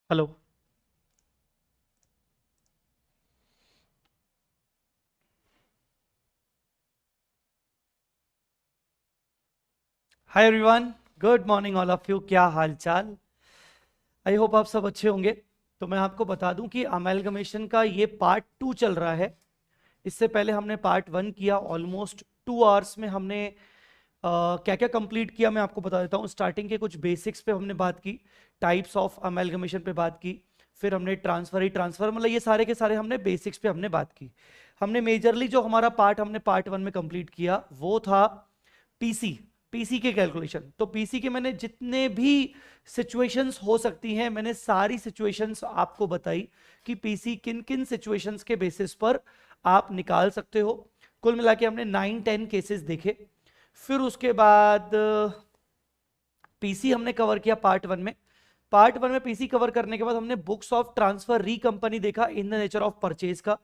Hello. Hi everyone, good morning all of you. क्या हाल चाल? I hope आप सब अच्छे होंगे। तो मैं आपको बता दूं कि अमेलगमेशन का ये पार्ट 2 चल रहा है। इससे पहले हमने पार्ट 1 किया। ऑलमोस्ट 2 आवर्स में हमने क्या क्या कंप्लीट किया मैं आपको बता देता हूँ। स्टार्टिंग के कुछ बेसिक्स पे हमने बात की, टाइप्स ऑफ अमेलगमेशन पे बात की, फिर हमने ट्रांसफर मतलब ये सारे के सारे हमने बेसिक्स पे हमने बात की। हमने मेजरली जो हमारा पार्ट हमने पार्ट 1 में कंप्लीट किया वो था पीसी। पीसी के कैलकुलेशन। तो पीसी के मैंने जितने भी सिचुएशंस हो सकती हैं मैंने सारी सिचुएशंस आपको बताई कि पीसी किन किन सिचुएशंस के बेसिस पर आप निकाल सकते हो। कुल मिला के हमने 9-10 केसेस देखे। फिर उसके बाद पीसी हमने कवर किया पार्ट 1 में। पार्ट 1 में पीसी कवर करने के बाद हमने books of transferee company देखा, in the nature of purchase का।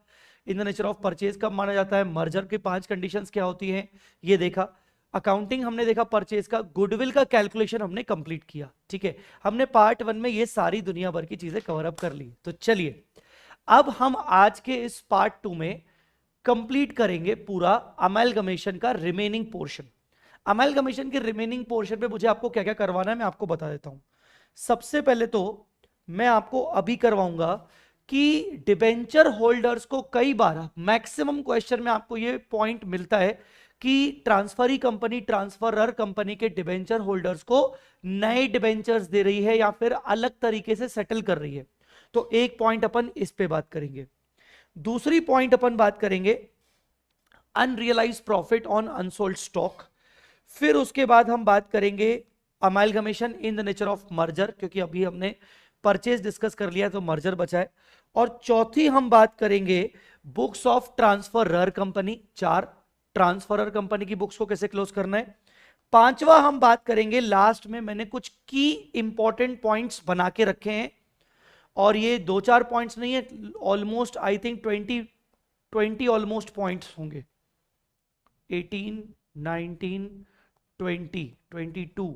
In the nature of purchase कब माना जाता है, मर्जर की 5 कंडीशंस क्या होती हैं ये देखा। अकाउंटिंग हमने देखा परचेज का। गुडविल का कैलकुलेशन हमने कंप्लीट किया। ठीक है, हमने पार्ट 1 में ये सारी दुनिया भर की चीजें कवर अप कर ली। तो चलिए अब हम आज के इस पार्ट 2 में कंप्लीट करेंगे पूरा अमेलगमेशन का रिमेनिंग पोर्शन। अमेलगमेशन के रिमेनिंग पोर्शन पे मुझे आपको क्या क्या करवाना है मैं आपको बता देता हूं। सबसे पहले तो मैं आपको अभी करवाऊंगा कि डिबेंचर होल्डर्स को कई बार मैक्सिमम क्वेश्चन में आपको ये पॉइंट मिलता है कि ट्रांसफरी कंपनी ट्रांसफरर कंपनी के डिबेंचर होल्डर्स को नए डिबेंचर्स दे रही है या फिर अलग तरीके से सेटल कर रही है। तो एक पॉइंट अपन इस पे बात करेंगे। दूसरी पॉइंट अपन बात करेंगे unrealise profit on unsold stock. फिर उसके बाद हम बात करेंगे amalgamation in the nature of merger, क्योंकि अभी हमने परचेज डिस्कस कर लिया तो मर्जर बचा है। और चौथी हम बात करेंगे books of transferor company. 4 transferor company की बुक्स को कैसे क्लोज करना है। पांचवा हम बात करेंगे, लास्ट में मैंने कुछ की इंपॉर्टेंट पॉइंट्स बना के रखे हैं और ये 2-4 पॉइंट्स नहीं है, almost I think 20 almost points होंगे। 18, 19, 20, 22,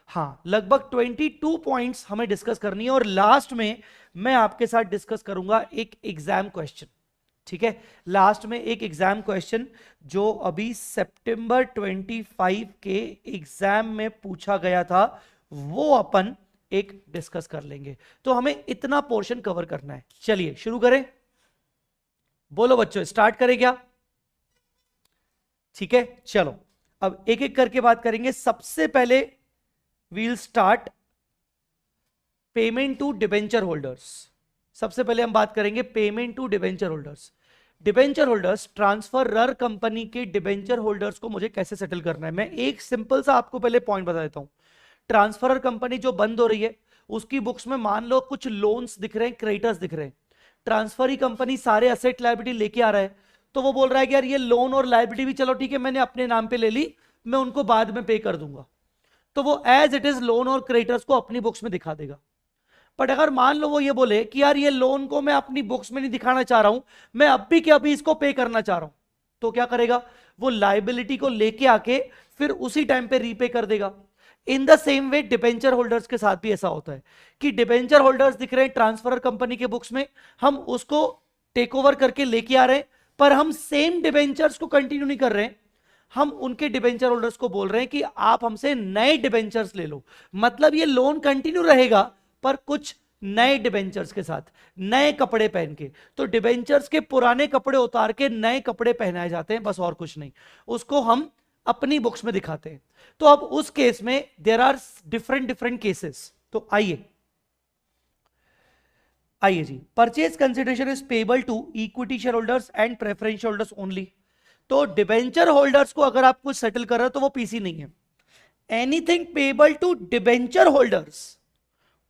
हाँ लगभग 22 पॉइंट्स हमें डिस्कस करनी है। और लास्ट में मैं आपके साथ डिस्कस करूंगा एक एग्जाम क्वेश्चन। ठीक है, लास्ट में एक एग्जाम क्वेश्चन जो अभी सितंबर 25 के एग्जाम में पूछा गया था वो अपन एक डिस्कस कर लेंगे। तो हमें इतना पोर्शन कवर करना है। चलिए शुरू करें। बोलो बच्चों, स्टार्ट करें क्या? ठीक है, चलो अब एक एक करके बात करेंगे। सबसे पहले we'll start payment to debenture holders. सबसे पहले हम बात करेंगे payment to debenture holders. Debenture holders transferor company के डिबेंचर होल्डर्स को मुझे कैसे सेटल करना है। मैं एक सिंपल सा आपको पहले पॉइंट बता देता हूं। ट्रांसफरर कंपनी जो बंद हो रही है उसकी बुक्स में मान लो कुछ लोन्स दिख रहे हैं, क्रेडिटर्स दिख रहे हैं। ट्रांसफरी कंपनी सारे असेट लायबिलिटी लेके आ रहा है, तो वो बोल रहा है कि यार ये लोन और लायबिलिटी भी चलो ठीक है मैंने अपने नाम पे ले ली, मैं उनको बाद में पे कर दूंगा। तो वो एज इट इज लोन और क्रेडिटर्स को अपनी बुक्स में दिखा देगा। बट अगर मान लो वो ये बोले कि यार ये लोन को मैं अपनी बुक्स में नहीं दिखाना चाह रहा हूं, मैं अभी के अभी इसको पे करना चाह रहा हूं, तो क्या करेगा? वो लायबिलिटी को लेके आके फिर उसी टाइम पे रीपे कर देगा। In the same way debenture holders के साथ भी ऐसा होता है कि डिबेंचर होल्डर्स दिख रहे हैं ट्रांसफर कंपनी के बुक्स में, हम उसको टेक ओवर करके लेके आ रहे हैं, पर हम सेम डिबेंचर्स को कंटिन्यू नहीं कर रहे हैं। हम उनके डिबेंचर होल्डर्स को बोल रहे हैं कि आप हमसे नए डिबेंचर्स ले लो। मतलब ये लोन कंटिन्यू रहेगा पर कुछ नए डिबेंचर्स के साथ, नए कपड़े पहन के। तो डिबेंचर्स के पुराने कपड़े उतार के नए कपड़े पहनाए जाते हैं, बस और कुछ नहीं। उसको हम अपनी बुक्स में दिखाते हैं। तो अब उस केस में there are different different cases. तो आइए आइए जी, purchase consideration is payable to equity share holders and preference holders only. तो डिबेंचर होल्डर्स को अगर आप कुछ सेटल कर रहे हो तो वो पीसी नहीं है। Anything payable to debenture holders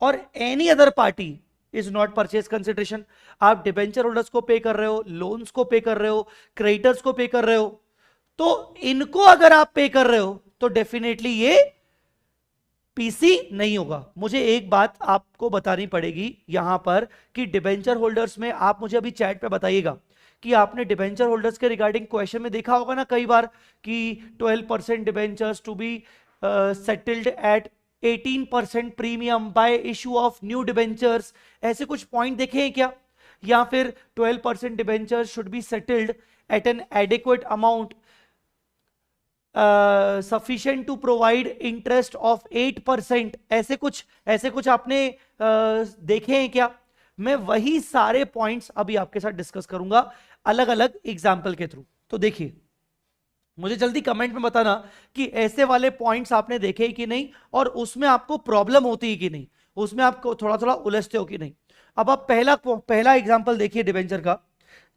और any other party is not purchase consideration. आप डिबेंचर होल्डर्स को पे कर रहे हो, लोन्स को पे कर रहे हो, क्रेडिटर्स को पे कर रहे हो, तो इनको अगर आप पे कर रहे हो तो डेफिनेटली ये पीसी नहीं होगा। मुझे एक बात आपको बतानी पड़ेगी यहां पर कि डिबेंचर होल्डर्स में आप मुझे अभी चैट पे बताइएगा कि आपने डिबेंचर होल्डर्स के रिगार्डिंग क्वेश्चन में देखा होगा ना कई बार कि 12% debentures to be settled at 18% premium by issue of new debentures, ऐसे कुछ पॉइंट देखे हैं क्या? या फिर 12% debentures should be settled at an adequate amount sufficient to provide interest of 8%, ऐसे कुछ आपने देखे हैं क्या? मैं वही सारे पॉइंट्स अभी आपके साथ डिस्कस करूंगा अलग अलग एग्जाम्पल के थ्रू। तो देखिए, मुझे जल्दी कमेंट में बताना कि ऐसे वाले पॉइंट्स आपने देखे कि नहीं, और उसमें आपको प्रॉब्लम होती है कि नहीं, उसमें आपको थोड़ा थोड़ा उलझते हो कि नहीं। अब आप पहला एग्जाम्पल देखिए डिबेंचर का,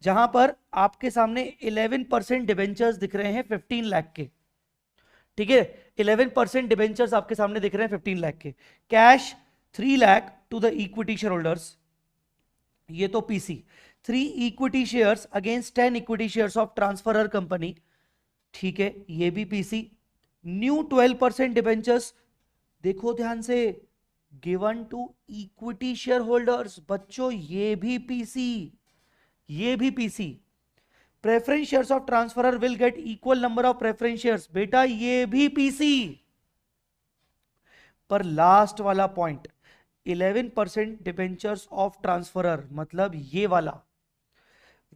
जहां पर आपके सामने 11% डिबेंचर्स दिख रहे हैं 15 लाख के। ठीक है, 11% डिबेंचर्स आपके सामने दिख रहे हैं 15 लाख के। Cash 3 lakh to the equity share holders, ये तो PC. 3 equity shares against 10 equity shares of transferor company, ठीक है, ये भी पीसी। न्यू 12% डिबेंचर्स, देखो ध्यान से, given to equity share holders, बच्चों ये भी पीसी, ये भी PC. Preference shares of transferor will get equal number of preference shares, बेटा ये भी पीसी। पर लास्ट वाला पॉइंट 11% डिबेंचर्स ऑफ ट्रांसफरर, मतलब ये वाला,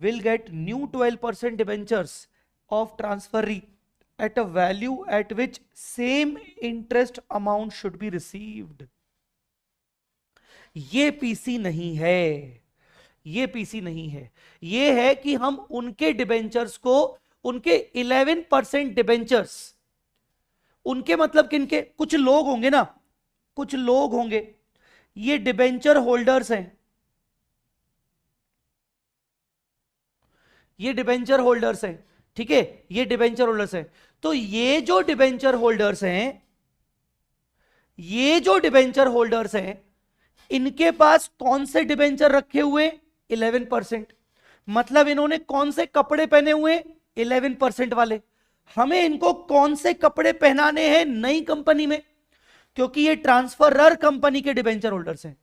will get new 12% debentures of transferee at a value at which same interest amount should be received। ये PC नहीं है, ये पीसी नहीं है। ये है कि हम उनके डिबेंचर्स को, उनके 11% डिबेंचर्स, उनके मतलब किनके, कुछ लोग होंगे ना, कुछ लोग होंगे, ये डिबेंचर होल्डर्स हैं, ये डिबेंचर होल्डर्स हैं, ठीक है, ये डिबेंचर होल्डर्स हैं। तो ये जो डिबेंचर होल्डर्स हैं, ये जो डिबेंचर होल्डर्स हैं, इनके पास कौन से डिबेंचर रखे हुए? 11%। मतलब इन्होंने कौन से कपड़े पहने हुए? 11% वाले। हमें इनको कौन से कपड़े पहनाने हैं नई कंपनी में? क्योंकि ये ट्रांसफरर कंपनी के डिबेंचर होल्डर्स हैं,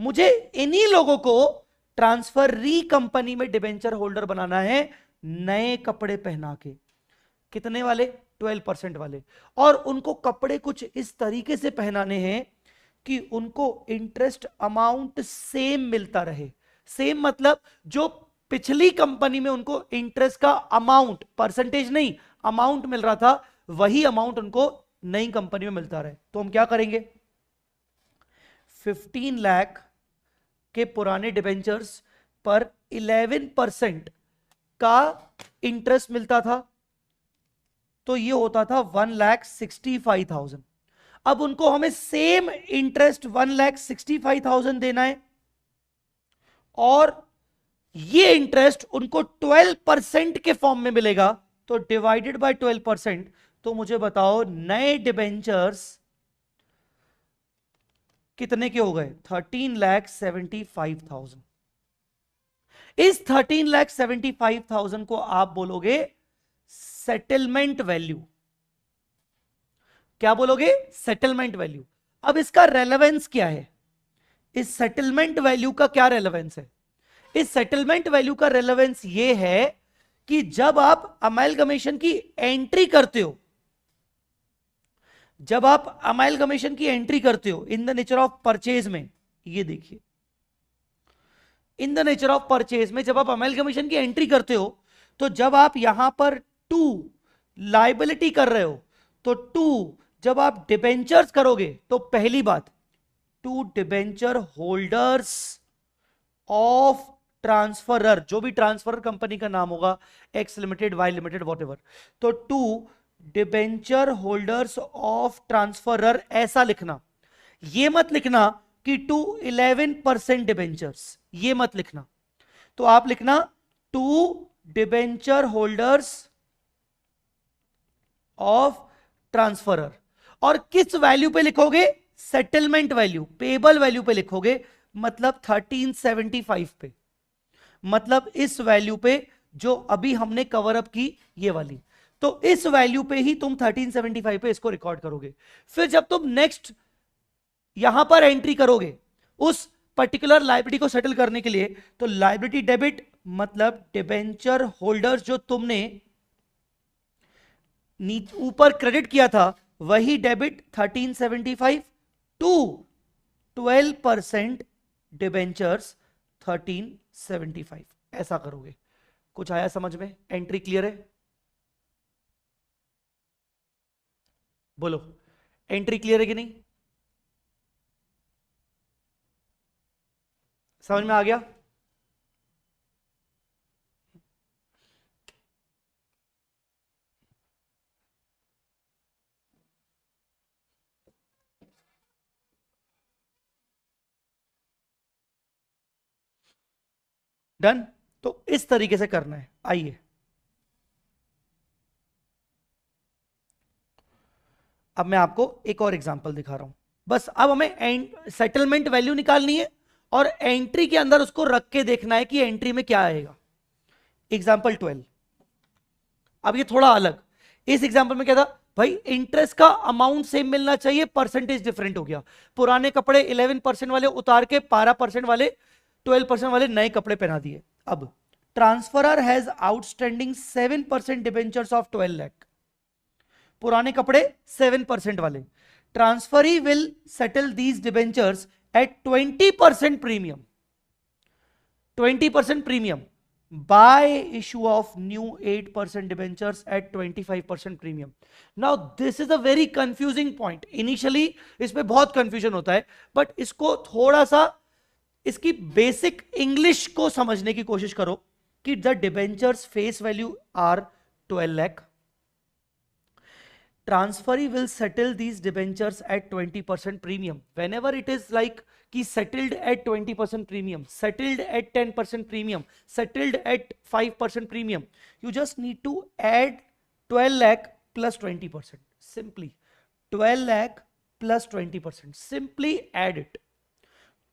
मुझे इन्हीं लोगों को ट्रांसफरी कंपनी में डिबेंचर होल्डर बनाना है, नए कपड़े पहना के। कितने वाले? 12% वाले। और उनको कपड़े कुछ इस तरीके से पहनाने हैं कि उनको इंटरेस्ट अमाउंट सेम मिलता रहे। सेम मतलब जो पिछली कंपनी में उनको इंटरेस्ट का अमाउंट, परसेंटेज नहीं, अमाउंट मिल रहा था, वही अमाउंट उनको नई कंपनी में मिलता रहे। तो हम क्या करेंगे? 15 लाख के पुराने डिबेंचर्स पर 11% का इंटरेस्ट मिलता था, तो ये होता था 1,65,000। अब उनको हमें सेम इंटरेस्ट 1,65,000 देना है, और ये इंटरेस्ट उनको 12% के फॉर्म में मिलेगा, तो डिवाइडेड बाय 12%। तो मुझे बताओ नए डिबेंचर्स कितने के हो गए? 13,75,000। इस 13,75,000 को आप बोलोगे सेटलमेंट वैल्यू। क्या बोलोगे? Settlement value. अब इसका रेलेवेंस क्या है? इस सेटलमेंट वैल्यू का क्या रेलेवेंस है? इस सेटलमेंट वैल्यू का रेलेवेंस ये है कि जब आप अमेलगमेशन की एंट्री करते हो, जब आप अमेलगमेशन की एंट्री करते हो इन द नेचर ऑफ परचेज में, ये देखिए, इन द नेचर ऑफ परचेज में जब आप अमेलगमेशन की एंट्री करते हो, तो जब आप यहां पर टू लाइबिलिटी कर रहे हो, तो टू जब आप डिबेंचर्स करोगे, तो पहली बात, to debenture holders of transferor, जो भी ट्रांसफरर कंपनी का नाम होगा, X limited, Y limited, what, तो to debenture holders of transferor, ऐसा लिखना। ये मत लिखना कि टू 11% डिबेंचर्स, ये मत लिखना। तो आप लिखना to debenture holders of transferor. और किस वैल्यू पे लिखोगे? सेटलमेंट वैल्यू, पेबल वैल्यू पे लिखोगे, मतलब 1375 पे, मतलब इस वैल्यू पे जो अभी हमने कवर अप की, ये वाली। तो इस वैल्यू पे ही तुम 1375 पे इसको रिकॉर्ड करोगे। फिर जब तुम नेक्स्ट यहां पर एंट्री करोगे उस पर्टिकुलर लाइबिलिटी को सेटल करने के लिए, तो लाइबिलिटी डेबिट मतलब डिबेंचर होल्डर्स जो तुमने ऊपर क्रेडिट किया था, वही डेबिट 1375, टू 12% डिबेंचर्स 1375, ऐसा करोगे। कुछ आया समझ में? एंट्री क्लियर है? बोलो, एंट्री क्लियर है कि नहीं? समझ में आ गया? डन। तो इस तरीके से करना है। आइए, अब मैं आपको एक और एग्जांपल दिखा रहा हूं। बस अब हमें सेटलमेंट वैल्यू निकालनी है और एंट्री के अंदर उसको रख के देखना है कि एंट्री में क्या आएगा। एग्जांपल 12। अब ये थोड़ा अलग। इस एग्जांपल में क्या था भाई, इंटरेस्ट का अमाउंट सेम मिलना चाहिए, परसेंटेज डिफरेंट हो गया। पुराने कपड़े 11% वाले उतार के 12% वाले, 12% वाले नए कपड़े पहना दिए। अब transferor has outstanding 7% debentures of 12 lakh. पुराने कपड़े 7% वाले। Transferee will settle these debentures at 20% premium, 20% premium by issue of new 8% debentures at 25% premium. Now this is a very confusing point. Initially इसमें बहुत confusion होता है, but इसको थोड़ा सा इसकी बेसिक इंग्लिश को समझने की कोशिश करो कि the debentures face value are 12 lakh. Transferee will settle these debentures at 20% premium. Whenever it is like कि settled at 20% premium, settled at 10% premium, settled at 5% premium, you just need to add 12 lakh plus 20%. Simply 12 lakh plus 20%. Simply add it.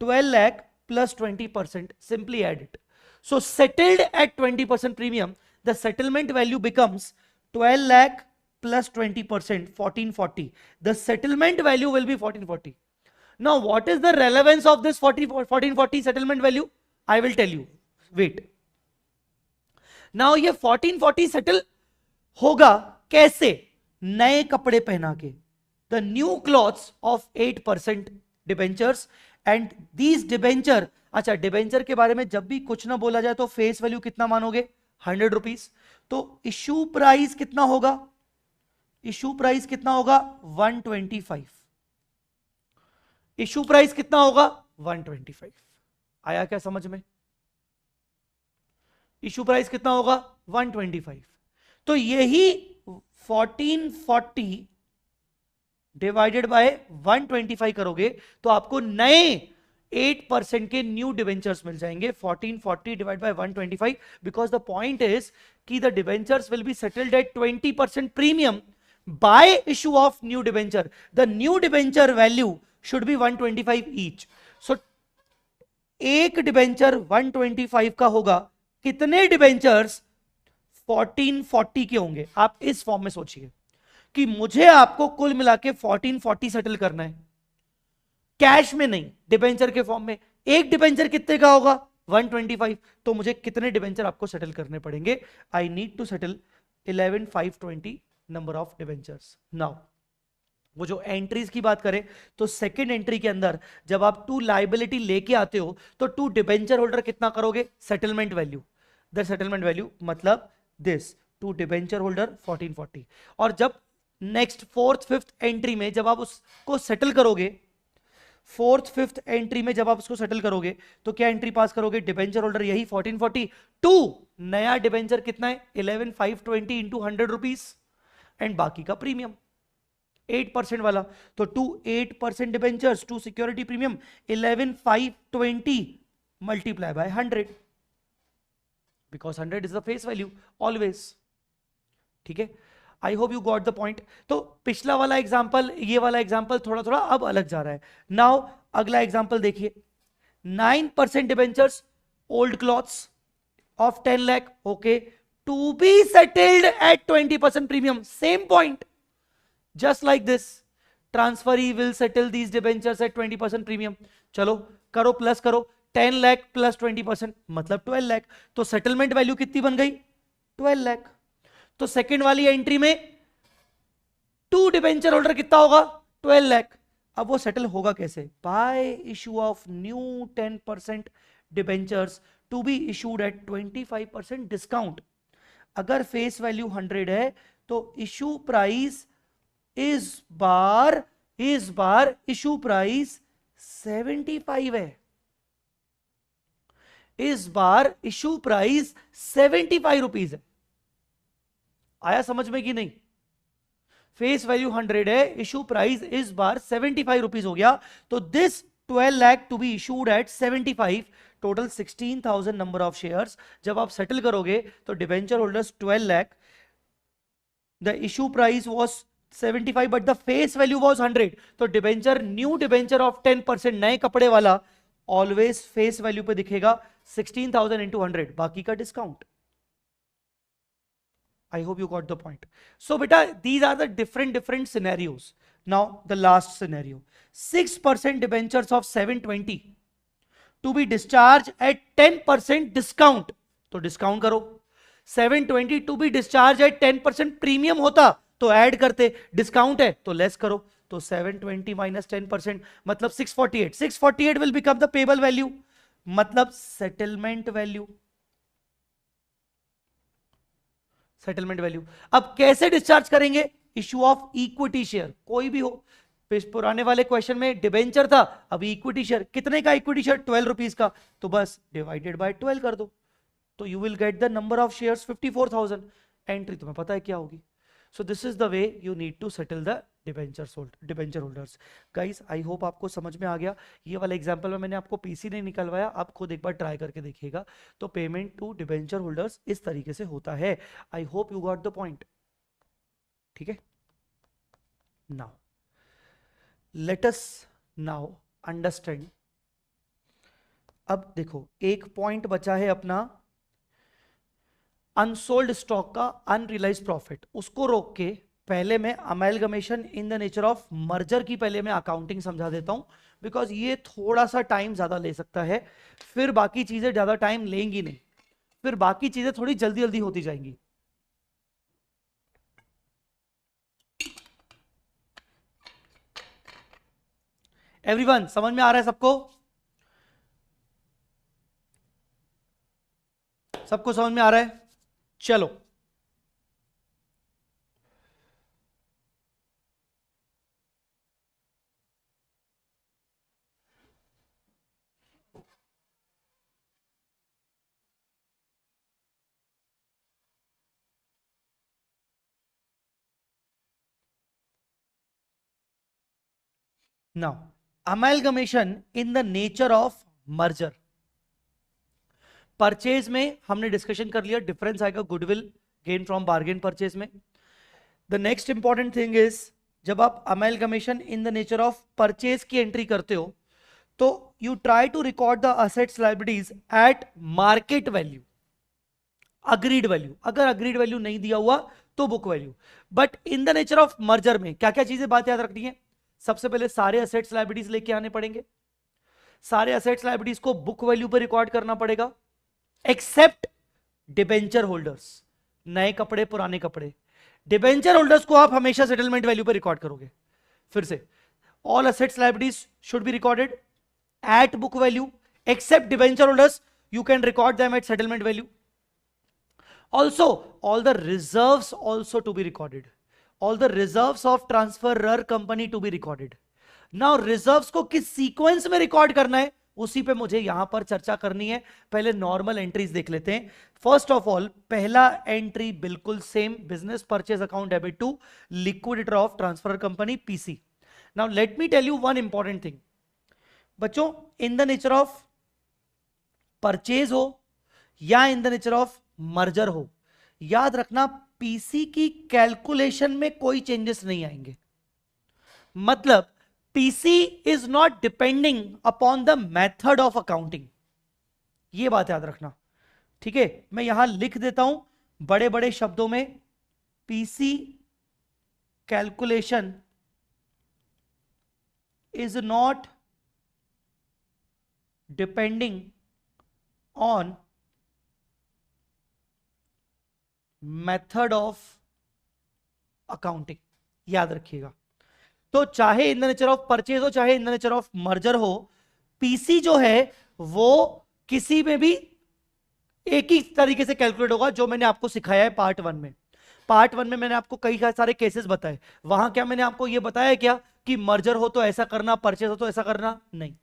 12 lakh plus 20%. Simply add it. So settled at 20% premium, the settlement value becomes 12 lakh plus 20%, 1440. The settlement value will be 1440. Now, what is the relevance of this 1440 settlement value? I will tell you. Wait. Now, ये 1440 settle होगा कैसे? नए कपड़े पहना के. The new clothes of 8% debentures and these debenture. अच्छा, debenture के बारे में जब भी कुछ ना बोला जाए तो फेस वैल्यू कितना मानोगे? 100 रुपीज। तो इशू प्राइस कितना होगा? इशू प्राइस कितना होगा? 125। इशू प्राइस कितना होगा? 125। आया क्या समझ में? इशू प्राइस कितना होगा? 125। तो यही 1440 डिवाइडेड बाय 125 करोगे तो आपको नए 8% के न्यू डिवेंचर्स मिल जाएंगे। 1440 divide by 125, because the point is कि the debentures will be settled at 20% premium by issue of new debenture. The new debenture value should be 125 each. So एक डिबेंचर 125 का होगा, कितने डिबेंचर्स 1440 के होंगे? आप इस फॉर्म में सोचिए कि मुझे आपको कुल मिला के 1440 सेटल करना है, कैश में नहीं, डिबेंचर के फॉर्म में। एक डिबेंचर कितने का होगा? 125। तो मुझे कितने डिबेंचर आपको सेटल करने पड़ेंगे? I need to settle 11,520 number of debentures. Now वो जो एंट्रीज की बात करें तो सेकंड एंट्री के अंदर जब आप टू लायबिलिटी लेके आते हो तो टू डिबेंचर होल्डर कितना करोगे? Settlement value. The settlement value मतलब दिस टू डिबेंचर होल्डर 1440। और जब नेक्स्ट फोर्थ फिफ्थ एंट्री में जब आप उसको सेटल करोगे, फोर्थ फिफ्थ एंट्री में जब आप उसको सेटल करोगे तो क्या एंट्री पास करोगे? डिबेंचर होल्डर यही 1440 टू नया डिबेंचर कितना है? 11,520 इंटू 100 रुपीज एंड बाकी का प्रीमियम 8% वाला। तो to 8% debentures to security premium 11,520 multiply by 100, because 100 is the face value always. ठीक है, I hope you got the point. तो पिछला वाला एग्जाम्पल, ये वाला एग्जाम्पल थोड़ा थोड़ा अब अलग जा रहा है। नाउ अगला एग्जाम्पल देखिए, 9% debentures old clothes of 10 lakh, okay, to be settled at 20% premium. Same point. Just like this. Transferee will settle these debentures at 20% premium. चलो करो प्लस करो, 10 लाख प्लस 20% मतलब 12 लाख। तो सेटलमेंट वैल्यू कितनी बन गई? 12 लाख। तो सेकंड वाली एंट्री में टू डिबेंचर होल्डर कितना होगा? 12 लाख। अब वो सेटल होगा कैसे? By issue of new 10% debentures to be issued at 25% discount. अगर फेस वैल्यू 100 है तो इशू प्राइस इस बार इशू प्राइस 75 है। इस बार इशू प्राइस 75 रुपीज है। आया समझ में कि नहीं? फेस वैल्यू 100 है, इशू प्राइस इस बार 75 रुपीज हो गया, तो this 12 lakh to be issued at 75, total 16,000 number of shares. जब आप सेटल करोगे तो debenture holders 12 lakh, the issue price was 75 but the face value was 100, तो डिबेंचर, न्यू डिबेंचर ऑफ 10% नए कपड़े वाला ऑलवेज फेस वैल्यू पे दिखेगा 16,000 इंटू 100, बाकी का discount. I hope you got the point. So beta, these are the different scenarios. Now the last scenario, 6% debentures of 720 to be discharged at 10% discount, तो discount करो। 720 to be discharge at 10% premium होता तो add करते, discount है तो less करो, तो 720 minus 10% मतलब 648, 648 will become the payable value, मतलब सेटलमेंट वैल्यू, सेटलमेंट वैल्यू। अब कैसे डिस्चार्ज करेंगे? इशू ऑफ इक्विटी शेयर, कोई भी हो। पुराने वाले क्वेश्चन में डिबेंचर था, अभी इक्विटी शेयर, कितने का इक्विटी शेयर? 12 रुपीज का, तो बस डिवाइडेड बाय 12 कर दो, तो you will get the number of shares 54,000। Entry तुम्हें पता है क्या होगी। So this is the way you need to settle the debenture holders. Guys I hope आपको समझ में आ गया। ये वाला एग्जांपल में मैंने आपको पीसी नहीं निकलवाया, आप खुद एक बार ट्राई करके देखिएगा। तो पेमेंट टू डिबेंचर होल्डर्स इस तरीके से होता है। I hope you got the point. ठीक है, now let us now understand. अब देखो एक पॉइंट बचा है अपना अनसोल्ड स्टॉक का अनरियलाइज्ड प्रॉफिट, उसको रोक के पहले मैं amalgamation in the nature of merger की पहले मैं अकाउंटिंग समझा देता हूं, बिकॉज ये थोड़ा सा टाइम ज्यादा ले सकता है, फिर बाकी चीजें ज्यादा टाइम लेंगी नहीं, फिर बाकी चीजें थोड़ी जल्दी जल्दी होती जाएंगी। एवरीवन समझ में आ रहा है सबको? सबको समझ में आ रहा है? चलो now amalgamation in the nature of merger. Purchase में हमने डिस्कशन कर लिया, डिफरेंस आएगा goodwill gain from bargain purchase में। The next important thing is, जब आप amalgamation in the nature of purchase की एंट्री करते हो तो you try to record the assets liabilities at market value, agreed value. अगर अग्रीड वैल्यू नहीं दिया हुआ तो book value. But in the nature of merger में क्या क्या चीजें बात याद रखनी है? सबसे पहले सारे असेट्स लायबिलिटीज लेके आने पड़ेंगे, सारे असेट्स लायबिलिटीज को बुक वैल्यू पर रिकॉर्ड करना पड़ेगा, एक्सेप्ट डिबेंचर होल्डर्स, नए कपड़े पुराने कपड़े। डिबेंचर होल्डर्स को आप हमेशा सेटलमेंट वैल्यू पर रिकॉर्ड करोगे। फिर से all assets liabilities should be recorded at book value, except debenture holders you can record them at settlement value. Also, all the reserves also to be recorded. All the reserves of transferor company to be recorded. Now reserves को किस sequence में record करना है उसी पे मुझे यहां पर चर्चा करनी है। पहले नॉर्मल एंट्रीज देख लेते हैं। फर्स्ट ऑफ ऑल पहला एंट्री बिल्कुल same, business purchase account debit to liquidator of transfer company PC. Now let me tell you one important thing बच्चों, in the nature of purchase हो या in the nature of merger हो, याद रखना PC की calculation में कोई changes नहीं आएंगे। मतलब PC is not depending upon the method of accounting, ये बात याद रखना। ठीक है, मैं यहां लिख देता हूं बड़े बड़े शब्दों में, PC calculation is not depending on method of accounting, याद रखिएगा। तो चाहे इन द नेचर ऑफ परचेज हो चाहे इन द नेचर ऑफ मर्जर हो, पीसी जो है वो किसी में भी एक ही तरीके से कैलकुलेट होगा, जो मैंने आपको सिखाया है पार्ट 1 में। पार्ट 1 में मैंने आपको कई सारे केसेस बताए, वहां क्या मैंने आपको यह बताया क्या कि मर्जर हो तो ऐसा करना, परचेज हो तो ऐसा करना, नहीं।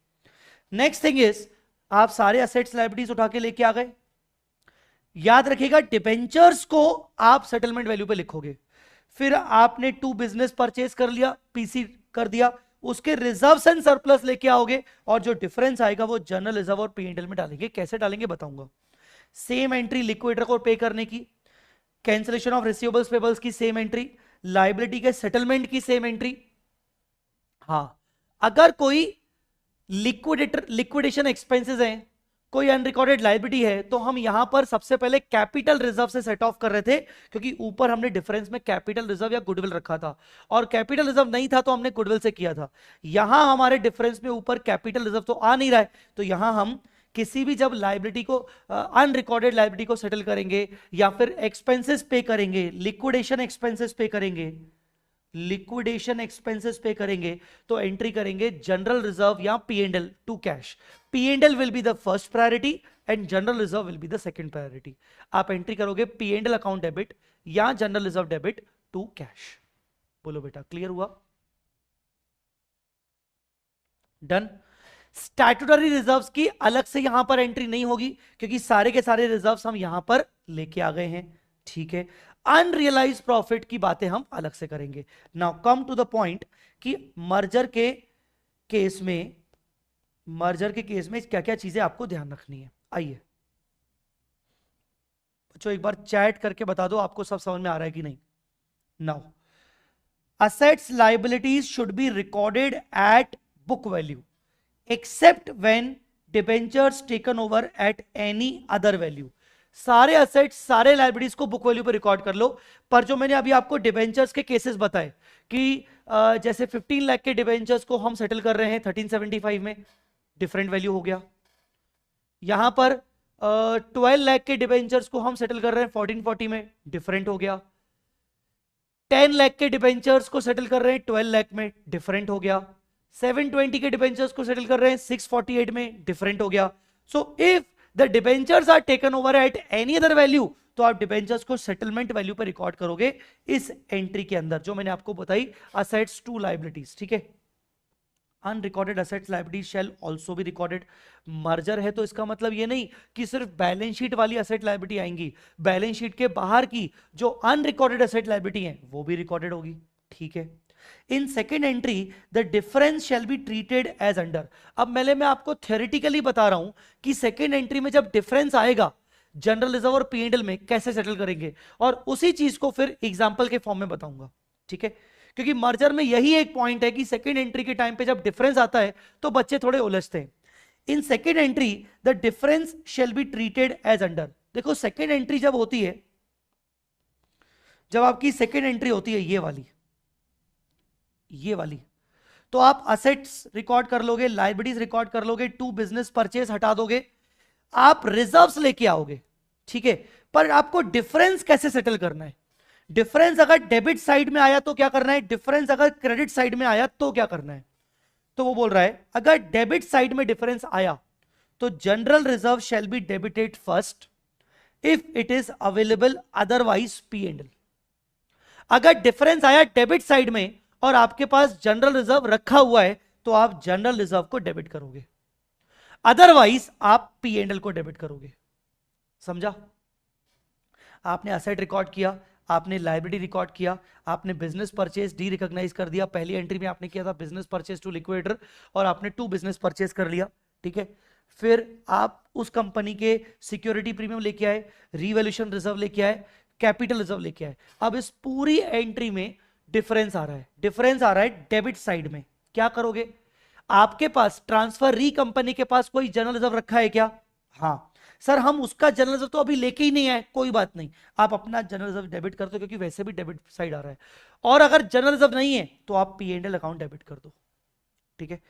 नेक्स्ट थिंग इज, आप सारे असेट्स लायबिलिटीज उठा के लेके आ गए, याद रखिएगा डिबेंचर्स को आप सेटलमेंट वैल्यू पे लिखोगे, फिर आपने टू बिजनेस परचेज कर लिया, पीसी कर दिया, उसके रिजर्व्स एंड सरप्लस लेके आओगे और जो डिफरेंस आएगा वो जनरल रिजर्व और पी&एल में डालेंगे। कैसे डालेंगे बताऊंगा। सेम एंट्री लिक्विडेटर को पे करने की, कैंसिलेशन ऑफ रिसीवेबल्स पेबल्स की सेम एंट्री, लायबिलिटी के सेटलमेंट की सेम एंट्री। हाँ, अगर कोई लिक्विडेशन एक्सपेंसेस हैं, कोई अनरिकॉर्डेड लायबिलिटी है, तो हम यहां पर सबसे पहले कैपिटल रिजर्व से सेट ऑफ कर रहे थे, क्योंकि ऊपर हमने डिफरेंस में कैपिटल रिजर्व या गुडविल रखा था, और कैपिटल रिजर्व नहीं था तो हमने गुडविल से किया था। यहां हमारे डिफरेंस में ऊपर कैपिटल रिजर्व तो आ नहीं रहा है, तो यहां हम किसी भी जब लायबिलिटी को अनरिकॉर्डेड लायबिलिटी को सेटल करेंगे या फिर एक्सपेंसेस पे करेंगे, लिक्विडेशन एक्सपेंसेस पे करेंगे, लिक्विडेशन एक्सपेंसेस पे करेंगे, तो एंट्री करेंगे जनरल रिजर्व या P and L to cash. P and L will be the first priority and general reserve will be the second priority. आप एंट्री करोगे पी&एल अकाउंट डेबिट या general reserve debit to cash. बोलो बेटा, क्लियर हुआ? डन। स्टैट्यूटरी रिजर्व्स की अलग से यहां पर एंट्री नहीं होगी, क्योंकि सारे के सारे रिजर्व्स हम यहां पर लेके आ गए हैं, ठीक है। अनरियलाइज प्रॉफिट की बातें हम अलग से करेंगे। Now come to the point कि मर्जर के केस में क्या क्या चीजें आपको ध्यान रखनी है। आइए बच्चों, एक बार चैट करके बता दो आपको सब समझ में आ रहा है कि नहीं। Now, assets liabilities should be recorded at book value except when debentures taken over at any other value। सारे असेट्स सारे लाइबिलिटीज को बुक वैल्यू पर रिकॉर्ड कर लो, पर जो मैंने अभी आपको डिबेंचर्स के केसेस बताए कि जैसे 15 लाख के डिबेंचर्स को हम सेटल कर रहे हैं 1375 में, डिफरेंट वैल्यू हो गया। यहां पर 12 लाख के डिबेंचर्स को हम सेटल कर रहे हैं 1440 में, डिफरेंट हो गया। 10 लाख के डिबेंचर्स को सेटल कर रहे हैं 12 लाख में, डिफरेंट हो गया। 720 के डिबेंचर्स को सेटल कर रहे हैं 648 में, डिफरेंट हो गया। So if the debentures are taken over at any other value, तो आप डिबेंचर्स को सेटलमेंट वैल्यू पर रिकॉर्ड करोगे इस एंट्री के अंदर, जो मैंने आपको बताई, असेट्स टू लायबिलिटीज, ठीक है। Unrecorded assets liabilities shell also be recorded. Merger है तो इसका मतलब ये नहीं कि सिर्फ बैलेंस शीट वाली असेट लायबिलिटी आएंगी, बैलेंस शीट के बाहर की जो अनरिकॉर्डेड असेट लायबिलिटी है वो भी रिकॉर्डेड होगी, ठीक है। In second entry the difference shall be treated as under. अब मैं आपको थ्योरेटिकली बता रहा हूं कि सेकेंड एंट्री में जब डिफरेंस आएगा जनरल रिजर्व और पी&एल में कैसे सेटल करेंगे, और उसी चीज को फिर एग्जाम्पल के फॉर्म में बताऊंगा, ठीक है। क्योंकि मर्जर में यही एक पॉइंट है कि सेकेंड एंट्री के टाइम पे जब डिफरेंस आता है तो बच्चे थोड़े उलझते हैं। In second entry the difference shall be treated as under. देखो सेकेंड एंट्री जब होती है, जब आपकी सेकेंड एंट्री होती है ये वाली, तो आप असेट्स रिकॉर्ड कर लोगे, लायबिलिटीज रिकॉर्ड कर लोगे, टू बिजनेस परचेज हटा दोगे, आप रिजर्व्स लेके आओगे, ठीक है। पर आपको डिफरेंस कैसे सेटल करना है? डिफरेंस अगर डेबिट साइड में आया तो क्या करना है, डिफरेंस अगर क्रेडिट साइड में आया तो क्या करना है? तो वो बोल रहा है अगर डेबिट साइड में डिफरेंस आया तो general reserve shall be debited first if it is available, otherwise P and L. अगर डिफरेंस आया डेबिट साइड में और आपके पास जनरल रिजर्व रखा हुआ है तो आप जनरल रिजर्व को डेबिट करोगे, अदरवाइज आप पी&एल को डेबिट करोगे। समझा? आपने असेट रिकॉर्ड किया, आपने लायबिलिटी रिकॉर्ड किया, आपने बिजनेस परचेज डी रिकॉग्नाइज कर दिया, पहली एंट्री में आपने किया था बिजनेस परचेज टू लिक्विडेटर और आपने टू बिजनेस परचेज कर लिया, ठीक है। फिर आप उस कंपनी के सिक्योरिटी प्रीमियम लेके आए, रीवैल्यूएशन रिजर्व लेके आए, कैपिटल रिजर्व लेके आए। अब इस पूरी एंट्री में डिफरेंस आ रहा है डेबिट साइड में, क्या करोगे? आपके पास ट्रांसफर री कंपनी के पास कोई जनरल रिजर्व रखा है क्या? हाँ सर, हम उसका जनरल रिजर्व तो अभी लेके ही नहीं आए, कोई बात नहीं, आप अपना जनरल रिजर्व डेबिट कर दो, क्योंकि वैसे भी डेबिट साइड आ रहा है। और अगर जनरल रिजर्व नहीं है तो आप पी&एल अकाउंट डेबिट कर दो, ठीक है।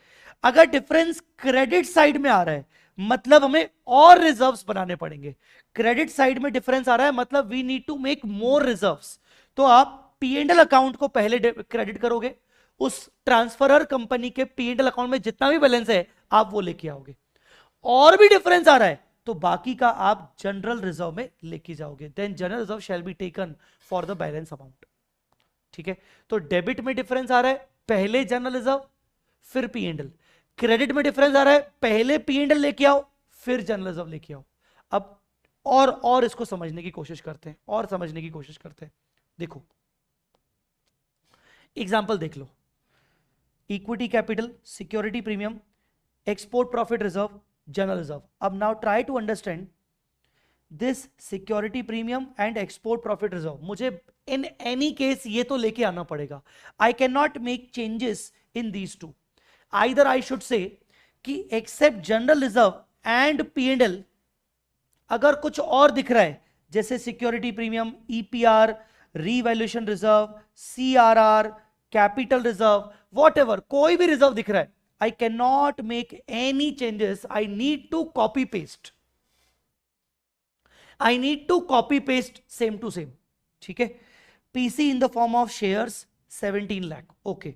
अगर डिफरेंस क्रेडिट साइड में आ रहा है मतलब हमें और रिजर्व्स बनाने पड़ेंगे। क्रेडिट साइड में डिफरेंस आ रहा है मतलब we need to make more reserves, तो आप पी&एल अकाउंट को पहले क्रेडिट करोगे, उस ट्रांसफरर कंपनी के P&L अकाउंट में जितना भी बैलेंस है आप वो लेके आओगे। और भी डिफरेंस आ रहा है तो बाकी का आप जनरल रिजर्व में लेके जाओगे। Then general reserve shall be taken for the balance amount. ठीक है, तो डेबिट में डिफरेंस आ रहा है, पहले जनरल रिजर्व फिर P&L। क्रेडिट में डिफरेंस आ रहा है, पहले P&L लेके आओ फिर जनरल रिजर्व लेके आओ। अब और इसको समझने की कोशिश करते हैं, और समझने की कोशिश करते हैं। देखो एग्जांपल देख लो, equity capital, security premium, export profit reserve, general reserve. अब now try to understand this security premium and export profit reserve. मुझे इन एनी केस ये तो लेके आना पड़ेगा। I can not make changes in these two. Either I should say कि accept general reserve and P&L अगर कुछ और दिख रहा है जैसे security premium, EPR, revaluation reserve, CRR, capital reserve, what कोई भी रिजर्व दिख रहा है, I cannot make any changes. I need to copy paste. I need to copy paste same to same. ठीक है, PC in the form of shares 17 lakh. Okay.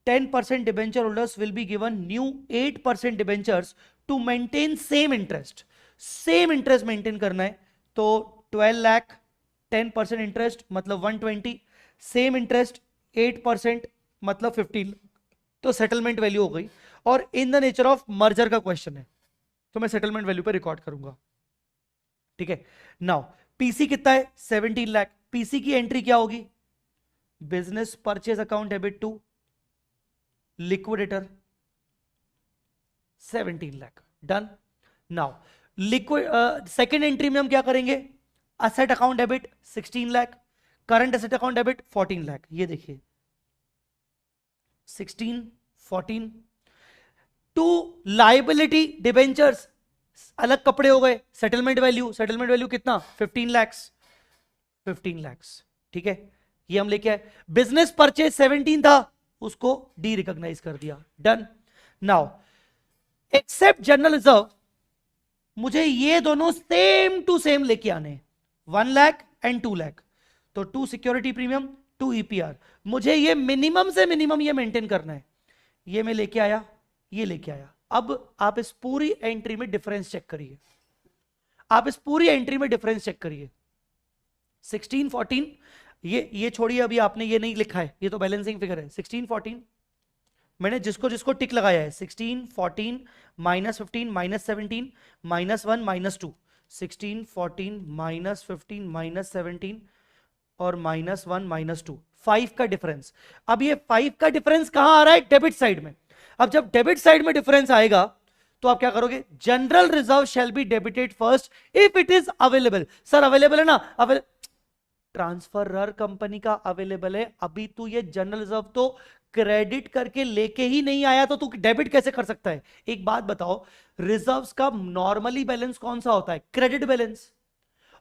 10% debenture holders will be given new 8% debentures to maintain same interest. Same interest maintain करना है तो 12 lakh 10% interest मतलब 120, same interest 8% मतलब 15, तो settlement value हो गई। और in the nature of merger का क्वेश्चन है तो मैं सेटलमेंट वैल्यू पे रिकॉर्ड करूंगा। ठीक है, नाउ पीसी कितना है 17 लाख। पीसी की एंट्री क्या होगी, business purchase account debit to liquidator 17 lakh, done. Now liquid second entry में हम क्या करेंगे, asset account debit 16 lakh, current asset account debit 14 lakh. ये देखिए 16 14 टू लाइबिलिटी डिबेंचर्स अलग कपड़े हो गए। सेटलमेंट वैल्यू कितना 15 लाख। ठीक है, ये हम लेके आए। बिजनेस परचेज 17 था उसको डी रिकॉग्नाइज कर दिया, done. Now except general reserve, मुझे ये दोनों सेम टू सेम लेके आने, 1 लाख एंड 2 लाख। तो 2 सिक्योरिटी प्रीमियम 2 EPR, मुझे ये मिनिमम से मिनिमम ये मेंटेन करना है। ये मैं लेके आया, ये लेके आया। अब आप इस पूरी एंट्री में डिफरेंस चेक करिए, 16 14, ये छोड़िए, अभी आपने ये नहीं लिखा है, ये तो बैलेंसिंग फिगर है। 16 14 मैंने जिसको जिसको टिक लगाया है, 16 14 -15 -17 -1 -2, 16 14 -15 -17 और -1 -2, 5 का डिफरेंस। अब ये 5 का डिफरेंस कहां आ रहा है, डेबिट साइड में। अब जब डेबिट साइड में डिफरेंस आएगा तो आप क्या करोगे, general reserve shall be debited first if it is available. Sir available है ना, ट्रांसफरर कंपनी का अवेलेबल है, अभी तू ये जनरल रिजर्व तो क्रेडिट करके लेके ही नहीं आया तो तू डेबिट कैसे कर सकता है। एक बात बताओ, रिजर्व्स का नॉर्मली बैलेंस कौन सा होता है, क्रेडिट बैलेंस।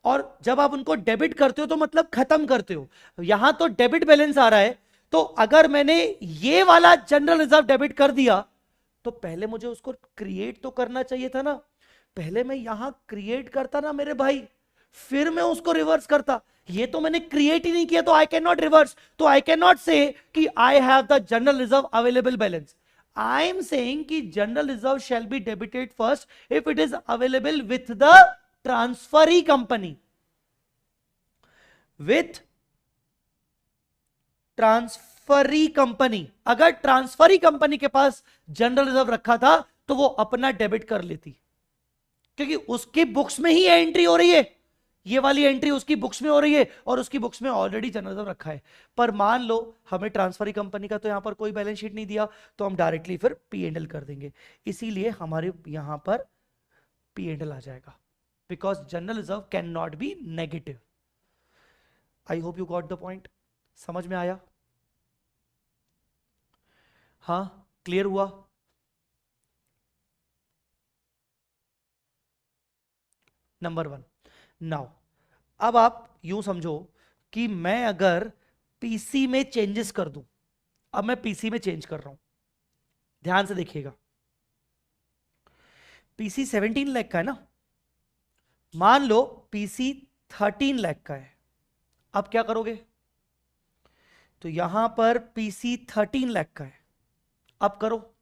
और जब आप उनको डेबिट करते हो तो मतलब खत्म करते हो। यहां तो डेबिट बैलेंस आ रहा है, तो अगर मैंने ये वाला जनरल रिजर्व डेबिट कर दिया तो पहले मुझे उसको क्रिएट तो करना चाहिए था ना। पहले मैं यहां क्रिएट करता ना मेरे भाई, फिर मैं उसको रिवर्स करता। ये तो मैंने क्रिएट ही नहीं किया, तो आई कैन नॉट रिवर्स। तो आई कैन नॉट से कि I have the general reserve available balance. I am saying कि general reserve shall be debited first if it is available with the transferee company, with transferee company. अगर transferee company के पास general reserve रखा था तो वो अपना debit कर लेती, क्योंकि उसकी बुक्स में ही एंट्री हो रही है, ये वाली एंट्री उसकी बुक्स में हो रही है और उसकी बुक्स में ऑलरेडी जनरल रिजर्व रखा है। पर मान लो हमें ट्रांसफरी कंपनी का तो यहां पर कोई बैलेंस शीट नहीं दिया, तो हम डायरेक्टली फिर P&L कर देंगे। इसीलिए हमारे यहां पर P&L आ जाएगा, because general reserve can not be negative. I hope you got the point, समझ में आया? हाँ, क्लियर हुआ? नंबर 1। नाउ अब आप यूं समझो कि मैं अगर पीसी में चेंजेस कर दूं, अब मैं पीसी में चेंज कर रहा हूं, ध्यान से देखिएगा। पीसी 17 लाख का है ना, मान लो पीसी 13 लाख का है। अब क्या करोगे, तो यहां पर पीसी 13 लाख का है। अब करो,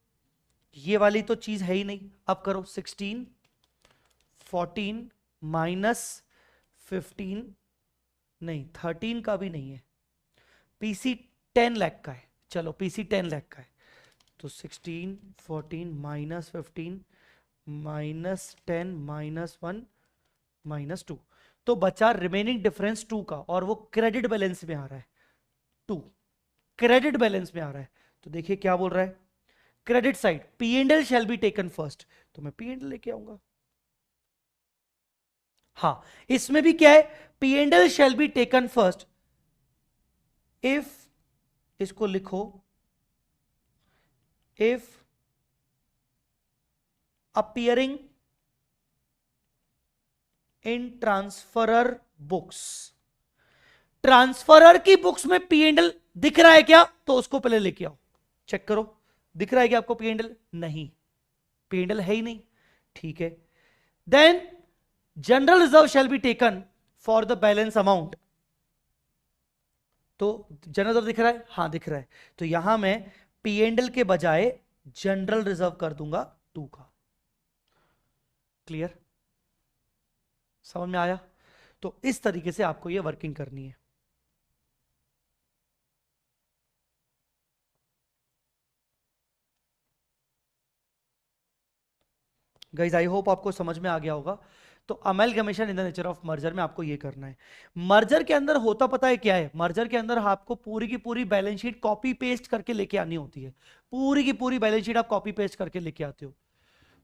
ये वाली तो चीज है ही नहीं, अब करो 16 14 माइनस 15, नहीं 13 का भी नहीं है, पीसी 10 लाख का है। चलो पीसी 10 लाख का है, तो 16 14 माइनस 15 माइनस 10 माइनस 1 माइनस 2, तो बचा रिमेनिंग डिफरेंस 2 का, और वो क्रेडिट बैलेंस में आ रहा है। 2 क्रेडिट बैलेंस में आ रहा है। तो देखिए क्या बोल रहा है, credit side P and L shell be taken first, तो मैं पी एंड एल लेके आऊंगा। हाँ, इसमें भी क्या है, P and L shell be taken first if, इसको लिखो, if appearing in transferor books. Transferor की बुक्स में पी एंड एल दिख रहा है क्या, तो उसको पहले लेके आओ, चेक करो दिख रहा है क्या आपको पी एंड एल, नहीं पी एंड एल है ही नहीं, ठीक है। Then general reserve shall be taken for the balance amount, तो जनरल रिजर्व दिख रहा है, हाँ दिख रहा है, तो यहां मैं पी एंड एल के बजाय जनरल रिजर्व कर दूंगा 2 का। क्लियर, समझ में आया? तो इस तरीके से आपको ये वर्किंग करनी है। गाइज आई होप आपको समझ में आ गया होगा। तो amalgamation in the nature of merger में आपको ये करना है। मर्जर के अंदर होता पता है क्या है, मर्जर के अंदर आपको पूरी की पूरी बैलेंस शीट कॉपी पेस्ट करके लेके आनी होती है। पूरी की पूरी बैलेंस शीट आप कॉपी पेस्ट करके लेके आते हो।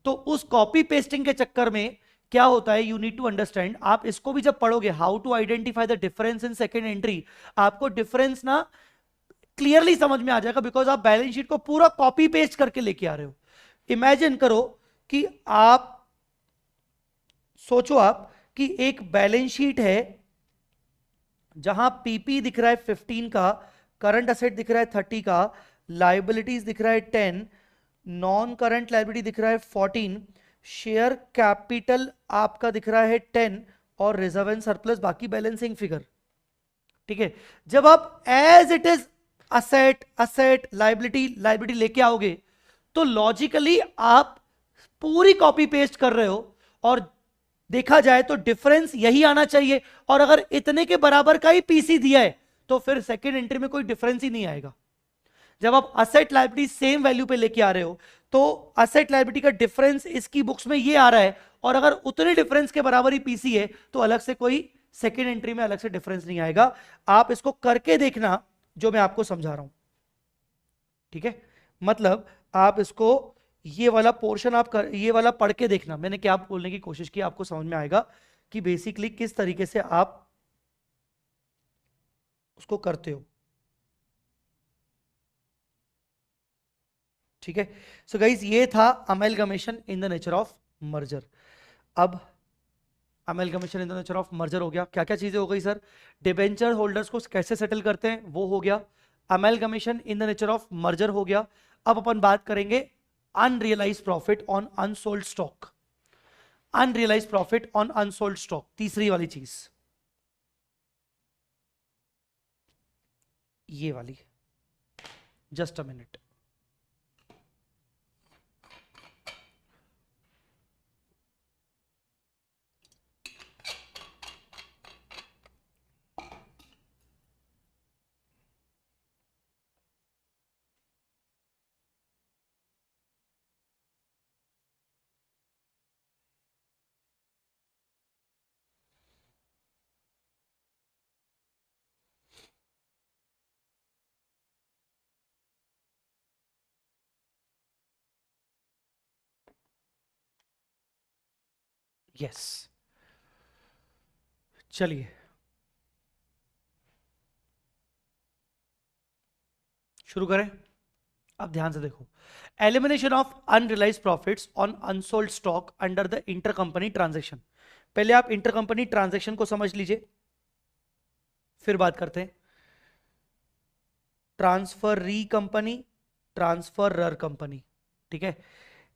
तो उस कॉपी पेस्टिंग के चक्कर में क्या होता है, यू नीड टू अंडरस्टैंड, आप इसको भी जब पढ़ोगे, how to identify the difference in second entry, आपको डिफरेंस ना क्लियरली समझ में आ जाएगा, बिकॉज आप बैलेंस शीट को पूरा कॉपी पेस्ट करके लेके आ रहे हो। इमेजिन करो कि आप सोचो आप कि एक बैलेंस शीट है जहां पीपी दिख रहा है 15 का, करंट असेट दिख रहा है 30 का, लाइबिलिटीज दिख रहा है 10, नॉन करंट लाइबिलिटी दिख रहा है 14, शेयर कैपिटल आपका दिख रहा है 10, और रिजर्व एंड सरप्लस बाकी बैलेंसिंग फिगर। ठीक है, जब आप as it is asset asset liability liability लेके आओगे, तो लॉजिकली आप पूरी कॉपी पेस्ट कर रहे हो, और देखा जाए तो डिफरेंस यही आना चाहिए। और अगर इतने के बराबर का ही पीसी दिया है, तो फिर सेकेंड एंट्री में कोई डिफरेंस ही नहीं आएगा। जब आप असेट लाइबिलिटी सेम वैल्यू पे लेके आ रहे हो, तो असेट लाइबिलिटी का डिफरेंस इसकी बुक्स में ये आ रहा है, और अगर उतने डिफरेंस के बराबर ही पीसी है, तो अलग से कोई सेकेंड एंट्री में अलग से डिफरेंस नहीं आएगा। आप इसको करके देखना जो मैं आपको समझा रहा हूं, ठीक है। मतलब आप इसको, ये वाला पोर्शन आप ये वाला पढ़ के देखना, मैंने क्या बोलने की कोशिश की, आपको समझ में आएगा कि बेसिकली किस तरीके से आप उसको करते हो। ठीक है, सो गाइस ये था amalgamation in the nature of merger. अब amalgamation in the nature of merger हो गया, क्या क्या चीजें हो गई सर, डिबेंचर होल्डर्स को कैसे सेटल करते हैं वो हो गया, amalgamation in the nature of merger हो गया। अब अपन बात करेंगे unrealise profit on unsold stock, unrealise profit on unsold stock, तीसरी वाली चीज ये वाली। जस्ट अ मिनट, यस, चलिए शुरू करें। अब ध्यान से देखो, elimination of unrealise profits on unsold stock under the intercompany transaction. पहले आप इंटरकंपनी ट्रांजैक्शन को समझ लीजिए, फिर बात करते हैं ट्रांसफर री कंपनी, ट्रांसफर रर कंपनी। ठीक है,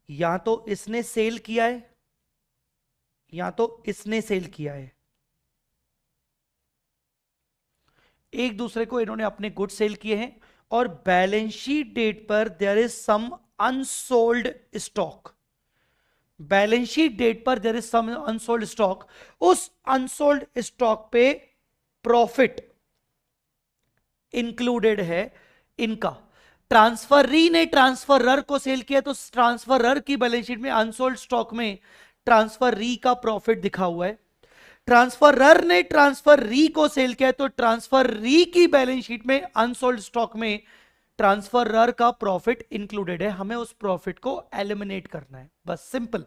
या तो इसने सेल किया है या तो इसने सेल किया है। एक दूसरे को इन्होंने अपने गुड सेल किए हैं और बैलेंस शीट डेट पर there is some unsold stock. Balance sheet date पर there is some unsold stock. उस अनसोल्ड स्टॉक पे प्रॉफिट इंक्लूडेड है इनका। ट्रांसफरी ने ट्रांसफरर को सेल किया तो ट्रांसफरर की बैलेंस शीट में अनसोल्ड स्टॉक में ट्रांसफरी का प्रॉफिट दिखा हुआ है। ट्रांसफरर ने ट्रांसफरी को सेल किया तो ट्रांसफरी की बैलेंस शीट में अनसोल्ड स्टॉक में ट्रांसफरर का प्रॉफिट इंक्लूडेड है। हमें उस प्रॉफिट को एलिमिनेट करना है, बस सिंपल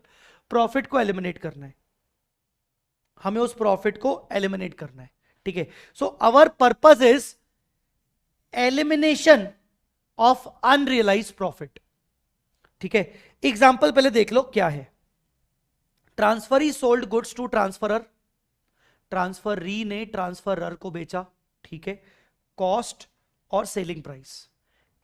प्रॉफिट को एलिमिनेट करना है, हमें उस प्रॉफिट को एलिमिनेट करना है। ठीक है, so our purpose is elimination of unrealise profit. ठीक है, एग्जांपल पहले देख लो क्या है। Transferee sold goods to transferor, transferee ने ट्रांसफरर को बेचा। ठीक है, कॉस्ट और सेलिंग प्राइस,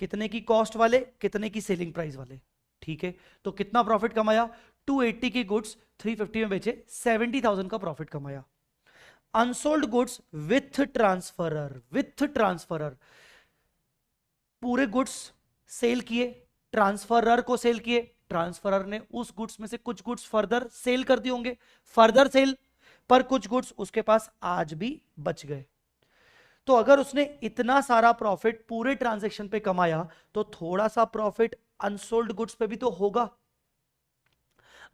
कितने की कॉस्ट वाले, कितने की सेलिंग प्राइस वाले। ठीक है, तो कितना प्रॉफिट कमाया, 280 की गुड्स 350 में बेचे, 70,000 का प्रॉफिट कमाया। Unsold goods with transferor, with transferor पूरे गुड्स सेल किए, ट्रांसफरर को सेल किए, ट्रांसफरर ने उस गुड्स में से कुछ गुड्स फर्दर सेल कर दिए होंगे, फर्दर सेल, पर कुछ गुड्स उसके पास आज भी बच गए। तो अगर उसने इतना सारा प्रॉफिट पूरे ट्रांजैक्शन पे कमाया तो थोड़ा सा प्रॉफिट अनसोल्ड गुड्स पे भी तो होगा,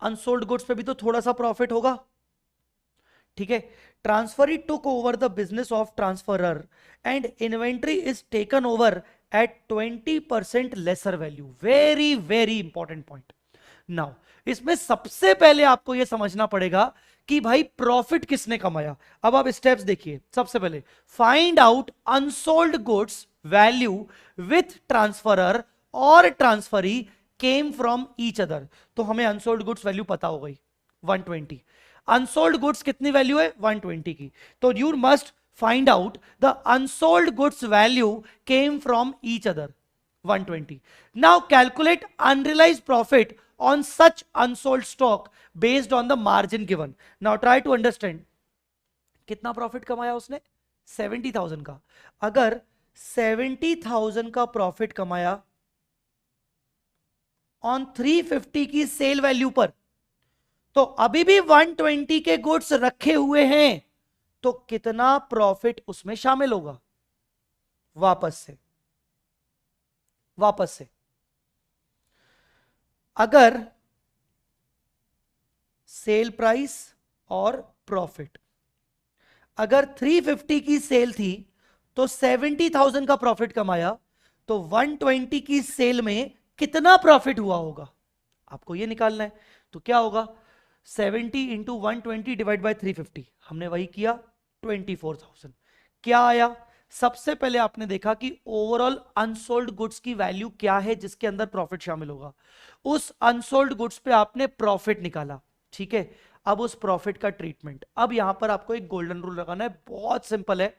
अनसोल्ड गुड्स पे भी तो थोड़ा सा प्रॉफिट होगा। ठीक है, transferee took over the business of transferor and inventory is taken over at 20% lesser value. Very very important point. Now इसमें सबसे पहले आपको यह समझना पड़ेगा कि भाई प्रॉफिट किसने कमाया। अब आप स्टेप्स देखिए। सबसे पहले find out unsold goods value with transferor और transferee came from each other. तो हमें अनसोल्ड गुड्स वैल्यू पता हो गई 120, अनसोल्ड गुड्स कितनी वैल्यू है 120 की, तो you must find out the unsold goods value came from each other 120. Now calculate unrealized profit on such unsold stock based on the margin given. Now try to understand कितना profit कमाया उसने 70,000 का। अगर 70,000 का profit कमाया on 350 की cell value पर, तो अभी भी 120 के गुड्स रखे हुए हैं, तो कितना प्रॉफिट उसमें शामिल होगा। वापस से अगर सेल प्राइस और प्रॉफिट, अगर 350 की सेल थी तो 70,000 का प्रॉफिट कमाया, तो 120 की सेल में कितना प्रॉफिट हुआ होगा आपको यह निकालना है। तो क्या होगा 70 इंटू 120 डिवाइड बाई 350, हमने वही किया 24,000। क्या आया, सबसे पहले आपने देखा कि ओवरऑल अनसोल्ड गुड्स की वैल्यू क्या है जिसके अंदर प्रॉफिट शामिल होगा, उस अनसोल्ड गुड्स पे आपने प्रॉफिट निकाला। ठीक है, अब उस प्रॉफिट का ट्रीटमेंट, अब यहां पर आपको एक गोल्डन रूल लगाना है, बहुत सिंपल है।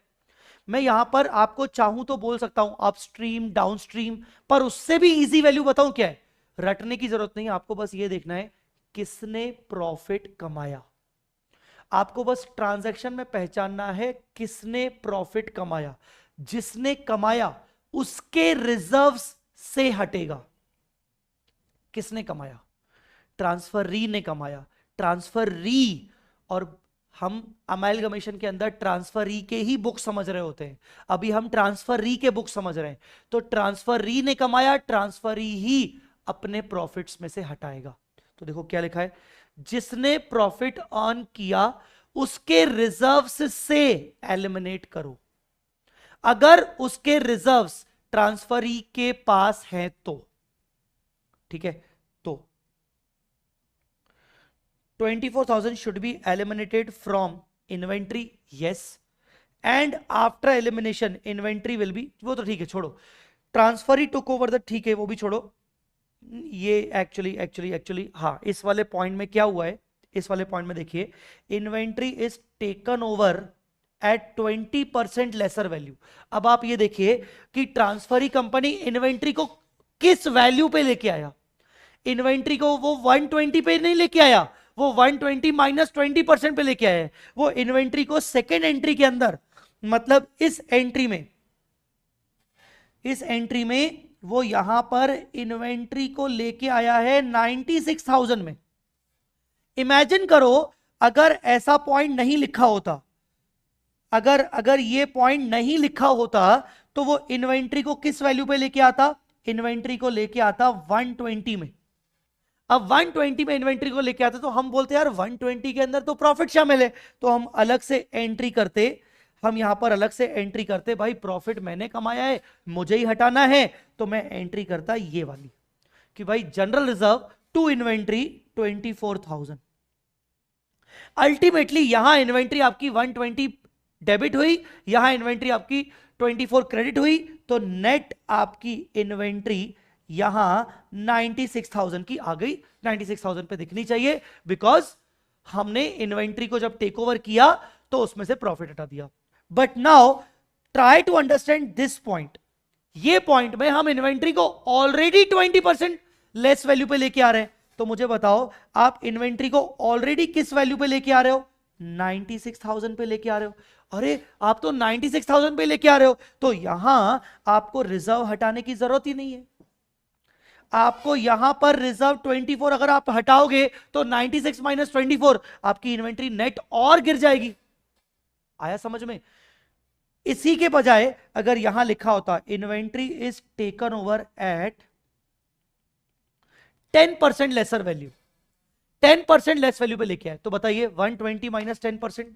मैं यहां पर आपको चाहूं तो बोल सकता हूं अपस्ट्रीम डाउनस्ट्रीम, पर उससे भी इजी वैल्यू बताऊं क्या है, रटने की जरूरत नहीं, आपको बस ये देखना है किसने प्रॉफिट कमाया। आपको बस ट्रांजैक्शन में पहचानना है किसने प्रॉफिट कमाया। जिसने कमाया उसके रिजर्व्स से हटेगा। किसने कमाया, ट्रांसफरी ने कमाया, ट्रांसफरी, और हम अमेलगमेशन के अंदर ट्रांसफरी के ही बुक समझ रहे होते हैं, अभी हम ट्रांसफरी के बुक समझ रहे हैं, तो ट्रांसफरी ने कमाया, ट्रांसफरी ही अपने प्रॉफिट्स में से हटाएगा। तो देखो क्या लिखा है, जिसने प्रॉफिट अर्न किया उसके रिजर्व्स से एलिमिनेट करो। अगर उसके रिजर्व्स ट्रांसफरी के पास हैं तो, ठीक है, तो 24,000 should be eliminated from inventory, yes, and after elimination inventory will be, वो तो ठीक है छोड़ो, ट्रांसफरी टुक ओवर द, ठीक है वो भी छोड़ो, ये एक्चुअली हाँ, इस वाले पॉइंट में क्या हुआ है, इस वाले पॉइंट में देखिए, inventory is taken over at 20% lesser value. अब आप ये देखिए कि ट्रांसफरी कंपनी इन्वेंट्री को किस वैल्यू पे लेके आया, इन्वेंट्री को वो 120 पे नहीं लेके आया, वो 120 माइनस 20% पे लेके आया है। वो इन्वेंट्री को सेकेंड एंट्री के अंदर मतलब इस एंट्री में वो यहां पर इन्वेंट्री को लेके आया है 96,000 में। इमेजिन करो अगर ऐसा पॉइंट नहीं लिखा होता, अगर ये पॉइंट नहीं लिखा होता तो वो इन्वेंट्री को किस वैल्यू पे लेके आता? इन्वेंट्री को लेके आता 120 में। अब 120 में इन्वेंट्री को लेके आते तो हम बोलते यार 120 के अंदर तो प्रॉफिट शामिल है, तो हम अलग से एंट्री करते, हम यहां पर अलग से एंट्री करते, भाई प्रॉफिट मैंने कमाया है, मुझे ही हटाना है, तो मैं एंट्री करता ये वाली कि भाई general reserve to inventory 24,000। Ultimately यहां इन्वेंट्री आपकी 120 डेबिट हुई, यहां इन्वेंट्री आपकी 24 क्रेडिट हुई, तो नेट आपकी इन्वेंट्री यहां 96,000 की आ गई। 96,000 पे दिखनी चाहिए, बिकॉज हमने इन्वेंट्री को जब टेक ओवर किया तो उसमें से प्रॉफिट हटा दिया। But now try to understand this point. ये पॉइंट में हम इन्वेंट्री को ऑलरेडी 20% लेस वैल्यू पे लेके आ रहे हैं, तो मुझे बताओ आप इन्वेंट्री को ऑलरेडी किस वैल्यू पे लेके आ रहे हो? 96,000 पे लेके आ रहे हो। अरे आप तो 96,000 पे लेके आ रहे हो, तो यहां आपको रिजर्व हटाने की जरूरत ही नहीं है। आपको यहां पर रिजर्व 24 अगर आप हटाओगे तो 96 माइनस 24 आपकी इन्वेंट्री नेट और गिर जाएगी। आया समझ में? इसी के बजाय अगर यहां लिखा होता inventory is taken over at 10% lesser value, 10% less value पे लेके आए, तो बताइए 120 माइनस 10%,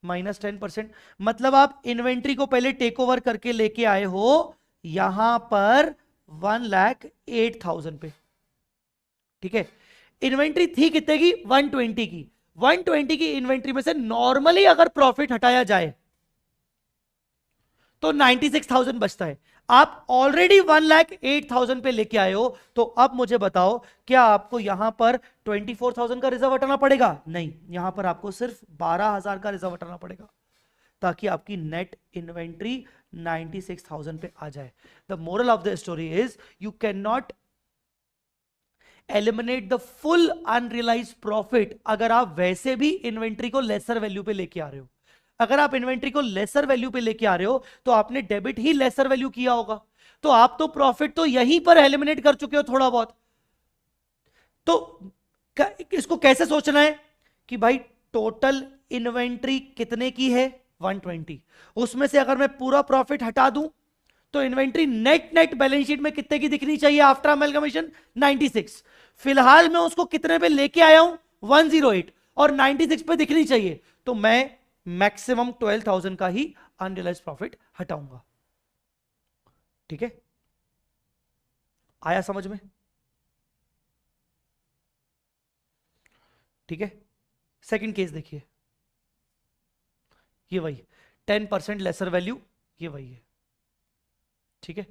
माइनस 10%, मतलब आप इन्वेंट्री को पहले टेक ओवर करके लेके आए हो यहां पर 1,08,000 पे। ठीक है, इन्वेंट्री थी कितने की? 120 की। 120 की इन्वेंट्री में से नॉर्मली अगर प्रॉफिट हटाया जाए तो 96,000 बचता है। आप ऑलरेडी 1,08,000 पे लेके आए हो, तो अब मुझे बताओ क्या आपको यहां पर 24,000 का रिजर्व हटाना पड़ेगा? नहीं, यहां पर आपको सिर्फ 12,000 का रिजर्व हटाना पड़ेगा ताकि आपकी नेट इन्वेंट्री 96,000 पे आ जाए। The moral of the story is you can not eliminate the full unrealised profit अगर आप वैसे भी इन्वेंट्री को लेसर वैल्यू पे लेके आ रहे हो। अगर आप इन्वेंट्री को लेसर वैल्यू पे लेके आ रहे हो तो आपने डेबिट ही लेसर वैल्यू किया होगा, तो आप तो प्रॉफिट तो यहीं पर एलिमिनेट कर चुके हो थोड़ा बहुत। तो इसको कैसे सोचना है कि भाई टोटल इन्वेंट्री कितने की है? 120, उसमें से अगर मैं पूरा प्रॉफिट हटा दूं तो इन्वेंट्री नेट बैलेंस शीट में कितने की दिखनी चाहिए आफ्टर अमेलगमेशन? 96। फिलहाल मैं उसको कितने पे लेके आया हूं? 108, और 96 पे दिखनी चाहिए, तो मैं मैक्सिमम 12,000 का ही अनरियलाइज्ड प्रॉफिट हटाऊंगा। ठीक है, आया समझ में? ठीक है, सेकंड केस देखिए, ये वही 10% लेसर वैल्यू, ये वही है। ठीक है,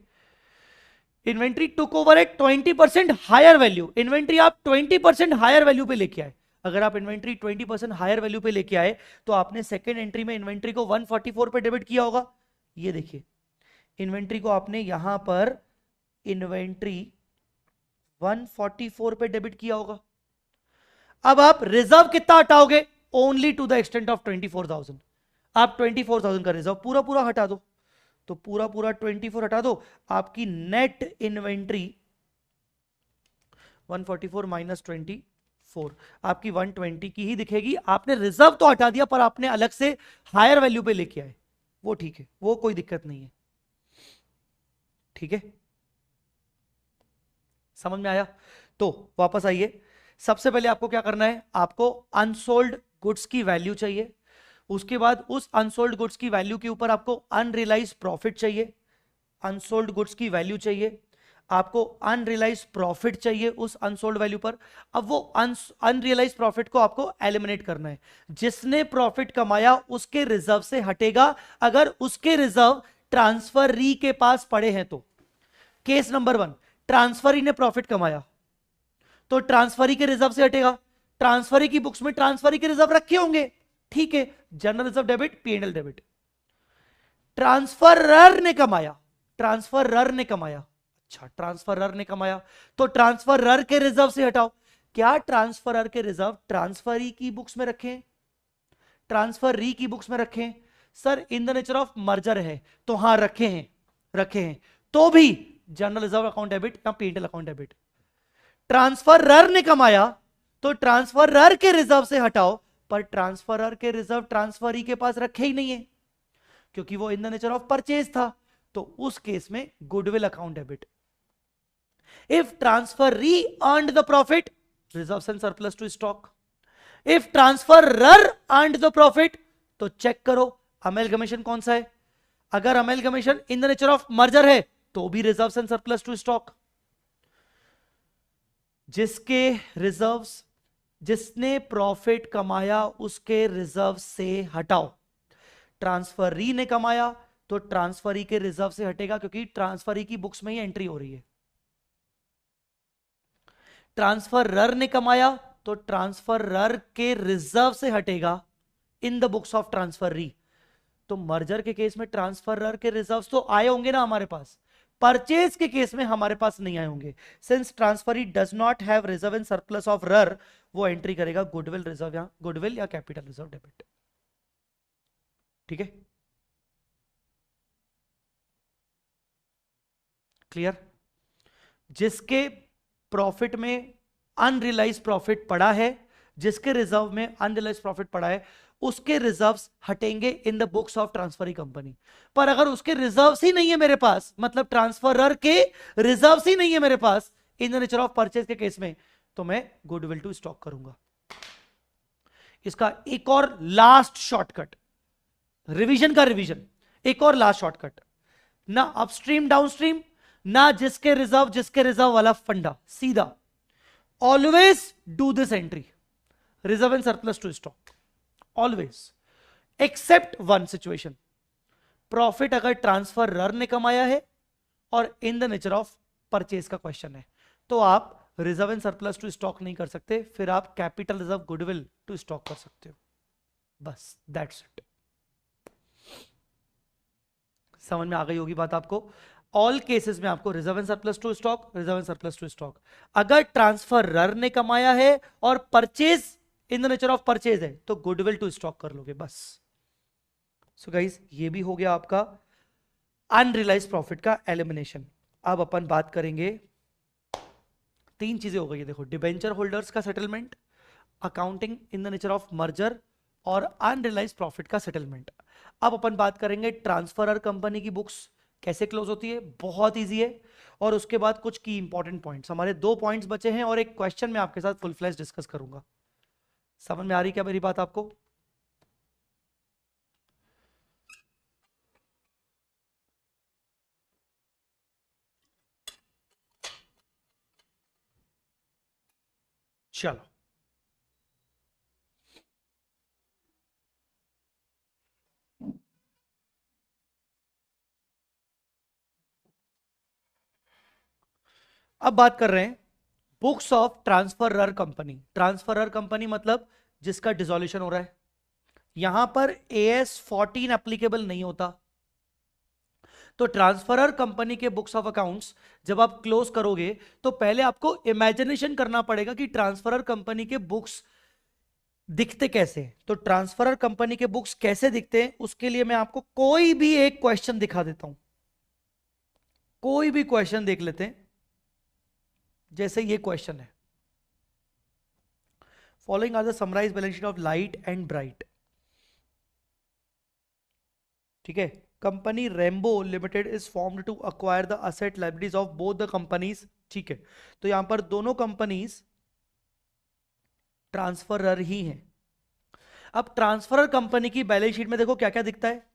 inventory took over at 20% higher value. Inventory आप 20% हायर वैल्यू पे लेके आए। अगर आप इन्वेंट्री 20% हायर वैल्यू पे लेके आए तो आपने सेकेंड एंट्री में इन्वेंट्री को 144 पे डेबिट किया होगा। ये देखिए, इन्वेंट्री को आपने यहां पर इन्वेंट्री 144 पे डेबिट किया होगा। अब आप रिजर्व कितना हटाओगे? Only to the extent of 24,000। आप 24,000 का रिजर्व पूरा पूरा हटा दो, तो पूरा पूरा 24 हटा दो, आपकी नेट इन्वेंट्री 144 माइनस 24 आपकी 120 की ही दिखेगी। आपने रिजर्व तो हटा दिया पर आपने अलग से हायर वैल्यू पे लेके आए, वो ठीक है, वो कोई दिक्कत नहीं है। ठीक है, समझ में आया? तो वापस आइए, सबसे पहले आपको क्या करना है? आपको अनसोल्ड गुड्स की वैल्यू चाहिए, उसके बाद उस अनसोल्ड गुड्स की वैल्यू के ऊपर आपको अनरियलाइज प्रॉफिट चाहिए, अनसोल्ड गुड्स की वैल्यू चाहिए, आपको अनरियलाइज प्रॉफिट चाहिए उस अनसोल्ड वैल्यू पर। अब वो अनरियलाइज प्रॉफिट को आपको एलिमिनेट करना है। जिसने प्रॉफिट कमाया उसके रिजर्व से हटेगा, अगर उसके रिजर्व ट्रांसफरी के पास पड़े हैं तो। केस नंबर 1, ट्रांसफरी ने प्रॉफिट कमाया तो ट्रांसफरी के रिजर्व से हटेगा। ट्रांसफरी की बुक्स में ट्रांसफरी के रिजर्व रखे होंगे, ठीक है, general reserve debit, PNL debit. Transferor ने कमाया, ट्रांसफरर ने कमाया, अच्छा ट्रांसफरर ने कमाया तो ट्रांसफरर के रिजर्व से हटाओ। क्या ट्रांसफरर के रिजर्व ट्रांसफरी की बुक्स में रखे? ट्रांसफर री की बुक्स में रखे हैं sir, in the nature of merger है तो हाँ रखे हैं तो भी जनरल रिजर्व अकाउंट डेबिट या P&L अकाउंट डेबिट। ट्रांसफरर ने कमाया तो ट्रांसफरर के रिजर्व से हटाओ, पर ट्रांसफरर के रिजर्व ट्रांसफरी के पास रखे ही नहीं है क्योंकि वो in the nature of purchase था, तो उस केस में goodwill account debit. If transferee earned the profit, reserves and surplus to stock. If transferor earned the profit, तो चेक करो अमेलगमेशन कौन सा है। अगर amalgamation in the nature of merger है तो भी reserves and surplus to stock. जिसके रिजर्व्स, जिसने प्रॉफिट कमाया उसके रिजर्व से हटाओ। ट्रांसफरी ने कमाया तो ट्रांसफरी के रिजर्व से हटेगा क्योंकि ट्रांसफरी की बुक्स में ही एंट्री हो रही है। ट्रांसफरर ने कमाया तो ट्रांसफरर के रिजर्व से हटेगा in the books of transferee. तो मर्जर के केस में ट्रांसफरर के रिजर्व्स तो आए होंगे ना हमारे पास, परचेज के केस में हमारे पास नहीं आए होंगे। Since transferee does not have reserve and surplus of रर, वो एंट्री करेगा गुडविल रिजर्व या गुडविल या कैपिटल रिजर्व डेबिट। ठीक है, क्लियर। जिसके प्रॉफिट में अनरियलाइज प्रॉफिट पड़ा है, जिसके रिजर्व में अनरियलाइज प्रॉफिट पड़ा है, उसके रिजर्व्स हटेंगे in the books of transferee company. पर अगर उसके रिजर्व्स ही नहीं है मेरे पास, मतलब ट्रांसफरर के रिजर्व्स ही नहीं है मेरे पास in the nature of purchase के केस में, तो मैं गुडविल टू स्टॉक करूंगा। इसका एक और लास्ट शॉर्टकट, रिवीजन का रिवीजन, एक और लास्ट शॉर्टकट, ना अपस्ट्रीम डाउनस्ट्रीम, ना जिसके रिजर्व वाला फंडा, सीधा always do this entry, reserve and surplus to stock, always, except one situation. Profit अगर ट्रांसफरर ने कमाया है और in the nature of purchase का क्वेश्चन है, तो आप reserve and surplus to stock नहीं कर सकते, फिर आप capital reserve goodwill to stock कर सकते हो। बस दैट्स इट। समझ में आ गई होगी बात आपको। ऑल केसेस में आपको reserve and surplus to stock, reserve and surplus to stock. अगर ट्रांसफरर ने कमाया है और purchase in the nature of purchase है तो गुडविल टू स्टॉक कर लोगे बस। सो गाइस, ये भी हो गया आपका अनरियलाइज्ड प्रॉफिट का एलिमिनेशन। अब अपन बात करेंगे, तीन चीजें हो गई है देखो, डिबेंचर होल्डर्स का settlement, accounting in the nature of merger और अनरियलाइज्ड प्रॉफिट का सेटलमेंट। अब अपन बात करेंगे ट्रांसफरर कंपनी की बुक्स कैसे क्लोज होती है, बहुत इजी है। और उसके बाद कुछ की इंपॉर्टेंट पॉइंट्स, हमारे 2 पॉइंट्स बचे हैं और एक क्वेश्चन मैं आपके साथ फुल फ्लैश डिस्कस करूंगा। समझ में आ रही क्या मेरी बात आपको? चलो, अब बात कर रहे हैं books of transferor company. Transferor company मतलब जिसका डिसोल्यूशन हो रहा है। यहां पर AS 14 एप्लीकेबल नहीं होता, तो ट्रांसफरर कंपनी के बुक्स ऑफ अकाउंट्स जब आप क्लोज करोगे तो पहले आपको इमेजिनेशन करना पड़ेगा कि ट्रांसफरर कंपनी के बुक्स दिखते कैसे हैं। तो ट्रांसफरर कंपनी के बुक्स कैसे दिखते हैं, उसके लिए मैं आपको कोई भी एक क्वेश्चन दिखा देता हूं। कोई भी क्वेश्चन देख लेते हैं, जैसे ये क्वेश्चन है, following are the summarise balance sheet of Light and Bright. ठीक है, company Rambo limited is formed to acquire the asset liabilities of both the companies. ठीक है, तो यहां पर दोनों कंपनीज ट्रांसफरर ही हैं। अब ट्रांसफरर कंपनी की बैलेंस शीट में देखो क्या क्या दिखता है,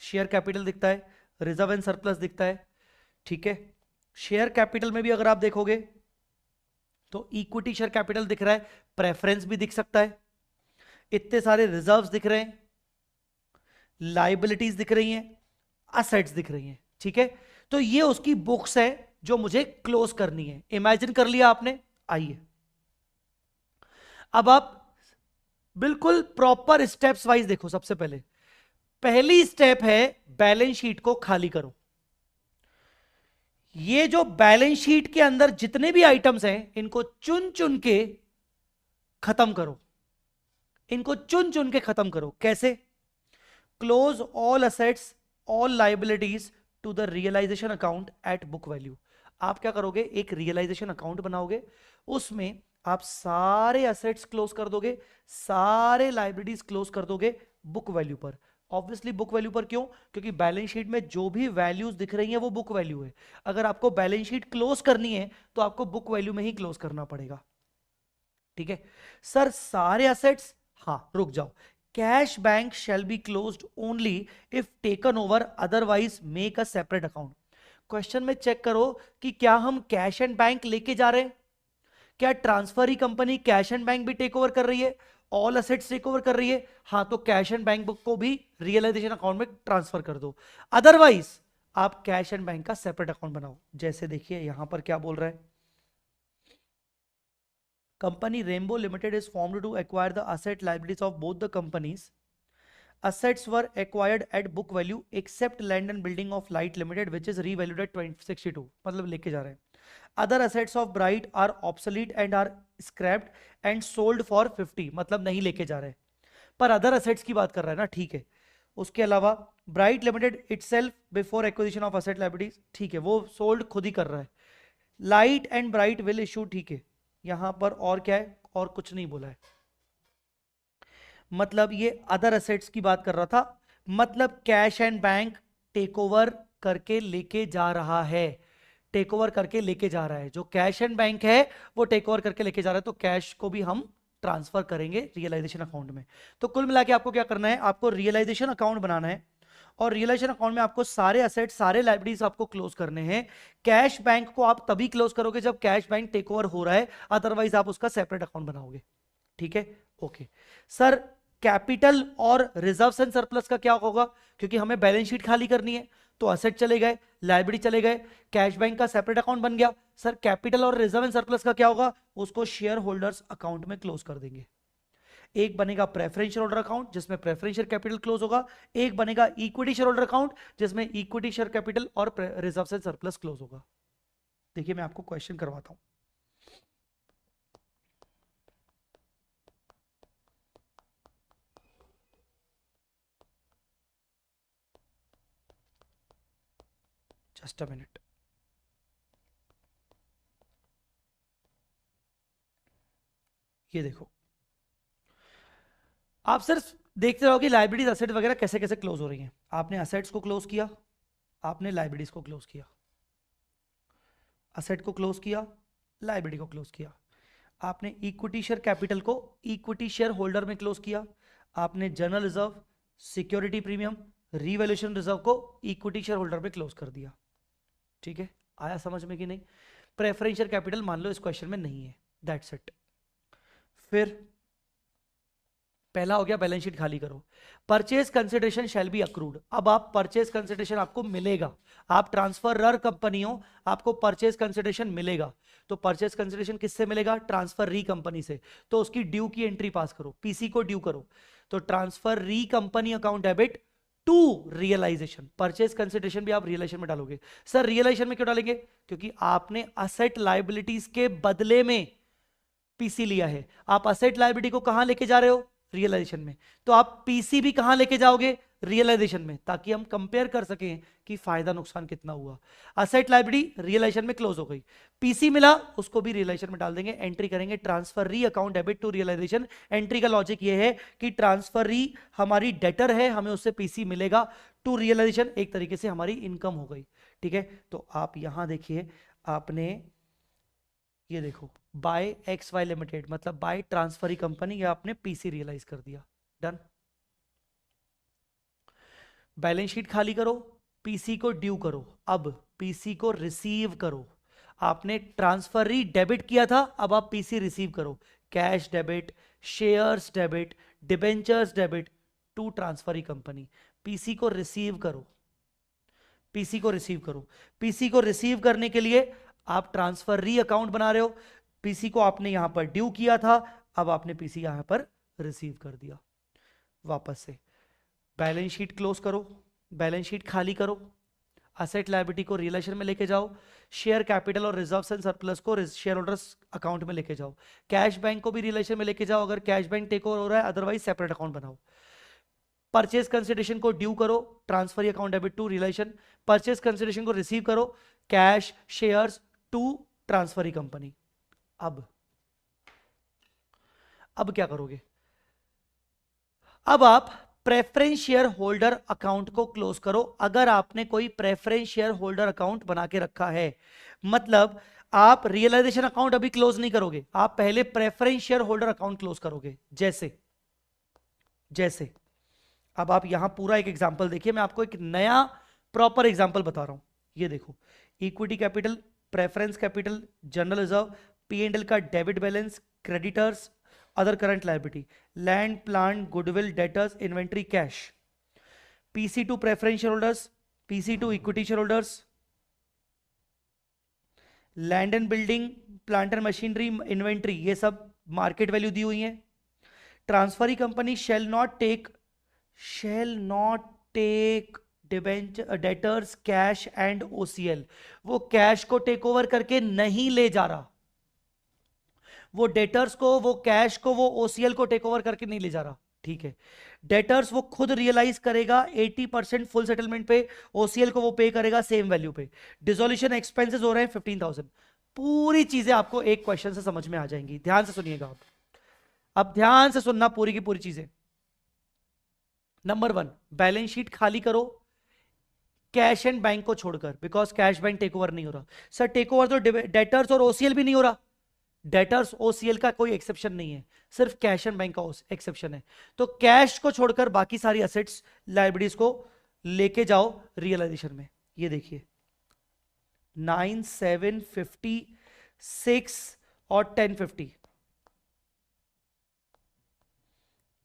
शेयर कैपिटल दिखता है, रिजर्व एंड सरप्लस दिखता है। ठीक है, शेयर कैपिटल में भी अगर आप देखोगे तो इक्विटी शेयर कैपिटल दिख रहा है, प्रेफरेंस भी दिख सकता है, इतने सारे रिजर्व्स दिख रहे हैं, लाइबिलिटीज दिख रही हैं, असेट्स दिख रही हैं। ठीक है, तो ये उसकी बुक्स है जो मुझे क्लोज करनी है। इमेजिन कर लिया आपने। आइए अब आप बिल्कुल प्रॉपर स्टेप्स वाइज देखो। सबसे पहले पहली स्टेप है बैलेंस शीट को खाली करो। ये जो बैलेंस शीट के अंदर जितने भी आइटम्स हैं इनको चुन चुन के खत्म करो। इनको चुन चुन के खत्म करो। कैसे? Close all assets all liabilities to the realisation account at book value. आप क्या करोगे, एक रियलाइजेशन अकाउंट बनाओगे, उसमें आप सारे असेट्स क्लोज कर दोगे, सारे लाइबिलिटीज क्लोज कर दोगे बुक वैल्यू पर। ऑब्वियसली बुक वैल्यू पर क्यों? क्योंकि बैलेंस शीट में जो भी वैल्यूज दिख रही हैं वो बुक वैल्यू है। अगर आपको बैलेंस शीट क्लोज करनी है तो आपको बुक वैल्यू में ही क्लोज करना पड़ेगा। ठीक है सर, सारे असेट्स, हाँ रुक जाओ, cash bank shall be closed only if taken over, otherwise make a separate account. Question में चेक करो कि क्या हम कैश एंड बैंक लेके जा रहे हैं, क्या transfer he company cash and bank भी टेक ओवर कर रही है, ऑल असेट्स टेक ओवर कर रही है? हाँ, तो कैश एंड बैंक बुक को भी रियलाइजेशन अकाउंट में ट्रांसफर कर दो, अदरवाइज आप कैश एंड बैंक का सेपरेट अकाउंट बनाओ। जैसे देखिए यहां पर क्या बोल रहा है, company Rainbow limited is formed to acquire the asset liabilities of both the companies. Assets were acquired at book value except land and building of Light Limited which is revalued at 2062। मतलब लेके जा रहे हैं। Other assets of Bright are obsolete and are scrapped and sold for 50। मतलब नहीं लेके जा रहे, पर अदर असेट्स की बात कर रहा है ना, ठीक है। उसके अलावा bright limited itself before acquisition of asset liabilities, ठीक है, वो सोल्ड खुद ही कर रहा है। Light and bright will issue, ठीक है। यहां पर और क्या है, और कुछ नहीं बोला है, मतलब ये अदर असेट्स की बात कर रहा था। मतलब cash and bank take over करके लेके जा रहा है, टेक ओवर करके लेके जा रहा है। जो कैश एंड बैंक है वो टेक ओवर करके लेके जा रहा है, तो कैश को भी हम ट्रांसफर करेंगे रियलाइजेशन अकाउंट में। तो कुल मिला के आपको क्या करना है, आपको रियलाइजेशन अकाउंट बनाना है, और रियलाइजेशन अकाउंट में आपको सारे असेट सारे लाइबिलिटीज आपको क्लोज करने हैं। कैश बैंक को आप तभी क्लोज करोगे जब कैश बैंक टेक ओवर हो रहा है, अदरवाइज आप उसका सेपरेट अकाउंट बनाओगे। ठीक है, ओके सर। कैपिटल और रिजर्व्स एंड सरप्लस का क्या होगा? क्योंकि हमें बैलेंस शीट खाली करनी है, तो असेट चले गए, लायबिलिटी चले गए, कैश बैंक का सेपरेट अकाउंट बन गया। सर कैपिटल और रिजर्व एंड सरप्लस का क्या होगा? उसको शेयर होल्डर्स अकाउंट में क्लोज कर देंगे। एक बनेगा प्रेफरेंस शेयर होल्डर अकाउंट जिसमें प्रेफरेंस शेयर कैपिटल क्लोज होगा, एक बनेगा इक्विटी शेयर होल्डर अकाउंट जिसमें इक्विटी शेयर कैपिटल और रिजर्व एंड सरप्लस क्लोज होगा। देखिए मैं आपको क्वेश्चन करवाता हूं। Just a minute. ये देखो, आप सिर्फ देखते रहो कि लाइबिलिटीज असेट वगैरह कैसे कैसे क्लोज हो रही हैं। आपने असेट्स को क्लोज किया, आपने लाइबिलिटीज को क्लोज किया, असेट को क्लोज किया, लाइबिलिटी को क्लोज किया। आपने इक्विटी शेयर कैपिटल को इक्विटी शेयर होल्डर में क्लोज किया, आपने general reserve, security premium, revaluation reserve को इक्विटी शेयर होल्डर में क्लोज कर दिया। ठीक है, आया समझ में कि नहीं? प्रेफरेंशियल कैपिटल मान लो इस क्वेश्चन में नहीं है, दैट्स इट। फिर पहला हो गया बैलेंस शीट खाली करो। Purchase consideration shall be accrued. अब आप परचेज कंसिडरेशन आपको मिलेगा, आप ट्रांसफरर कंपनी हो, आपको परचेज कंसिडरेशन मिलेगा। तो परचेज कंसिडरेशन किससे मिलेगा? ट्रांसफर री कंपनी से। तो उसकी ड्यू की एंट्री पास करो, पीसी को ड्यू करो। तो transferee company account debit to realisation. Purchase consideration भी आप रियलाइजेशन में डालोगे। सर रियलाइजेशन में क्यों डालेंगे? क्योंकि आपने असेट लाइबिलिटीज के बदले में पीसी लिया है। आप असेट लाइबिलिटी को कहां लेके जा रहे हो? रियलाइजेशन में। तो आप पीसी भी कहां लेके जाओगे? रियलाइजेशन में, ताकि हम कंपेयर कर सकें कि फायदा नुकसान कितना हुआ। असेट लाइबिलिटी रियलाइजेशन में क्लोज हो गई, पीसी मिला, उसको भी रियलाइजेशन में डाल देंगे, एंट्री करेंगे transferee account debit to realisation. Entry का लॉजिक ये है कि ट्रांसफर री हमारी डेटर है, हमें उससे पीसी मिलेगा, टू रियलाइजेशन एक तरीके से हमारी इनकम हो गई। ठीक है, तो आप यहां देखिए, आपने ये देखो बाय एक्स वाई लिमिटेड मतलब बाय ट्रांसफरी कंपनी, या आपने पीसी रियलाइज कर दिया, डन। बैलेंस शीट खाली करो, पीसी को ड्यू करो। अब पीसी को रिसीव करो। आपने ट्रांसफरी डेबिट किया था, अब आप पीसी रिसीव करो। Cash debit, shares debit, debentures debit to transferee company. PC को रिसीव करो, पीसी को रिसीव करो। पीसी को रिसीव करने के लिए आप ट्रांसफर री अकाउंट बना रहे हो। पीसी को आपने यहां पर ड्यू किया था, अब आपने पीसी यहां पर रिसीव कर दिया। वापस से बैलेंस शीट क्लोज करो, बैलेंस शीट खाली करो। असेट लायबिलिटी को रियलाइजेशन में लेके जाओ, शेयर कैपिटल और रिजर्व्स एंड सरप्लस को शेयर होल्डर्स अकाउंट में लेके जाओ, कैश बैंक को भी रियलाइजेशन में लेके जाओ अगर कैश बैंक टेक ओवर हो रहा है, अदरवाइज सेपरेट अकाउंट बनाओ। परचेज कंसिडरेशन को ड्यू करो, transfer account debit to realisation. Purchase consideration को रिसीव करो, cash shares to transfer company. अब क्या करोगे? अब आप प्रेफरेंस शेयर होल्डर अकाउंट को क्लोज करो। अगर आपने कोई प्रेफरेंस शेयर होल्डर अकाउंट बना के रखा है, मतलब आप रियलाइजेशन अकाउंट अभी क्लोज नहीं करोगे, आप पहले preference share holder account close करोगे। जैसे अब आप यहां पूरा एक एग्जांपल देखिए, मैं आपको एक नया प्रॉपर एग्जांपल बता रहा हूं। ये देखो, equity capital, preference capital, general reserve, P&L का debit balance, creditors, other current liability, land plant goodwill debtors, inventory, cash, PC2 preference share holders, PC2 equity share holders, land and building, plant and machinery, inventory, ये सब market value दी हुई है। Transferee company shall not take debtors cash and OCL, वो cash को take over करके नहीं ले जा रहा, वो डेटर्स को, वो कैश को, वो OCL को टेक ओवर करके नहीं ले जा रहा, ठीक है। डेटर्स वो खुद रियलाइज करेगा 80% फुल सेटलमेंट पे, OCL को वो पे करेगा सेम वैल्यू पे। डिसोल्यूशन एक्सपेंसेस हो रहे हैं 15,000। पूरी चीजें आपको एक क्वेश्चन से समझ में आ जाएंगी, ध्यान से सुनिएगा आप। अब ध्यान से सुनना पूरी की पूरी चीजें। नंबर 1, बैलेंस शीट खाली करो कैश एंड बैंक को छोड़कर, because cash bank take over नहीं हो रहा। सर टेक ओवर तो डेटर्स और OCL भी नहीं हो रहा। डेटर्स OCL का कोई एक्सेप्शन नहीं है, सिर्फ कैश एंड बैंक का एक्सेप्शन है। तो कैश को छोड़कर बाकी सारी असेट्स लायबिलिटीज को लेके जाओ रियलाइजेशन में। ये देखिए 9756 और 1050,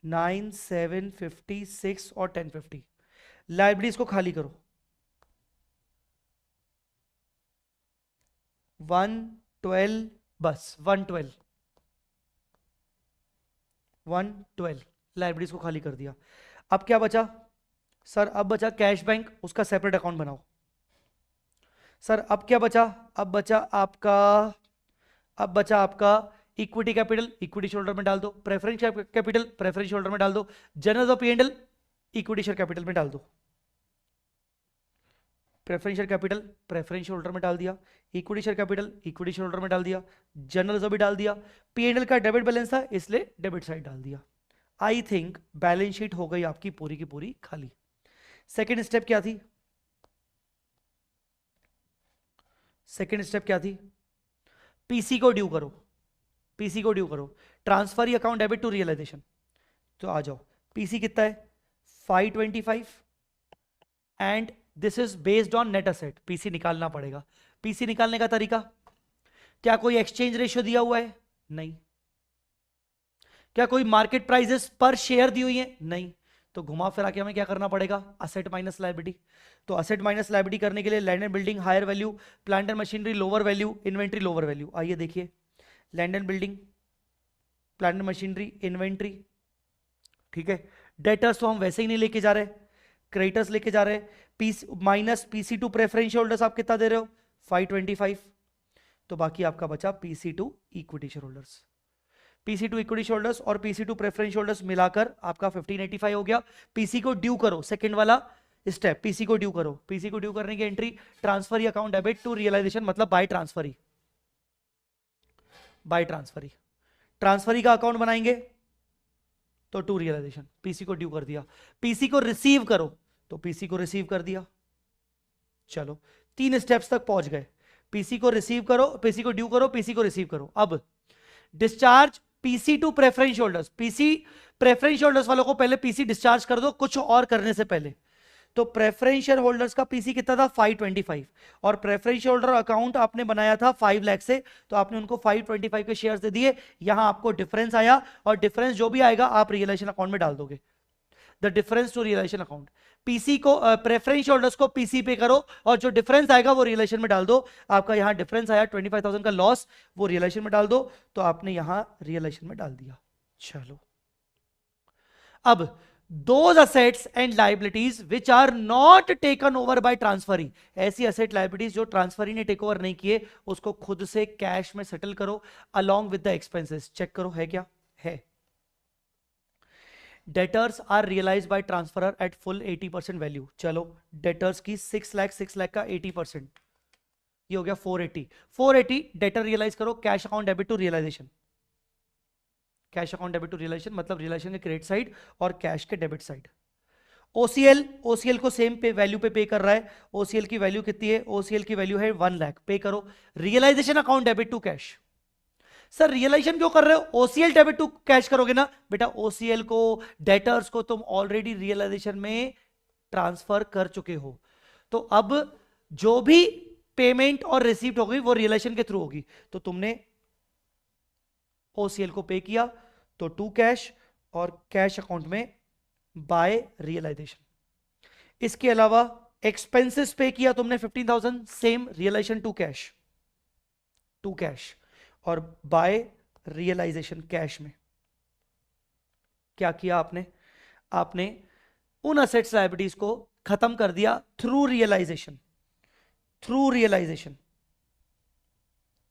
9756 और 1050 लायबिलिटीज को खाली करो। 112, बस 112 लायबिलिटीज को खाली कर दिया। अब क्या बचा सर? अब बचा कैश बैंक, उसका सेपरेट अकाउंट बनाओ। सर अब क्या बचा? अब बचा आपका इक्विटी कैपिटल, इक्विटी शोल्डर में डाल दो। प्रेफरेंस कैपिटल, प्रेफरेंस शोल्डर में डाल दो। General of P&L, equity share capital में डाल दो। प्रेफरेंशियल कैपिटल प्रेफरेंस शोल्डर में डाल दिया, equity share capital equity shoulder में डाल दिया, जनरल रिजर्व भी डाल दिया। P&L का डेबिट बैलेंस था इसलिए डेबिट साइड डाल दिया। आई थिंक बैलेंस शीट हो गई आपकी पूरी की पूरी खाली। सेकेंड स्टेप क्या थी? पीसी को ड्यू करो, transfer account debit to realisation. तो आ जाओ, पीसी कितना है? 525 and this is based on net asset. PC निकालना पड़ेगा। पीसी निकालने का तरीका क्या? कोई एक्सचेंज रेशियो दिया हुआ है? नहीं। क्या कोई मार्केट प्राइसेस पर शेयर दी हुई है? नहीं। तो घुमा फिरा के हमें क्या करना पड़ेगा? Asset minus liability. तो असेट माइनस लायबिलिटी करने के लिए land and building higher value, plant and machinery lower value, inventory lower value. आइए देखिए, land and building, plant and machinery, inventory, ठीक है। डेटर्स तो हम वैसे ही नहीं लेके जा रहे, क्रेडिटर्स लेके जा रहे हैं। माइनस PC2 प्रेफरेंस होल्डर्स आप कितना दे रहे हो? 525। तो बाकी आपका बचा PC2 equity share holders. PC2 equity share holders और PC2 प्रेफरेंस होल्डर्स मिलाकर आपका 1585 हो गया। पीसी को ड्यू करो, सेकंड वाला स्टेप, पीसी को ड्यू करो। पीसी को ड्यू करने की entry transfer account debit to realisation, मतलब बाय ट्रांसफरी का अकाउंट बनाएंगे तो टू रियलाइजेशन। पीसी को ड्यू कर दिया। पीसी को रिसीव करो तो पीसी को रिसीव कर दिया। चलो 3 स्टेप्स तक पहुंच गए। पीसी को रिसीव करो, पीसी को ड्यू करो, पीसी को रिसीव करो। अब discharge PC2 preference holders. PC preference holders वालों को पहले पीसी डिस्चार्ज कर दो कुछ और करने से पहले। तो प्रेफरेंस शेयर होल्डर्स का पीसी कितना था? 525 और प्रेफरेंस होल्डर अकाउंट आपने बनाया था 5 लाख से, तो आपने उनको 525 के शेयर्स दे दिए। यहां आपको डिफरेंस आया और डिफरेंस जो भी आएगा आप रियलाइजेशन अकाउंट में डाल दोगे। The difference to realisation account. PC को प्रेफरेंस होल्डर्स को पीसी पे करो और जो डिफरेंस आएगा वो रियलाइजेशन में डाल दो। आपका यहां डिफरेंस आया 25,000 का लॉस, वो रियलाइजेशन में डाल दो, तो आपने यहां रियलाइजेशन में डाल दिया। चलो अब those assets and liabilities which are not taken over by transferee, ऐसी असेट लाइबिलिटीज जो ट्रांसफरी ने टेक ओवर नहीं किए उसको खुद से कैश में सेटल करो along with the expenses. Check करो है क्या है। Debtors are realise by transferor at full 80% value. चलो डेटर्स की 6 लाख का 80%, ये हो गया 480। 480 डेटर रियलाइज करो, cash account debit to realisation. Cash account debit to realisation मतलब रियलाइजेशन के क्रेडिट साइड और कैश के डेबिट साइड। ओसीएल को सेम पे वैल्यू पे कर रहा है। ओसीएल की वैल्यू कितनी है? ओसीएल की वैल्यू है 1 लाख, पे करो। Realisation account debit to cash. Sir realisation क्यों कर रहे हो? ओसीएल डेबिट टू कैश करोगे ना बेटा। ओसीएल को, डेटर्स को तुम ऑलरेडी रियलाइजेशन में ट्रांसफर कर चुके हो, तो अब जो भी पेमेंट और रिसीप्ट होगी वो रियलाइजेशन के थ्रू होगी। तो तुमने ओसीएल को पे किया तो टू कैश और कैश अकाउंट में बाय रियलाइजेशन। इसके अलावा एक्सपेंसेस पे किया तुमने 15,000, सेम रियलाइजेशन टू कैश और बाय रियलाइजेशन कैश में। क्या किया आपने? आपने उन असेट्स लायबिलिटीज को खत्म कर दिया थ्रू रियलाइजेशन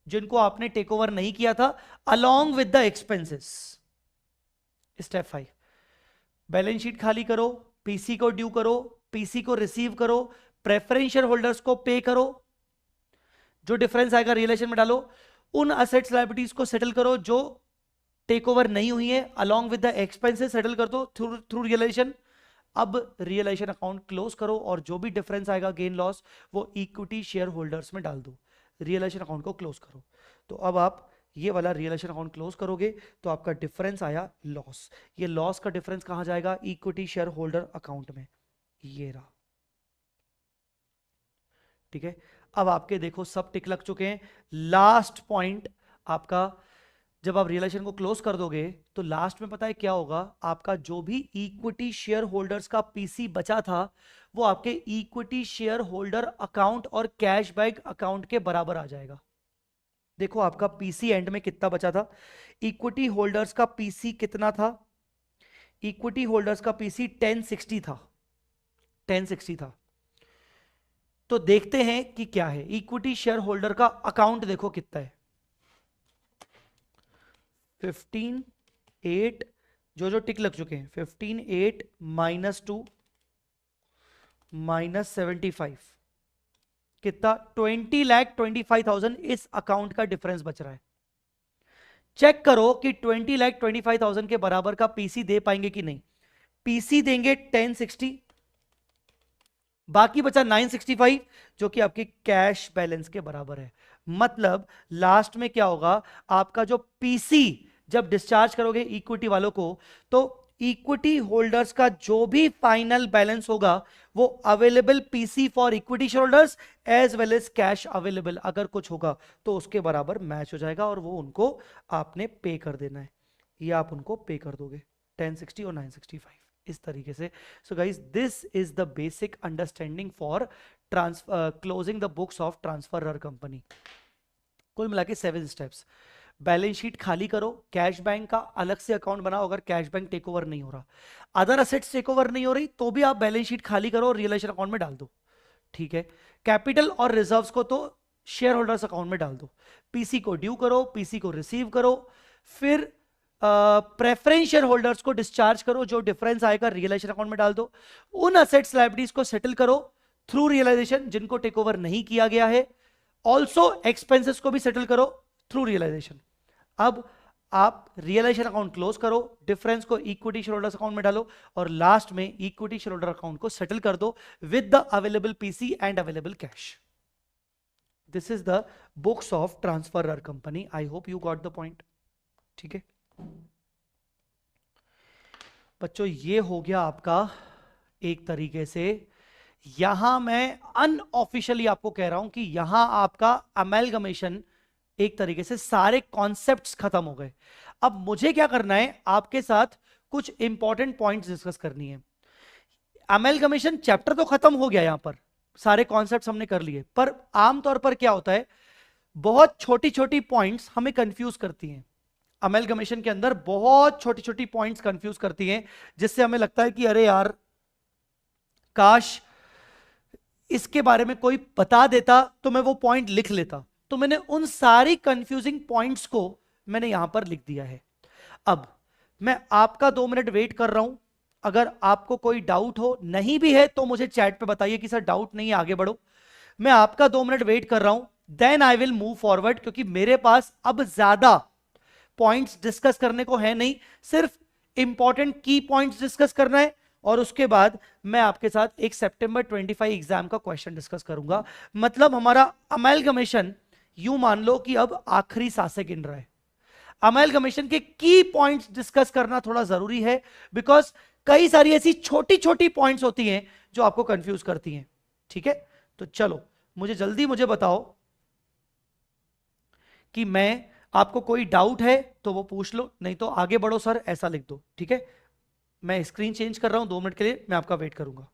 जिनको आपने टेक ओवर नहीं किया था along with the expenses. Step 5, balance sheet खाली करो, पीसी को ड्यू करो, पीसी को रिसीव करो, प्रेफरेंशियल होल्डर्स को पे करो, जो डिफरेंस आएगा रियलाइजेशन में डालो, उन असेट्स लायबिलिटीज को सेटल करो जो टेक ओवर नहीं हुई है along with the expenses settle कर दो थ्रू रियलाइजेशन। अब रियलाइजेशन अकाउंट क्लोज करो और जो भी डिफरेंस आएगा गेन लॉस वो इक्विटी शेयर होल्डर्स में डाल दो। रियलाइजेशन अकाउंट को क्लोज करो। तो अब आप ये वाला रियलाइजेशन अकाउंट क्लोज करोगे तो आपका डिफरेंस आया लॉस। ये लॉस का डिफरेंस कहां जाएगा? इक्विटी शेयर होल्डर अकाउंट में। ये रहा, ठीक है। अब आपके देखो सब टिक लग चुके हैं। लास्ट पॉइंट आपका, जब आप रियलाइजेशन को क्लोज कर दोगे तो लास्ट में पता है क्या होगा? आपका जो भी इक्विटी शेयर होल्डर्स का पीसी बचा था वो आपके इक्विटी शेयर होल्डर अकाउंट और कैश बैक अकाउंट के बराबर आ जाएगा। देखो आपका पीसी एंड में कितना बचा था? इक्विटी होल्डर्स का पीसी कितना था? इक्विटी होल्डर्स का पीसी 1060 था, 1060 था। तो देखते हैं कि क्या है। इक्विटी शेयर होल्डर का अकाउंट देखो कितना है, 15,8, जो टिक लग चुके हैं, 15,8 -2 -75 कितना? 20,25,000 इस अकाउंट का डिफरेंस बच रहा है। चेक करो कि 20,25,000 के बराबर का पीसी दे पाएंगे कि नहीं। पीसी देंगे 1060, बाकी बचा 965 जो कि आपके कैश बैलेंस के बराबर है। मतलब लास्ट में क्या होगा? आपका जो पीसी जब डिस्चार्ज करोगे इक्विटी वालों को तो इक्विटी होल्डर्स का जो भी फाइनल बैलेंस होगा वो available PC for equity holders as well as cash available अगर कुछ होगा तो उसके बराबर मैच हो जाएगा और वो उनको आपने पे कर देना है। ये आप उनको पे कर दोगे 1060 और 965 इस तरीके से। So guys this is the basic understanding for closing the books of transferor company. कुल मिला के 7 स्टेप्स। बैलेंस शीट खाली करो, कैश बैंक का अलग से अकाउंट बनाओ अगर कैश बैंक टेक ओवर नहीं हो रहा, अदर असेट्स टेक ओवर नहीं हो रही तो भी आप बैलेंस शीट खाली करो और रियलाइजेशन अकाउंट में डाल दो, ठीक है। कैपिटल और रिजर्व्स को तो शेयर होल्डर्स अकाउंट में डाल दो, पीसी को ड्यू करो, पीसी को रिसीव करो, फिर प्रेफरेंस शेयर होल्डर्स को डिस्चार्ज करो, जो डिफरेंस आएगा रियलाइजेशन अकाउंट में डाल दो। उन असेट्स लायबिलिटीज को सेटल करो थ्रू रियलाइजेशन जिनको टेक ओवर नहीं किया गया है। ऑल्सो एक्सपेंसेस को भी सेटल करो थ्रू रियलाइजेशन। अब आप रियलाइजेशन अकाउंट क्लोज करो, डिफरेंस को इक्विटी शेयर होल्डर्स अकाउंट में डालो और लास्ट में इक्विटी शेयर होल्डर अकाउंट को सेटल कर दो with the available PC and available cash. This is the books of transferor company. I hope you got the point, ठीक है बच्चों। ये हो गया आपका एक तरीके से, यहां मैं अनऑफिशियली आपको कह रहा हूं कि यहां आपका अमेलगमेशन एक तरीके से सारे कॉन्सेप्ट्स खत्म हो गए। अब मुझे क्या करना है, आपके साथ कुछ इंपॉर्टेंट पॉइंट्स डिस्कस करनी है। अमेलगमेशन चैप्टर तो खत्म हो गया, यहां पर सारे कॉन्सेप्ट्स हमने कर लिए, पर आमतौर पर क्या होता है बहुत छोटी छोटी पॉइंट्स हमें कंफ्यूज करती हैं। अमेलगमेशन के अंदर बहुत छोटी छोटी पॉइंट्स कंफ्यूज करती हैं, जिससे हमें लगता है कि अरे यार काश इसके बारे में कोई बता देता तो मैं वो पॉइंट लिख लेता। तो मैंने उन सारी कंफ्यूजिंग पॉइंट्स को मैंने यहां पर लिख दिया है। अब मैं आपका 2 मिनट वेट कर रहा हूं, अगर आपको कोई डाउट हो, नहीं भी है तो मुझे चैट पे बताइए कि सर डाउट नहीं है, आगे बढ़ो। मैं आपका 2 मिनट वेट कर रहा हूं, then I will move forward, क्योंकि मेरे पास अब ज्यादा पॉइंट्स डिस्कस करने को है नहीं, सिर्फ इंपॉर्टेंट की पॉइंट्स डिस्कस करना है। और उसके बाद मैं आपके साथ एक सितंबर 25 एग्जाम का क्वेश्चन डिस्कस करूंगा। मतलब हमारा अमेलगमेशन यूं मान लो कि अब आखिरी सांसें गिन रहा है। अमेलगमेशन के की पॉइंट्स डिस्कस करना थोड़ा जरूरी है, बिकॉज कई सारी ऐसी छोटी छोटी पॉइंट्स होती हैं जो आपको कंफ्यूज करती हैं। ठीक है, तो चलो मुझे बताओ कि मैं आपको कोई डाउट है तो वो पूछ लो, नहीं तो आगे बढ़ो सर ऐसा लिख दो। ठीक है, मैं स्क्रीन चेंज कर रहा हूं 2 मिनट के लिए, मैं आपका वेट करूंगा।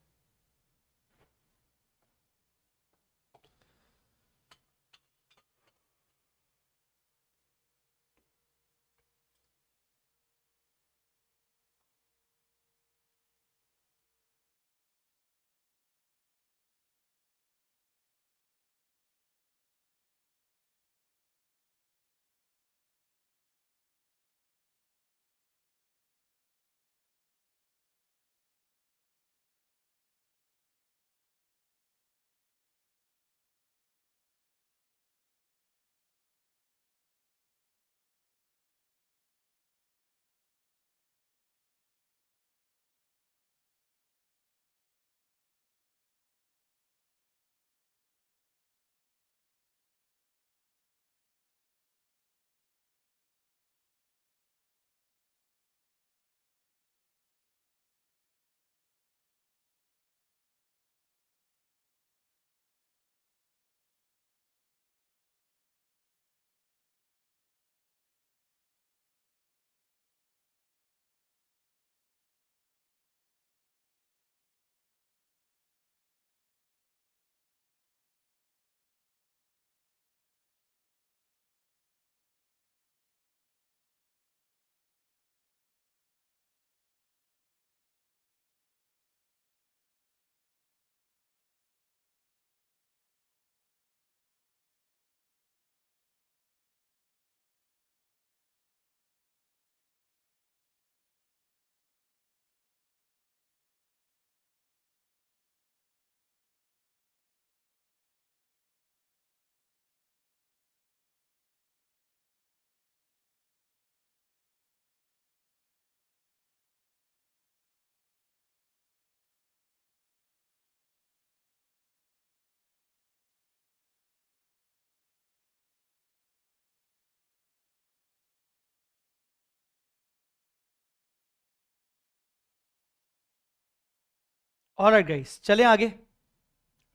ऑलराइट गाइस, चलें आगे।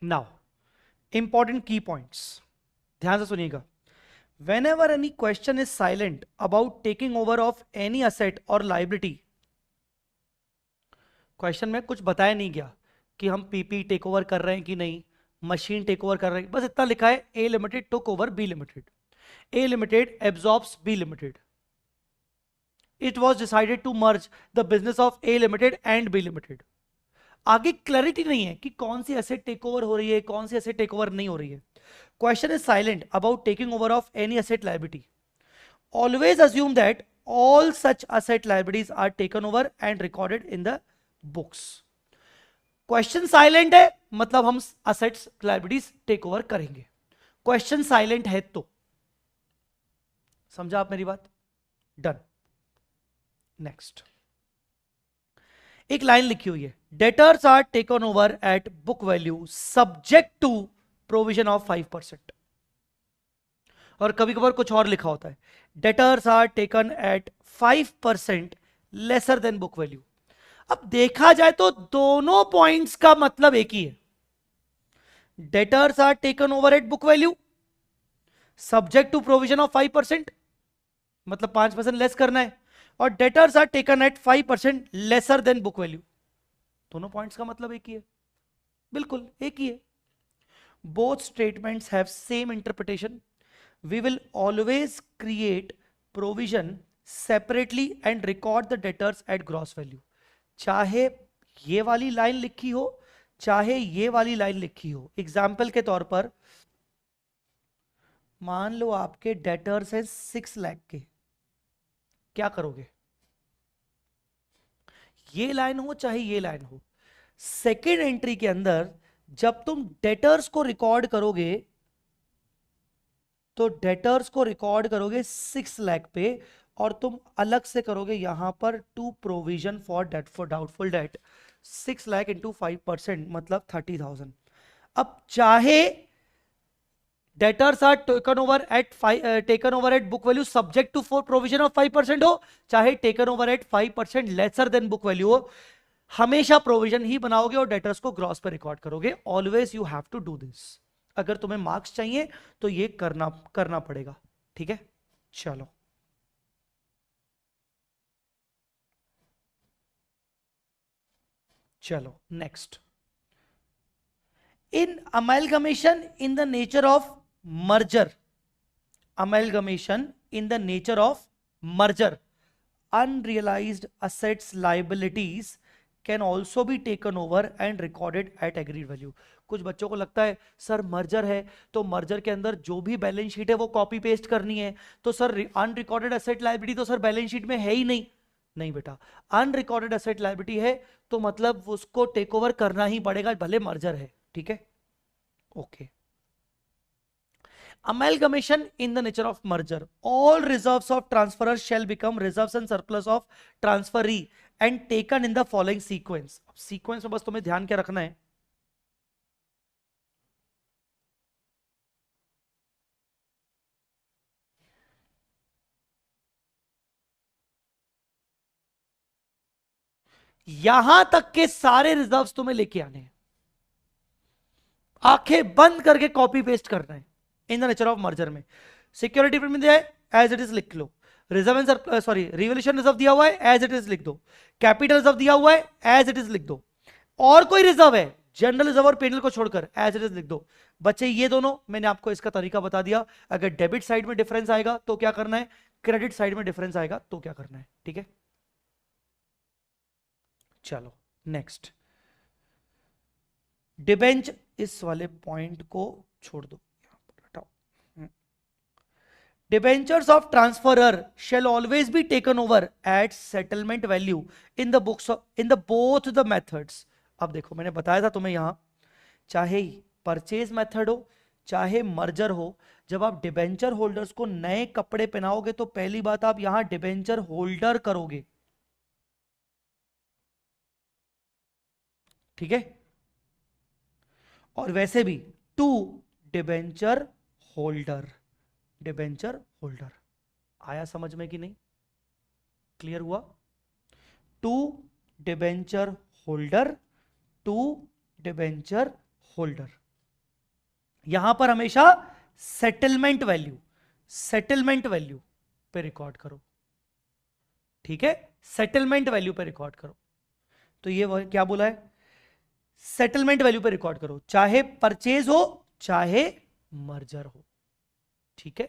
नाउ इंपॉर्टेंट की पॉइंट्स, ध्यान से सुनिएगा। whenever any question is silent about taking over of any asset or liability, question में कुछ बताया नहीं गया कि हम पीपी टेक ओवर कर रहे हैं कि नहीं, मशीन टेक ओवर कर रहे हैं, बस इतना लिखा है A limited took over B limited, A limited absorbs B limited, it was decided to merge the business of A limited and B limited. आगे क्लैरिटी नहीं है कि कौन सी एसेट टेक ओवर हो रही है, कौन सी एसेट टेक ओवर नहीं हो रही है। Question is silent about taking over of any asset liability, always assume that all such asset liabilities are taken over and recorded in the books। Question silent है मतलब हम असेट्स लायबिलिटीज टेक ओवर करेंगे। Question silent है तो समझा आप मेरी बात? डन। नेक्स्ट एक लाइन लिखी हुई है, debtors are taken over at book value subject to provision of 5%। और कभी कभार कुछ और लिखा होता है, debtors are taken at 5% lesser than book value. अब देखा जाए तो दोनों पॉइंट्स का मतलब एक ही है। Debtors are taken over at book value subject to provision of 5%, मतलब 5% लेस करना है, और debtors are taken at 5% lesser than book value. दोनों पॉइंट्स का मतलब एक ही है, बिल्कुल एक ही है। Both statements have same interpretation. We will always create provision separately and record the debtors at gross value. चाहे ये वाली लाइन लिखी हो, चाहे ये वाली लाइन लिखी हो। एग्जाम्पल के तौर पर मान लो आपके डेटर्स हैं 6 लाख के, क्या करोगे? ये लाइन हो चाहे ये लाइन हो, सेकेंड एंट्री के अंदर जब तुम डेटर्स को रिकॉर्ड करोगे तो डेटर्स को रिकॉर्ड करोगे 6 लाख पे, और तुम अलग से करोगे यहां पर to provision for debt for doubtful debt 6 lakh into 5% मतलब 30,000। अब चाहे debtors are taken over at book value subject to for provision of 5% हो, चाहे taken over at 5% lesser than book value हो, हमेशा प्रोविजन ही बनाओगे और डेटर्स को ग्रॉस पर रिकॉर्ड करोगे। Always you have to do this. अगर तुम्हें मार्क्स चाहिए तो ये करना पड़ेगा, ठीक है? चलो चलो next. In amalgamation in the nature of merger, amalgamation in the nature of merger, unrealized assets liabilities can also be taken over and recorded at agreed value। कुछ बच्चों को लगता है सर मर्जर है तो मर्जर के अंदर जो भी बैलेंस शीट है वो कॉपी पेस्ट करनी है, तो सर अनरिकॉर्डेड एसेट लायबिलिटी तो सर बैलेंस शीट में है ही नहीं। नहीं बेटा, अनरिकॉर्डेड एसेट लायबिलिटी है तो मतलब उसको टेक ओवर करना ही पड़ेगा, भले मर्जर है, ठीक है? Okay. Amalgamation in the nature of merger, all reserves of transferor shall become reserves and surplus of transferee and taken in the following sequence। Sequence में बस तुम्हें ध्यान क्या रखना है, यहां तक के सारे रिजर्व्स तुम्हें लेके आने हैं, आंखें बंद करके कॉपी पेस्ट करना है। In the nature of merger में सिक्योरिटी में दिया है एज इट इज लिख लो, reserve and sorry revolution reserve दिया हुआ है एज इट इज लिख दो, कैपिटल रिजर्व दिया हुआ है एज इट इज लिख दो, और कोई रिजर्व है जनरल रिजर्व और पेनल को छोड़कर एज इट इज लिख दो। बच्चे ये दोनों मैंने आपको इसका तरीका बता दिया। अगर डेबिट साइड में डिफरेंस आएगा तो क्या करना है, क्रेडिट साइड में डिफरेंस आएगा तो क्या करना है, ठीक है? चलो नेक्स्ट। डिबेंच, इस वाले पॉइंट को छोड़ दो, debentures of transferor shall always be taken over at settlement value in the books of, in the both the methods। अब देखो मैंने बताया था तुम्हें यहां, चाहे परचेज मेथड हो चाहे मर्जर हो, जब आप डिबेंचर होल्डर्स को नए कपड़े पहनाओगे तो पहली बात आप यहां डिबेंचर होल्डर करोगे, ठीक है? और वैसे भी to debenture holder, debenture holder आया समझ में कि नहीं? क्लियर हुआ? To debenture holder, to debenture holder, यहां पर हमेशा सेटलमेंट वैल्यू पे रिकॉर्ड करो, ठीक है? सेटलमेंट वैल्यू पे रिकॉर्ड करो। तो ये क्या बोला है, सेटलमेंट वैल्यू पे रिकॉर्ड करो, चाहे परचेज हो चाहे मर्जर हो, ठीक है?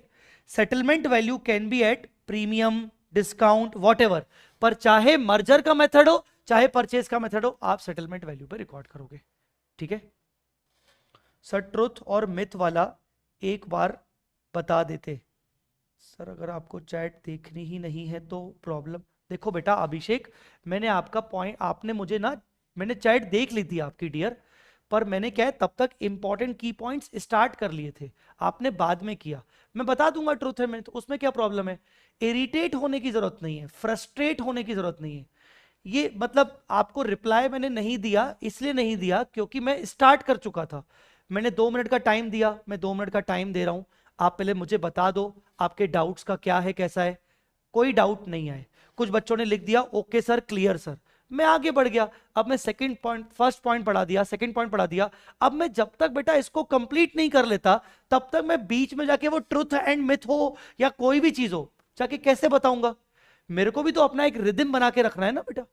Settlement value can be at premium, discount, whatever, पर चाहे मर्जर का मेथड हो चाहे परचेज का मेथड हो, आप सेटलमेंट वैल्यू पे रिकॉर्ड करोगे, ठीक है? सर ट्रुथ और मिथ वाला एक बार बता देते। सर अगर आपको चैट देखनी ही नहीं है तो प्रॉब्लम, देखो बेटा अभिषेक, मैंने आपका पॉइंट, आपने मुझे ना, मैंने चैट देख ली थी आपकी डियर, पर मैंने क्या है तब तक इंपॉर्टेंट की पॉइंट्स स्टार्ट कर लिए थे, आपने बाद में किया। मैं बता दूंगा ट्रुथ है मैं, तो उसमें क्या प्रॉब्लम है? इरिटेट होने की जरूरत नहीं है, फ्रस्ट्रेट होने की जरूरत नहीं है। ये मतलब आपको रिप्लाई मैंने नहीं दिया, इसलिए नहीं दिया क्योंकि मैं स्टार्ट कर चुका था। मैंने 2 मिनट का टाइम दिया, मैं 2 मिनट का टाइम दे रहा हूं, आप पहले मुझे बता दो आपके डाउट्स का क्या है, कैसा है। कोई डाउट नहीं आए, कुछ बच्चों ने लिख दिया ओके सर, क्लियर सर, मैं आगे बढ़ गया। अब मैं सेकंड पॉइंट, फर्स्ट पॉइंट पढ़ा दिया, सेकंड पॉइंट पढ़ा दिया। अब मैं जब तक बेटा इसको कंप्लीट नहीं कर लेता तब तक मैं बीच में जाके वो ट्रुथ एंड मिथ हो या कोई भी चीज हो जाके कैसे बताऊंगा? मेरे को भी तो अपना एक रिदम बना के रखना है ना बेटा।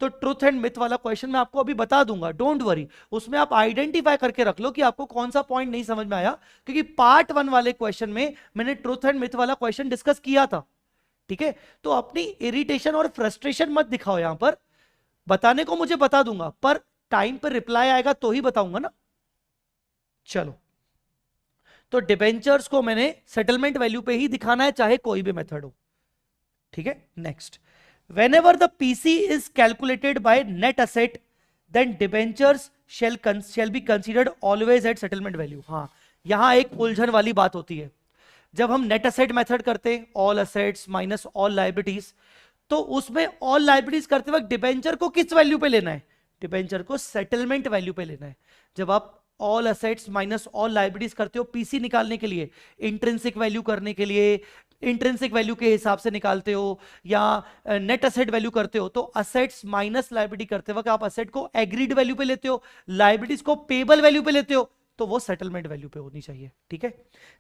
तो ट्रुथ एंड मिथ वाला क्वेश्चन मैं आपको अभी बता दूंगा, डोंट वरी, उसमें आप आइडेंटिफाई करके रख लो कि आपको कौन सा पॉइंट नहीं समझ में आया, क्योंकि पार्ट 1 वाले क्वेश्चन में मैंने ट्रुथ एंड मिथ वाला क्वेश्चन डिस्कस किया था, ठीक है, तो अपनी इरिटेशन और फ्रस्ट्रेशन मत दिखाओ यहां पर, बताने को मुझे बता दूंगा पर टाइम पर रिप्लाई आएगा तो ही बताऊंगा ना। चलो, तो डिबेंचर्स को मैंने सेटलमेंट वैल्यू पे ही दिखाना है चाहे कोई भी मेथड हो, ठीक है। Next, whenever the PC is calculated by net asset then debentures shall be considered always at settlement value। हाँ, यहां एक उलझन वाली बात होती है, जब हम नेट असेट मेथड करते हैं all assets minus all liabilities, तो उसमें ऑल लाइबिलिटीज करते वक्त डिबेंचर को किस वैल्यू पे लेना है, डिबेंचर को सेटलमेंट वैल्यू पे लेना है। जब आप all assets minus all liabilities करते हो पीसी निकालने के लिए, इंट्रिंसिक वैल्यू करने के लिए इंट्रिंसिक वैल्यू के हिसाब से निकालते हो या नेट असेट वैल्यू करते हो, तो असेट्स माइनस लाइबिलिटी करते वक्त आप असेट को एग्रीड वैल्यू पे लेते हो, लाइबिलिटीज को पेबल वैल्यू पे लेते हो, तो वो सेटलमेंट वैल्यू पे होनी चाहिए, ठीक है,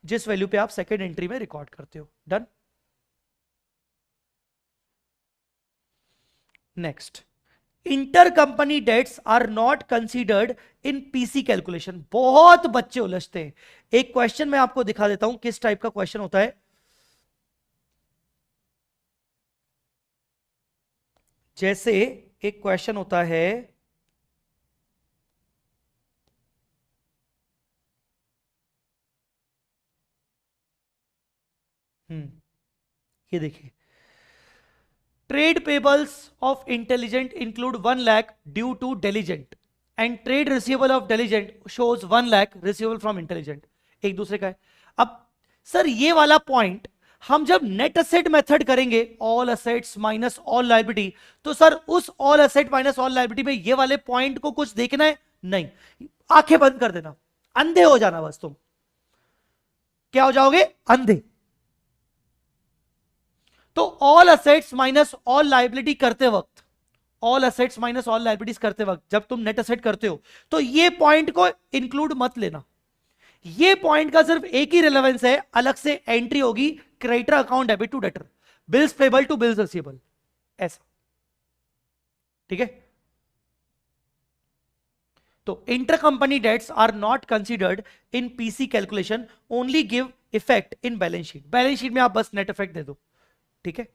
जिस वैल्यू पे आप सेकंड एंट्री में रिकॉर्ड करते हो। Done. Next, inter company debts are not considered in PC calculation. बहुत बच्चे उलझते हैं। एक क्वेश्चन मैं आपको दिखा देता हूं किस टाइप का क्वेश्चन होता है। जैसे एक क्वेश्चन होता है, ये देखिए, trade payables of Intelligent include 1 lakh due to Diligent and trade receivable of Diligent shows 1 lakh receivable from Intelligent. एक दूसरे का है। अब सर ये वाला पॉइंट हम जब नेट असेट मेथड करेंगे all assets minus all liability, तो सर उस all asset minus all liability में ये वाले पॉइंट को कुछ देखना है नहीं, आंखें बंद कर देना, अंधे हो जाना बस। तुम क्या हो जाओगे, अंधे। तो all assets minus all liability करते वक्त, all assets minus all liabilities करते वक्त जब तुम नेट असेट करते हो तो ये पॉइंट को इंक्लूड मत लेना। ये पॉइंट का सिर्फ एक ही रिलेवेंस है, अलग से एंट्री होगी creditor account debit to debtor, bills payable to bills receivable, ऐसा, ठीक है। तो inter company debts are not considered in PC calculation, only give effect in balance sheet. बैलेंस शीट में आप बस नेट इफेक्ट दे दो, ठीक है।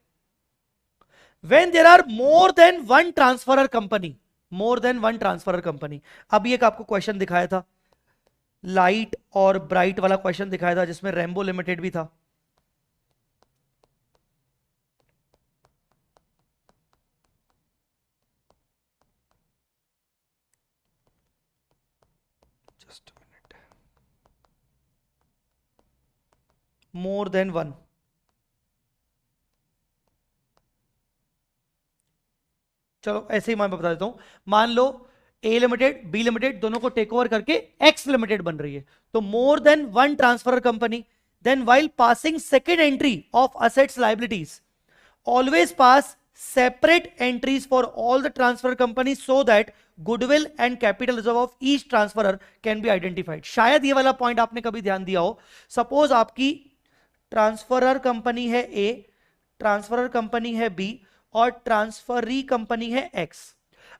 When there are more than one transferor company, more than one transferor company, अभी एक आपको क्वेश्चन दिखाया था, लाइट और ब्राइट वाला क्वेश्चन दिखाया था जिसमें रेम्बो लिमिटेड भी था। Just minute, more than one, चलो ऐसे ही मैं बता देता हूं। मान लो ए लिमिटेड बी लिमिटेड दोनों को टेक ओवर करके एक्स लिमिटेड बन रही है, तो more than one transfer company, then while passing second entry of assets liabilities always pass separate entries for all the transfer company so that goodwill and capital reserve of each transferor can be identified. शायद ये वाला point आपने कभी ध्यान दिया हो। Suppose आपकी transferor company है ए, ट्रांसफरर कंपनी है बी और ट्रांसफरी कंपनी है एक्स।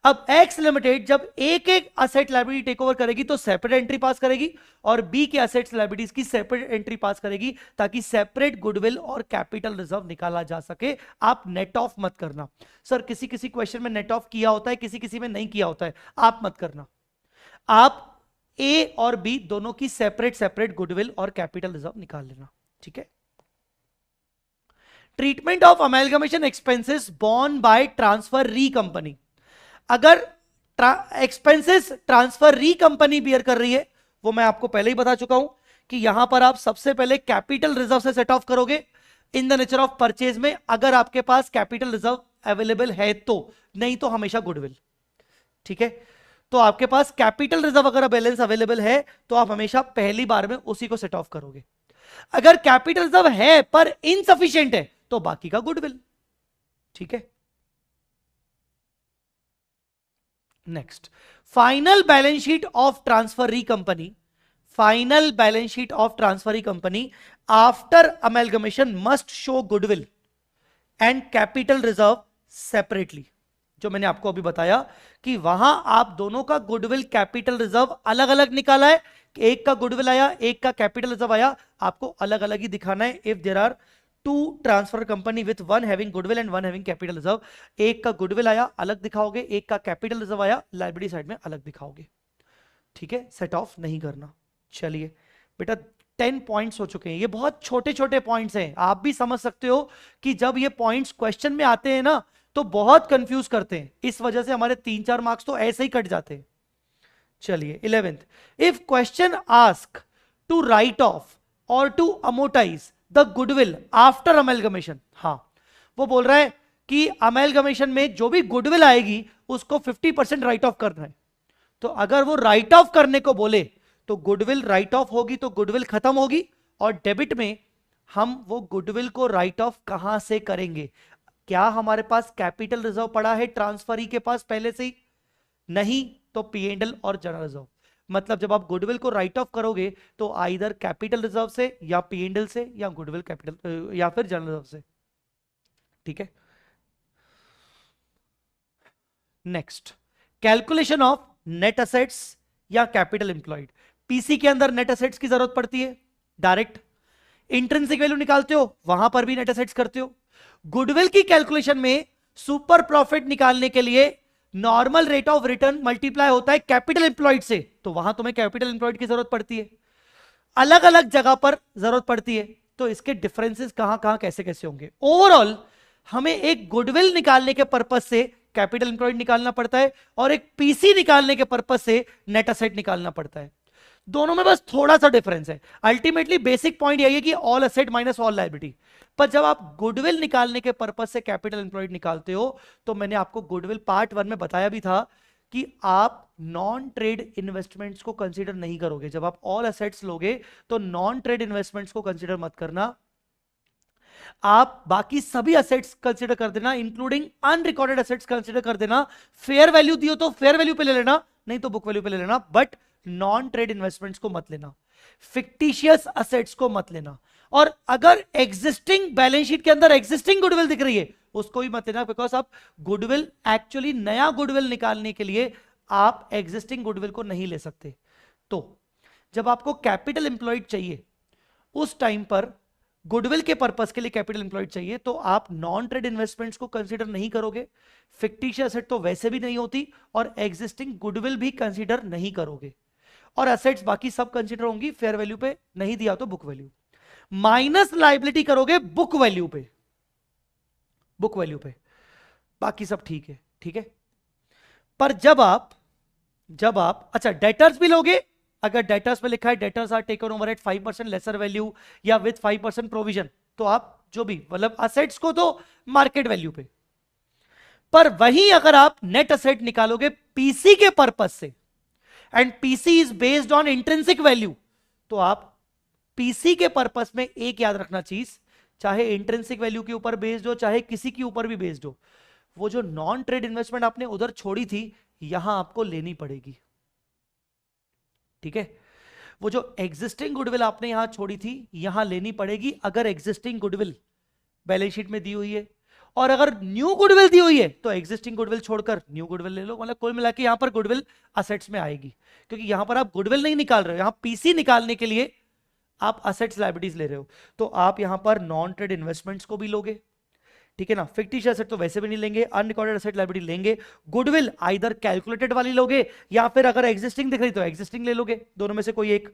अब एक्स लिमिटेड जब एक एक असेट लायबिलिटी टेक ओवर करेगी तो सेपरेट एंट्री पास करेगी और बी के असेट्स लायबिलिटीज की सेपरेट एंट्री पास करेगी ताकि सेपरेट गुडविल और कैपिटल रिजर्व निकाला जा सके। आप नेट ऑफ मत करना। सर किसी किसी क्वेश्चन में नेट ऑफ किया होता है, किसी किसी में नहीं किया होता है, आप मत करना। आप ए और बी दोनों की सेपरेट सेपरेट गुडविल और कैपिटल रिजर्व निकाल लेना, ठीक है। Treatment of amalgamation expenses borne by transferee company. अगर expenses transferee company bear कर रही है, वो मैं आपको पहले ही बता चुका हूं कि यहां पर आप सबसे पहले कैपिटल रिजर्व से सेट ऑफ करोगे इन द नेचर ऑफ परचेज में, अगर आपके पास कैपिटल रिजर्व अवेलेबल है तो, नहीं तो हमेशा गुडविल, ठीक है। तो आपके पास कैपिटल रिजर्व अगर बैलेंस अवेलेबल है तो आप हमेशा पहली बार में उसी को सेट ऑफ करोगे। अगर कैपिटल रिजर्व है पर इनसफिशिएंट है तो बाकी का गुडविल, ठीक है। Next, final balance sheet of transferee company, final balance sheet of transferee company after amalgamation must show goodwill and capital reserve separately. जो मैंने आपको अभी बताया कि वहां आप दोनों का गुडविल कैपिटल रिजर्व अलग अलग निकाला है, एक का गुडविल आया एक का कैपिटल रिजर्व आया, आपको अलग अलग ही दिखाना है। If there are two transfer company with one having goodwill and one having capital reserve. एक का गुडविल आया अलग दिखाओगे, एक का कैपिटल रिजर्व आया लायबिलिटी साइड में अलग दिखाओगे। ठीक है, सेट ऑफ नहीं करना। चलिए बेटा 10 पॉइंट्स हो चुके हैं, ये बहुत छोटे छोटे पॉइंट्स हैं, आप भी समझ सकते हो कि जब ये पॉइंट्स क्वेश्चन में आते हैं ना तो बहुत कंफ्यूज करते हैं, इस वजह से हमारे 3-4 मार्क्स तो ऐसे ही कट जाते हैं। चलिए 11th, if question ask to write off और to amortize the goodwill after amalgamation. हाँ, वो बोल रहा है कि अमेलगमेशन में जो भी गुडविल आएगी उसको 50% राइट ऑफ करना है। तो अगर वो राइट ऑफ करने को बोले तो गुडविल राइट ऑफ होगी तो गुडविल खत्म होगी, और डेबिट में हम वो गुडविल को राइट ऑफ कहां से करेंगे? क्या हमारे पास कैपिटल रिजर्व पड़ा है ट्रांसफरी के पास पहले से ही? नहीं, तो P&L और जनरल रिजर्व। मतलब जब आप गुडविल को राइट ऑफ करोगे तो आइदर कैपिटल रिजर्व से या P&L से या गुडविल कैपिटल या फिर जनरल रिजर्व से। ठीक है, next, calculation of net assets या कैपिटल एम्प्लॉयड। पीसी के अंदर नेट असेट्स की जरूरत पड़ती है डायरेक्ट, इंट्रिंसिक वैल्यू निकालते हो वहां पर भी नेट असेट्स करते हो। गुडविल की कैलकुलेशन में सुपर प्रॉफिट निकालने के लिए normal rate of return multiply होता है कैपिटल एम्प्लॉयड से, तो वहां तुम्हें कैपिटल एम्प्लॉयड की जरूरत पड़ती है, अलग अलग जगह पर जरूरत पड़ती है। तो इसके डिफरेंसेस कहां कहां कैसे कैसे होंगे? ओवरऑल हमें एक गुडविल निकालने के पर्पज से कैपिटल एम्प्लॉयड निकालना पड़ता है और एक पीसी निकालने के पर्पज से नेट असेट निकालना पड़ता है। दोनों में बस थोड़ा सा डिफरेंस है, अल्टीमेटली बेसिक पॉइंट यही है कि all asset minus all liability. पर जब आप गुडविल निकालने के पर्पज से कैपिटल एम्प्लॉयड निकालते हो तो मैंने आपको गुडविल पार्ट 1 में बताया भी था कि आप नॉन ट्रेड इन्वेस्टमेंट्स को कंसीडर नहीं करोगे। जब आप ऑल असेट्स लोगे तो नॉन ट्रेड इन्वेस्टमेंट्स को कंसीडर मत करना, आप बाकी सभी असेट्स कंसीडर कर देना, इंक्लूडिंग अनरिकॉर्डेड असेट्स कंसीडर कर देना। फेयर वैल्यू दियो तो फेयर वैल्यू पे ले लेना, नहीं तो बुक वैल्यू पे ले लेना, बट नॉन ट्रेड इन्वेस्टमेंट्स को मत लेना, फिक्टिशियस असेट्स को मत लेना। और अगर एग्जिस्टिंग बैलेंस शीट के अंदर एग्जिस्टिंग गुडविल दिख रही है उसको भी मत लेना, बिकॉज आप गुडविल एक्चुअली नया गुडविल निकालने के लिए आप एग्जिस्टिंग गुडविल को नहीं ले सकते। तो जब आपको कैपिटल एम्प्लॉयड चाहिए उस टाइम पर गुडविल के पर्पस के लिए कैपिटल एम्प्लॉयड चाहिए तो आप नॉन ट्रेड इन्वेस्टमेंट्स को कंसीडर नहीं करोगे, फिक्टिशियस असेट तो वैसे भी नहीं होती, और एग्जिस्टिंग गुडविल भी कंसीडर नहीं करोगे, और असेट्स बाकी सब कंसीडर होंगी फेयर वैल्यू पे, नहीं दिया तो बुक वैल्यू, माइनस लायबिलिटी करोगे बुक वैल्यू पे, बुक वैल्यू पे, बाकी सब ठीक है। ठीक है, पर जब आप अच्छा डेटर्स भी लोगे, अगर डेटर्स में लिखा है debtors are taken over at 5% lesser value या विद 5% प्रोविजन, तो आप जो भी मतलब असेट्स को तो मार्केट वैल्यू पे, पर वहीं अगर आप नेट असेट निकालोगे पीसी के पर्पस से and PC is based on intrinsic value, तो आप पीसी के पर्पस में एक याद रखना चीज, चाहे इंट्रिंसिक वैल्यू के ऊपर बेस्ड हो चाहे किसी के ऊपर भी बेस्ड हो, वो जो नॉन ट्रेड इन्वेस्टमेंट आपने उधर छोड़ी थी यहां आपको लेनी पड़ेगी। ठीक है, वो जो एग्जिस्टिंग गुडविल आपने यहां छोड़ी थी यहां लेनी पड़ेगी, अगर एग्जिस्टिंग गुडविल बैलेंस शीट में दी हुई है, और अगर न्यू गुडविल दी हुई है तो एग्जिस्टिंग गुडविल छोड़कर न्यू गुडविल ले लो। मतलब कुल मिला के यहां पर गुडविल असेट्स में आएगी, क्योंकि यहां पर आप गुडविल नहीं निकाल रहे हो, यहां पीसी निकालने के लिए आप असेट्स लायबिलिटीज ले रहे हो, तो आप यहां पर नॉन ट्रेड इन्वेस्टमेंट्स को भी लोगे। ठीक है ना, फिक्टिशियस असेट तो वैसे भी नहीं लेंगे, अनरिकॉर्डेड असेट लायबिलिटी लेंगे, गुडविल आइदर कैलकुलेटेड वाली लोगे या फिर अगर एग्जिस्टिंग दिख रही तो एग्जिस्टिंग ले लोगे, दोनों में से कोई एक।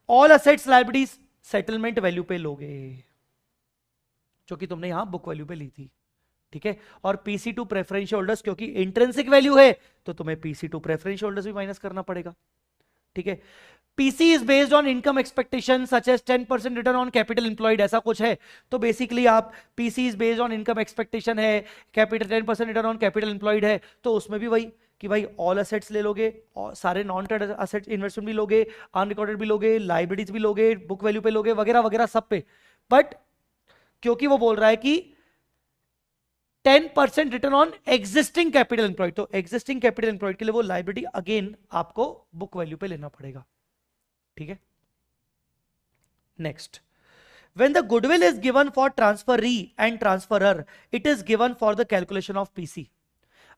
All assets liabilities settlement value पे लोगे, जो कि तुमने यहां बुक वैल्यू पे ली थी। ठीक है, और पीसी टू प्रेफरेंशियल होल्डर्स क्योंकि इंट्रिंसिक वैल्यू है तो तुम्हें पीसी टू प्रेफरेंशियल होल्डर्स भी माइनस करना पड़ेगा। ठीक है, PC is based on income expectation such as 10% return on capital employed, ऐसा कुछ है तो बेसिकली आप PC is based on income expectation है, capital 10% return on capital employed है, तो उसमें भी वही कि भाई ऑल असेट्स ले लोगे और सारे नॉन ट्रेड असेट्स इन्वेस्टमेंट भी लोगे, अनरिकॉर्डेड भी लोगे, लाइबिलिटीज भी लोगे, बुक वैल्यू पे लोगे, वगैरह वगैरह सब पे। बट क्योंकि वो बोल रहा है कि 10% return on existing capital employed, तो एग्जिस्टिंग कैपिटल एम्प्लॉयड के लिए वो लाइबिलिटी अगेन आपको बुक वैल्यू पे लेना पड़ेगा। ठीक है, next, when the goodwill is given for transferee and transferor, it is given for the calculation of PC.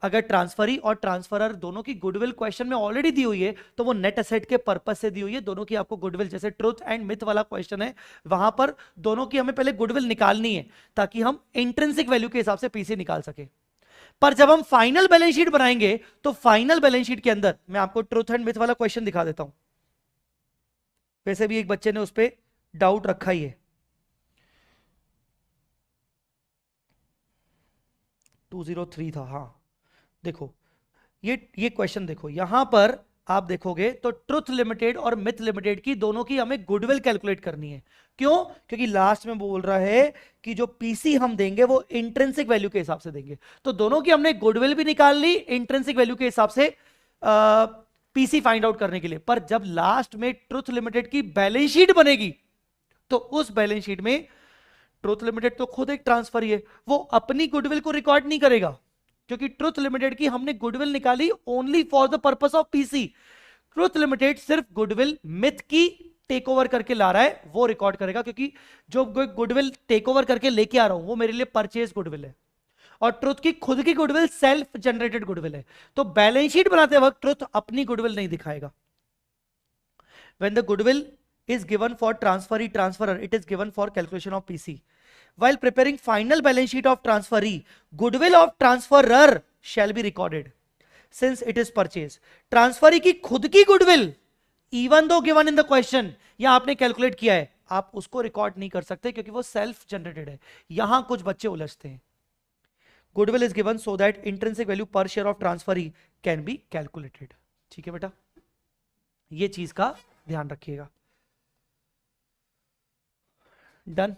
अगर ट्रांसफरी और ट्रांसफरर दोनों की गुडविल क्वेश्चन में ऑलरेडी दी हुई है तो वो नेट एसेट के पर्पस से दी हुई है, दोनों की आपको गुडविल, जैसे ट्रुथ एंड मिथ वाला क्वेश्चन है वहां पर दोनों की हमें पहले गुडविल निकालनी है ताकि हम इंट्रिंसिक वैल्यू के हिसाब से पीसी निकाल सके। पर जब हम फाइनल बैलेंस शीट बनाएंगे तो फाइनल बैलेंस शीट के अंदर मैं आपको ट्रुथ एंड मिथ वाला क्वेश्चन दिखा देता हूं, वैसे भी एक बच्चे ने उस पर डाउट रखा ही है। 203 था, हाँ देखो ये क्वेश्चन देखो, यहां पर आप देखोगे तो ट्रुथ लिमिटेड और मिथ लिमिटेड की दोनों की हमें गुडविल कैलकुलेट करनी है। क्यों? क्योंकि लास्ट में बोल रहा है कि जो पीसी हम देंगे वो इंट्रिंसिक वैल्यू के हिसाब से देंगे, तो दोनों की हमने गुडविल भी निकाल ली इंट्रिंसिक वैल्यू के हिसाब से पीसी फाइंड आउट करने के लिए। पर जब लास्ट में ट्रुथ लिमिटेड की बैलेंस शीट बनेगी तो उस बैलेंस शीट में ट्रुथ लिमिटेड तो खुद एक ट्रांसफर ही है, वो अपनी गुडविल को रिकॉर्ड नहीं करेगा क्योंकि ट्रुथ लिमिटेड की हमने गुडविल निकाली only for the purpose of PC. Truth limited सिर्फ गुडविल मिथ की टेक ओवर करके ला रहा है, वो रिकॉर्ड करेगा क्योंकि जो गुडविल टेक ओवर करके लेके आ रहा हूं वो मेरे लिए परचेज गुडविल है और ट्रुथ की खुद की गुडविल सेल्फ जनरेटेड गुडविल है। तो बैलेंस शीट बनाते वक्त ट्रुथ अपनी गुडविल नहीं दिखाएगा। When the goodwill is given for transferee transferor, it is given for calculation of PC. While preparing final balance sheet of transferee, goodwill of transferor shall be recorded since it is purchase. Transferee की खुद की goodwill, even though given in the question, या आपने calculate किया है, आप उसको record नहीं कर सकते क्योंकि वो सेल्फ जनरेटेड है। यहां कुछ बच्चे उलझते हैं। Goodwill is given so that intrinsic value per share of transferee can be calculated. ठीक है बेटा, ये चीज का ध्यान रखिएगा। Done.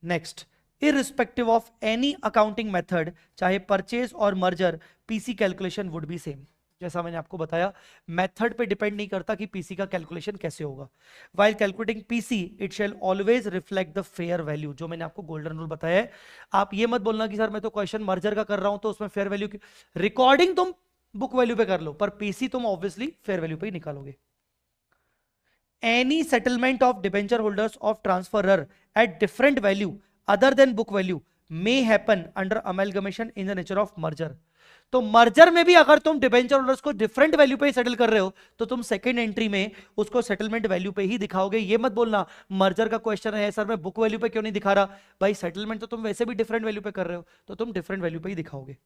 Next, irrespective of any accounting method, चाहे परचेज और merger, PC calculation would be same. जैसा मैंने आपको बताया, मेथड पे डिपेंड नहीं करता कि पीसी का कैलकुलेशन कैसे होगा। While calculating PC it shall always reflect the fair value, जो मैंने आपको गोल्डन रूल बताया है। आप ये मत बोलना कि सर मैं तो क्वेश्चन मर्जर का कर रहा हूं तो उसमें फेयर वैल्यू की रिकॉर्डिंग तुम बुक वैल्यू पे कर लो, पर पीसी तुम ऑब्वियसली फेयर वैल्यू पे ही निकालोगे। Any settlement of debenture holders of transferor at different value other than book value may happen under amalgamation in the nature of merger. तो merger में भी अगर तुम डिबेंचर होल्डर्स को डिफरेंट वैल्यू पे settle कर रहे हो तो तुम सेकंड एंट्री में उसको सेटलमेंट वैल्यू पे ही दिखाओगे। ये मत बोलना मर्जर का क्वेश्चन है सर मैं बुक वैल्यू पे क्यों नहीं दिखा रहा, भाई सेटलमेंट तो तुम वैसे भी डिफरेंट वैल्यू पे कर रहे हो तो तुम डिफरेंट वैल्यू पे ही दिखाओगे।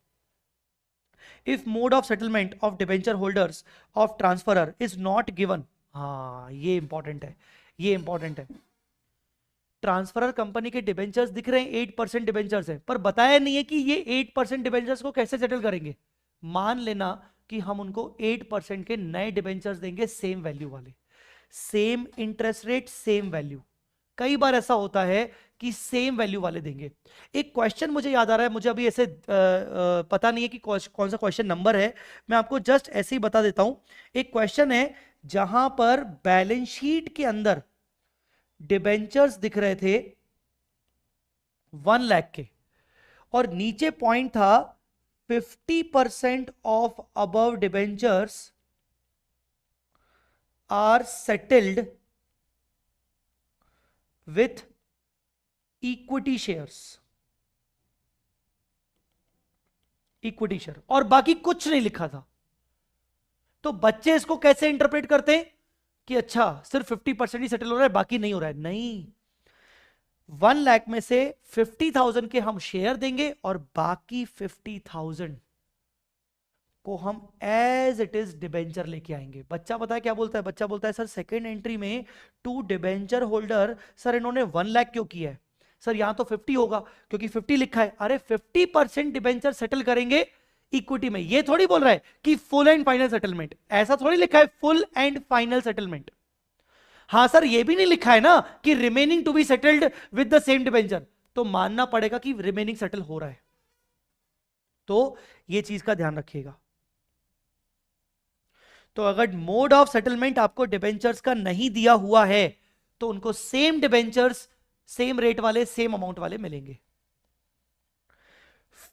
If mode of settlement of debenture holders of transferor is not given, हाँ ये इंपॉर्टेंट है, ये इंपॉर्टेंट है। ट्रांसफरर कंपनी के डिबेंचर्स दिख रहे हैं 8% डिबेंचर्स है, पर बताया नहीं है कि ये 8% डिबेंचर्स को कैसे सेटल करेंगे। मान लेना कि हम उनको 8% के नए डिबेंचर्स देंगे सेम वैल्यू वाले, same interest rate same value. कई बार ऐसा होता है कि सेम वैल्यू वाले देंगे। एक क्वेश्चन मुझे याद आ रहा है, मुझे अभी ऐसे पता नहीं है कि कौन सा क्वेश्चन नंबर है, मैं आपको जस्ट ऐसे ही बता देता हूं। एक क्वेश्चन है जहां पर बैलेंस शीट के अंदर डिबेंचर्स दिख रहे थे 1 लाख के और नीचे पॉइंट था 50% of above debentures are settled with equity shares, equity share, और बाकी कुछ नहीं लिखा था। तो बच्चे इसको कैसे इंटरप्रेट करते हैं कि अच्छा सिर्फ 50% ही सेटल हो रहा है बाकी नहीं हो रहा है। नहीं, 1 लाख में से 50,000 के हम शेयर देंगे और बाकी 50,000 को हम एज इट इज डिबेंचर लेके आएंगे। बच्चा पता है क्या बोलता है? बच्चा बोलता है सर सेकेंड एंट्री में 2 डिबेंचर होल्डर, सर इन्होंने 1 लाख क्यों किया है? सर यहां तो 50 होगा क्योंकि 50 लिखा है। अरे 50% डिबेंचर सेटल करेंगे इक्विटी में, ये थोड़ी बोल रहा है कि फुल एंड फाइनल सेटलमेंट, ऐसा थोड़ी लिखा है फुल एंड फाइनल सेटलमेंट। हाँ सर ये भी नहीं लिखा है ना कि remaining to be settled with the same debenture, तो मानना पड़ेगा कि रिमेनिंग सेटल हो रहा है। तो ये चीज का ध्यान रखिएगा। तो अगर मोड ऑफ सेटलमेंट आपको डिबेंचर्स का नहीं दिया हुआ है तो उनको सेम डिबेंचर्स सेम रेट वाले सेम अमाउंट वाले मिलेंगे।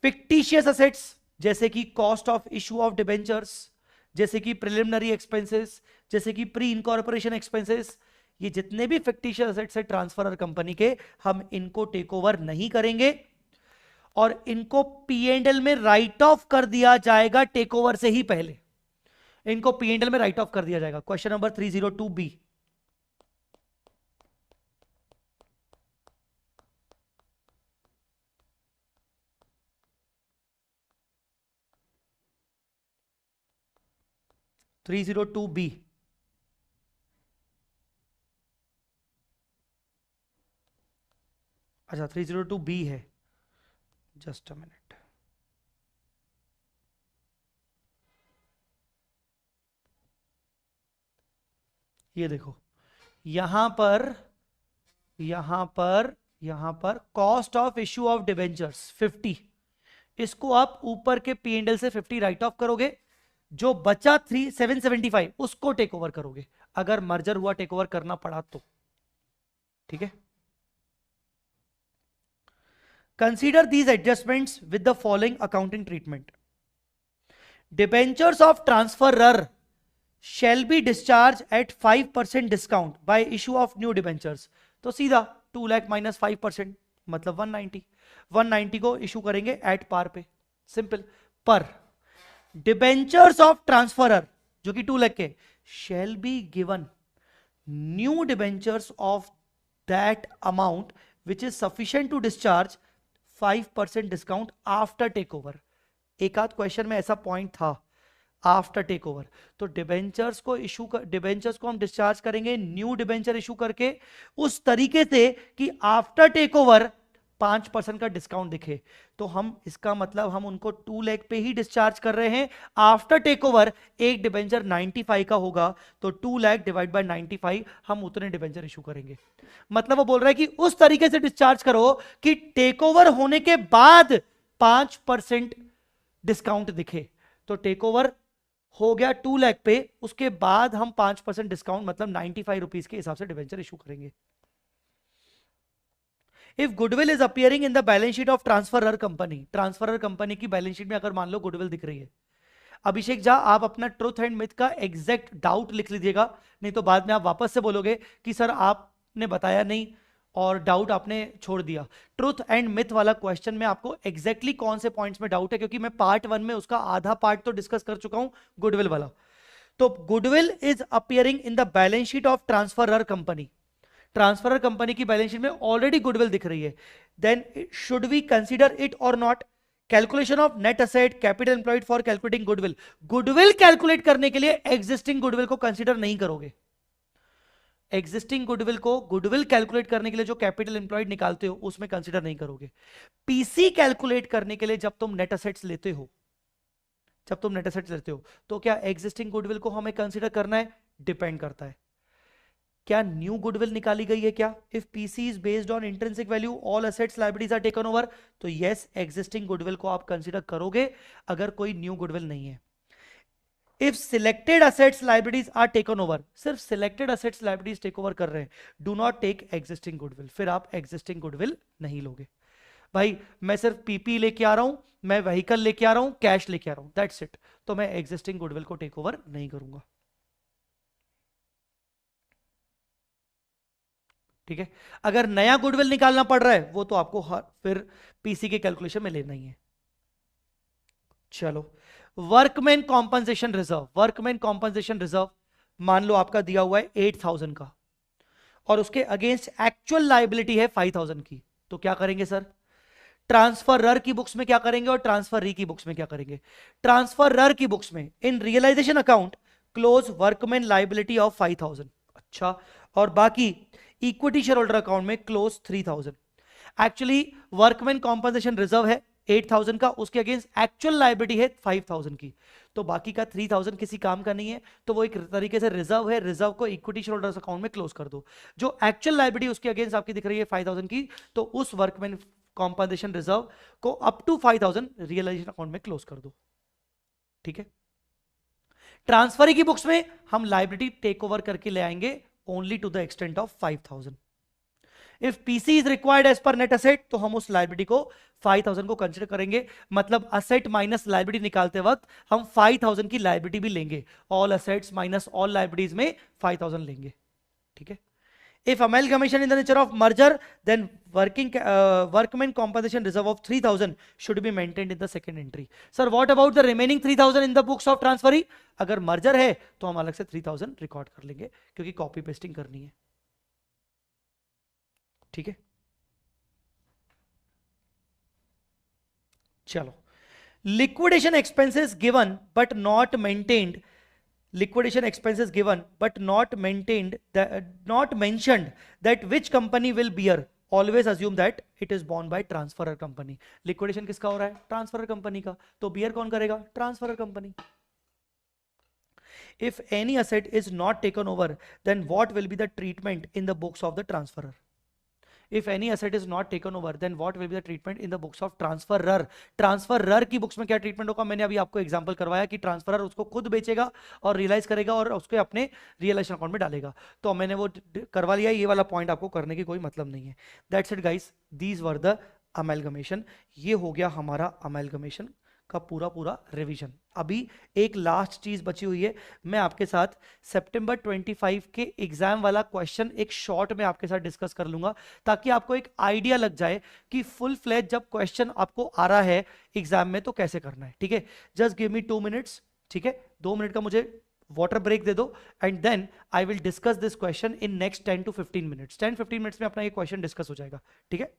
फिक्टिशियस असेट्स जैसे कि cost of issue of debentures, जैसे कि प्रिलिमिनरी एक्सपेंसेस, जैसे कि प्री इनकॉर्पोरेशन एक्सपेंसेस, ये जितने भी फिक्टिशियस असेट्स है ट्रांसफरर कंपनी के, हम इनको टेक ओवर नहीं करेंगे। और इनको P&L में राइट ऑफ कर दिया जाएगा टेक ओवर से ही पहले, इनको P&L में राइट ऑफ कर दिया जाएगा। Question number 302B। अच्छा 302B है, जस्ट अ मिनट। ये देखो यहां पर cost of issue of debentures 50, इसको आप ऊपर के P&L से 50 राइट ऑफ करोगे, जो बचा 775 उसको टेक ओवर करोगे, अगर मर्जर हुआ टेक ओवर करना पड़ा तो। ठीक है, consider these adjustments with the following accounting treatment. Debentures of transferor shall be discharged at 5% discount by issue of new debentures। तो सीधा 2 लाख माइनस 5% मतलब 190 को इशू करेंगे एट पार पे, सिंपल। पर डिबेंचर्स ऑफ ट्रांसफरर जो कि 2 लाख के shall be given new debentures of that amount which is sufficient to discharge 5% discount after takeover। एक आध क्वेश्चन में ऐसा पॉइंट था आफ्टर टेक ओवर, तो डिबेंचर्स को हम डिस्चार्ज करेंगे न्यू डिबेंचर इशू करके उस तरीके से कि आफ्टर टेक ओवर 5% का डिस्काउंट दिखे। तो हम इसका मतलब हम उनको 2 लाख पे ही डिस्चार्ज कर रहे हैं। आफ्टर टेक ओवर एक डिबेंचर 95 का होगा, तो 2 लाख डिवाइड बाय 95 हम उतने डिबेंचर इशू करेंगे। मतलब वो बोल रहा है कि उस तरीके से डिस्चार्ज करो कि टेक ओवर होने के बाद 5% डिस्काउंट दिखे। तो टेक ओवर हो गया 2 लाख पे, उसके बाद हम 5% डिस्काउंट मतलब 95 रुपीज के हिसाब से डिबेंचर इशू करेंगे। If goodwill is appearing in the balance sheet of transferor company की बैलेंस शीट में अगर मान लो गुडविल दिख रही है, अभिषेक झा आप अपना ट्रुथ एंड मिथ का एग्जैक्ट डाउट लिख लीजिएगा, नहीं तो बाद में आप वापस से बोलोगे कि सर आपने बताया नहीं और डाउट आपने छोड़ दिया। ट्रुथ एंड मिथ वाला क्वेश्चन में आपको एग्जैक्टली कौन से पॉइंट्स में डाउट है, क्योंकि मैं पार्ट 1 में उसका आधा पार्ट तो डिस्कस कर चुका हूं गुडविल वाला। तो goodwill is appearing in the balance sheet of transferor company की बैलेंस शीट में ऑलरेडी गुडविल दिख रही है। Then should we consider it और not? Calculation of net asset capital employed for calculating goodwill calculate करने के लिए एग्जिस्टिंग गुडविल को कंसीडर नहीं करोगे। एग्जिस्टिंग गुडविल को गुडविल कैलकुलेट करने के लिए जो कैपिटल एम्प्लॉयड निकालते हो उसमें कंसीडर नहीं करोगे। पीसी कैलकुलेट करने के लिए जब तुम नेट असेट्स लेते हो तो क्या एग्जिस्टिंग गुडविल को हमें कंसीडर करना है? डिपेंड करता है। क्या न्यू गुडविल निकाली गई है क्या? If PC is based on intrinsic value all assets liabilities are taken over, तो यस एग्जिस्टिंग गुडविल को आप कंसीडर करोगे अगर कोई न्यू गुडविल नहीं है। If selected assets liabilities are taken over, सिर्फ selected assets liabilities take over कर रहे हैं, do not take existing goodwill, फिर आप एग्जिस्टिंग गुडविल नहीं लोगे। भाई मैं सिर्फ पीपी लेके आ रहा हूं, मैं व्हीकल लेके आ रहा हूं, कैश लेके आ रहा हूं, दैट्स इट, तो मैं एग्जिस्टिंग गुडविल को टेक ओवर नहीं करूंगा। ठीक है, अगर नया गुडविल निकालना पड़ रहा है वो तो आपको फिर पीसी के कैलकुलेशन में लेना ही है। चलो, वर्कमैन कॉम्पनसेशन रिजर्व मान लो आपका दिया हुआ है 8000 का और उसके अगेंस्ट एक्चुअल लायबिलिटी है 5000 की, तो क्या करेंगे सर? ट्रांसफरर की बुक्स में क्या करेंगे और ट्रांसफररी की बुक्स में क्या करेंगे? ट्रांसफरर की बुक्स में in realisation account close workman liability of 5000, अच्छा, और बाकी इक्विटी शेयर होल्डर अकाउंट में close 3000। Actually workman compensation reserve है 8000 का, उसके अगेंस्ट एक्चुअल लायबिलिटी है 5000 की, तो बाकी का 3000 किसी काम का नहीं है, तो वो एक तरीके से रिजर्व है, रिजर्व को इक्विटी शेयर होल्डर्स अकाउंट में क्लोज कर दो। जो एक्चुअल लायबिलिटी उसके अगेंस्ट आपकी दिख रही है 5000 की, तो उस वर्कमैन कॉम्पनसेशन रिजर्व को अप टू 5000 रियलाइजेशन अकाउंट में क्लोज कर दो। ठीक है, ट्रांसफर की बुक्स में हम लायबिलिटी टेक ओवर करके ले आएंगे only to the extent of 5000। If PC is required as per net asset, तो हम उस लायबिलिटी को 5000 को कंसीडर करेंगे, मतलब असेट माइनस लायबिलिटी निकालते वक्त हम 5000 की लायबिलिटी भी लेंगे, all assets minus all liabilities में 5000 लेंगे। ठीक है, If amalgamation in the nature of merger, then workman compensation reserve of 3000 should be maintained in the second entry. Sir, what about the remaining 3000 in the books of transferee? अगर merger है तो हम अलग से 3000 रिकॉर्ड कर लेंगे क्योंकि copy pasting करनी है. ठीक है, चलो. Liquidation expenses given but not maintained. Liquidation expenses given but not maintained, not mentioned that which company will bear. Always assume that it is borne by transferor company. Liquidation किसका हो रहा है? Transferor company का. तो bear कौन करेगा? Transferor company. If any asset is not taken over, then what will be the treatment in the books of the transferor? If any asset is not taken over, then what will be the treatment in the books of transferor? Transferor की books में क्या treatment होगा? मैंने अभी आपको example करवाया कि transferor उसको खुद बेचेगा और रियलाइज करेगा और उसको अपने रियलाइजेशन अकाउंट में डालेगा. तो मैंने वो करवा लिया. ये वाला पॉइंट आपको करने की कोई मतलब नहीं है. That's it guys, these were the amalgamation. ये हो गया हमारा अमेलगमेशन का पूरा रिवीजन. अभी एक लास्ट चीज बची हुई है. मैं आपके साथ सितंबर 25 के एग्जाम वाला क्वेश्चन एक शॉर्ट में आपके साथ डिस्कस कर लूंगा ताकि आपको एक आइडिया लग जाए कि फुल फ्लैज जब क्वेश्चन आपको आ रहा है एग्जाम में तो कैसे करना है. ठीक है, जस्ट गिव मी 2 मिनट्स. ठीक है, 2 मिनट का मुझे वाटर ब्रेक दे दो and then I will discuss this question in next 10 to 15 minutes. 10-15 minutes में अपना ये क्वेश्चन डिस्कस हो जाएगा. ठीक है,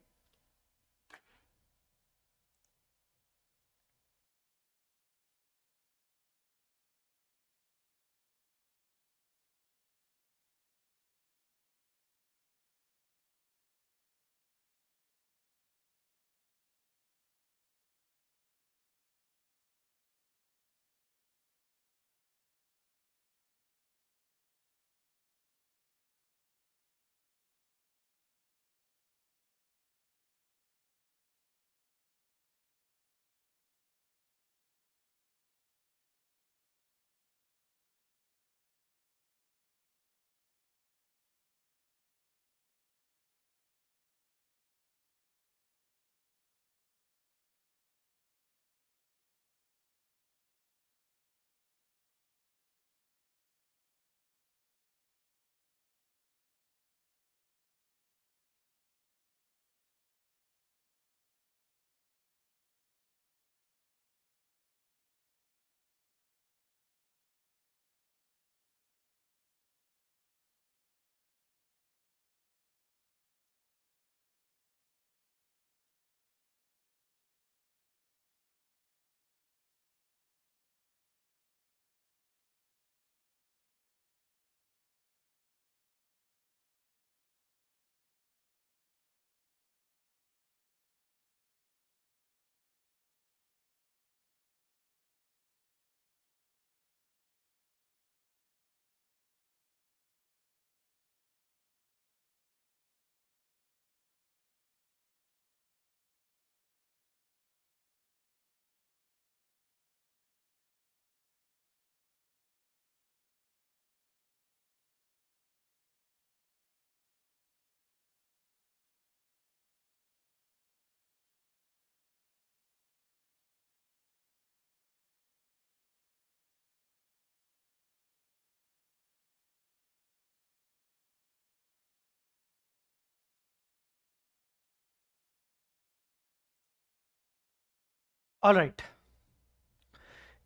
ऑलराइट.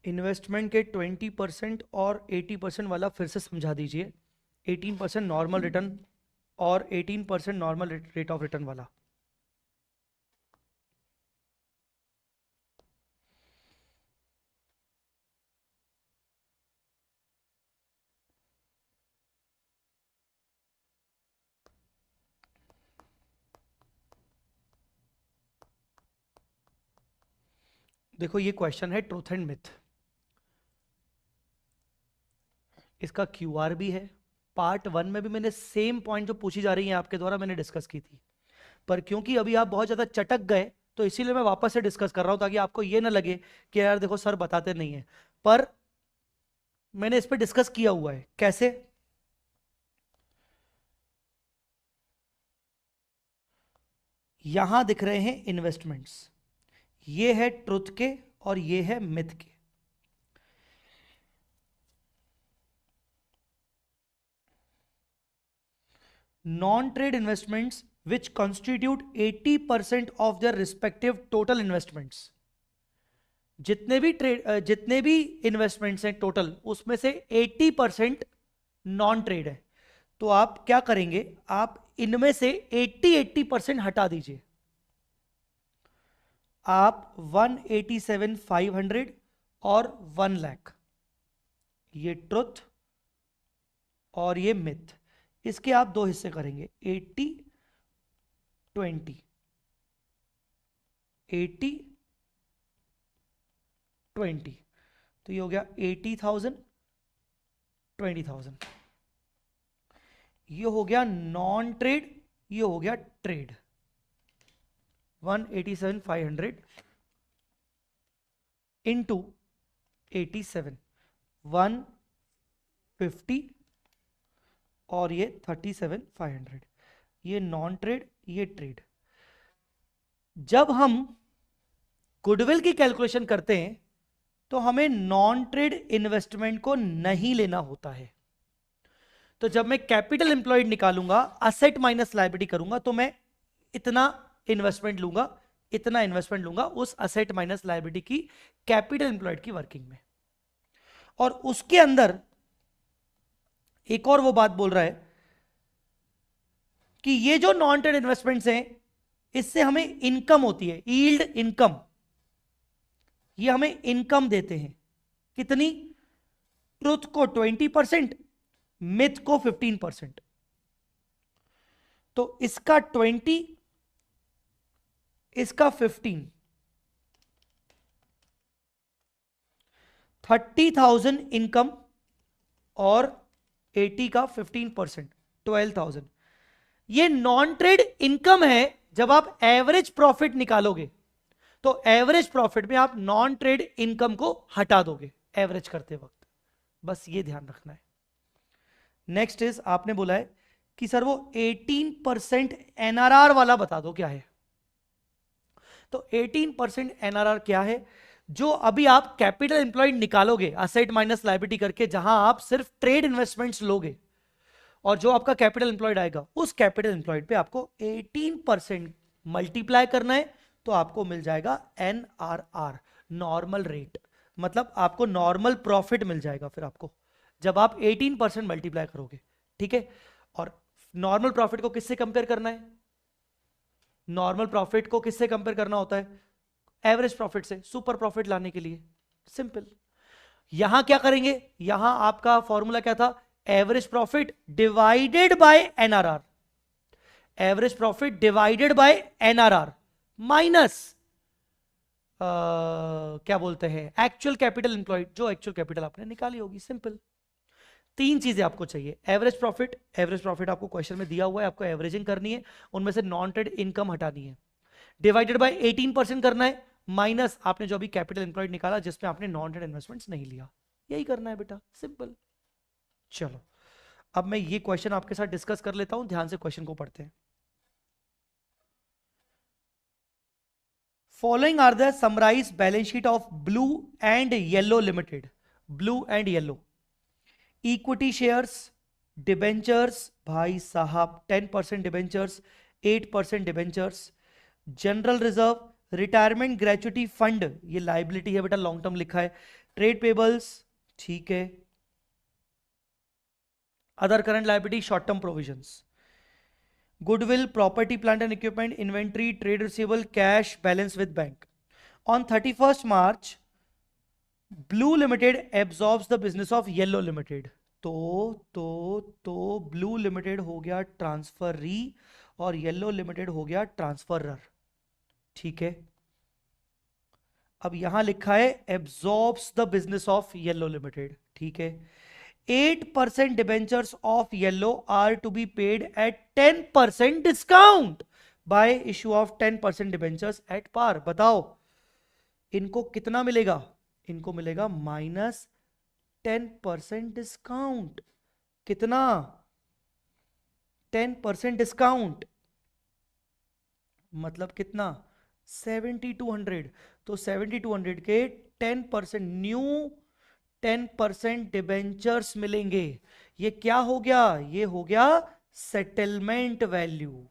इन्वेस्टमेंट के 20% और 80% वाला फिर से समझा दीजिए. 18% नॉर्मल रिटर्न और 18% नॉर्मल रेट ऑफ रिटर्न वाला. देखो ये क्वेश्चन है ट्रूथ एंड मिथ. इसका क्यूआर भी है. पार्ट 1 में भी मैंने सेम पॉइंट जो पूछी जा रही है आपके द्वारा मैंने डिस्कस की थी, पर क्योंकि अभी आप बहुत ज्यादा चटक गए तो इसीलिए मैं वापस से डिस्कस कर रहा हूं ताकि आपको ये ना लगे कि यार देखो सर बताते नहीं है. पर मैंने इस पर डिस्कस किया हुआ है. कैसे? यहां दिख रहे हैं इन्वेस्टमेंट्स, ये है ट्रुथ के और ये है मिथ के. Non trade investments which constitute 80% of their respective total investments. जितने भी इन्वेस्टमेंट्स हैं टोटल, उसमें से 80% नॉन ट्रेड है। तो आप क्या करेंगे, आप इनमें से 80% हटा दीजिए। आप 187,500 और 1 लाख, ये ट्रुथ और ये मिथ, इसके आप दो हिस्से करेंगे, 80 20, 80 20, तो ये हो गया 80,000 20,000। ये हो गया नॉन ट्रेड, ये हो गया ट्रेड। 187,500 इंटू 87, 150 और ये 37,500, ये नॉन ट्रेड, ये ट्रेड। जब हम गुडविल की कैलकुलेशन करते हैं तो हमें नॉन ट्रेड इन्वेस्टमेंट को नहीं लेना होता है। तो जब मैं कैपिटल एम्प्लॉयड निकालूंगा, असेट माइनस लायबिलिटी करूंगा, तो मैं इतना इन्वेस्टमेंट लूंगा, इतना इन्वेस्टमेंट लूंगा उस असेट माइनस लायबिलिटी की कैपिटल एम्प्लॉयड की वर्किंग में। और उसके अंदर एक और वो बात बोल रहा है कि ये जो नॉन ट्रेड इन्वेस्टमेंट्स हैं, इससे हमें इनकम होती है, यील्ड इनकम, ये हमें इनकम देते हैं। कितनी? ट्रुथ को 20%, मिथ को 15%। तो इसका 20, इसका 15, 30,000 इनकम और 80 का 15%, 12,000। ये नॉन ट्रेड इनकम है। जब आप एवरेज प्रॉफिट निकालोगे तो एवरेज प्रॉफिट में आप नॉन ट्रेड इनकम को हटा दोगे एवरेज करते वक्त, बस ये ध्यान रखना है। नेक्स्ट इज, आपने बोला है कि सर वो 18% एनआरआर वाला बता दो क्या है। तो 18% एनआरआर क्या है? जो अभी आप कैपिटल एम्प्लॉयड निकालोगे असेट माइनस लायबिलिटी करके, जहां आप सिर्फ ट्रेड इन्वेस्टमेंट्स लोगे, और जो आपका कैपिटल एम्प्लॉयड आएगा, उस कैपिटल एम्प्लॉयड पे आपको 18% मल्टीप्लाई करना है, तो आपको मिल जाएगा एनआरआर, नॉर्मल रेट। मतलब आपको नॉर्मल प्रॉफिट मिल जाएगा फिर आपको, जब आप 18% मल्टीप्लाई करोगे। ठीक है? और नॉर्मल प्रॉफिट को किससे कंपेयर करना है? नॉर्मल प्रॉफिट को किससे कंपेयर करना होता है? एवरेज प्रॉफिट से, सुपर प्रॉफिट लाने के लिए। सिंपल। यहां क्या करेंगे? यहां आपका फॉर्मूला क्या था? Average profit divided by NRR. Average profit divided by NRR minus क्या बोलते हैं, एक्चुअल कैपिटल एम्प्लॉयड, जो एक्चुअल कैपिटल आपने निकाली होगी। सिंपल। तीन चीजें आपको चाहिए, एवरेज प्रॉफिट, एवरेज प्रॉफिट आपको क्वेश्चन में दिया हुआ है, आपको एवरेजिंग करनी है, उनमें से नॉन ट्रेड इनकम हटानी है, डिवाइडेड बाय 18% करना है, माइनस आपने जो अभी कैपिटल एम्प्लॉयड निकाला जिसमें आपने नॉन ट्रेड इन्वेस्टमेंट्स नहीं लिया, यही करना है बेटा। सिंपल। चलो अब मैं ये क्वेश्चन आपके साथ डिस्कस कर लेता हूं, ध्यान से क्वेश्चन को पढ़ते हैं। Following are the summarise balance sheet of Blue and Yellow limited. Blue and Yellow, equity shares, debentures, भाई साहब 10% debentures, 8% debentures, general reserve, retirement gratuity fund, ये लाइबिलिटी है बेटा, लॉन्ग टर्म लिखा है, ट्रेड पेबल्स, ठीक है, other current liability, short term provisions, goodwill, property plant and equipment, inventory, trade receivable, cash balance with bank. On 31st March blue limited absorbs the business of Yellow limited. तो blue limited हो गया transferee और yellow limited हो गया transferor. ठीक है? अब यहां लिखा है absorbs the business of Yellow limited. ठीक है? 8% debentures of Yellow are to be paid at 10% discount by issue of 10% debentures at par. बताओ इनको कितना मिलेगा? इनको मिलेगा -10% डिस्काउंट। कितना? 10% डिस्काउंट मतलब कितना? 7200। तो 7200 के 10% न्यू 10% डिबेंचर्स मिलेंगे। ये क्या हो गया? ये हो गया सेटलमेंट वैल्यू,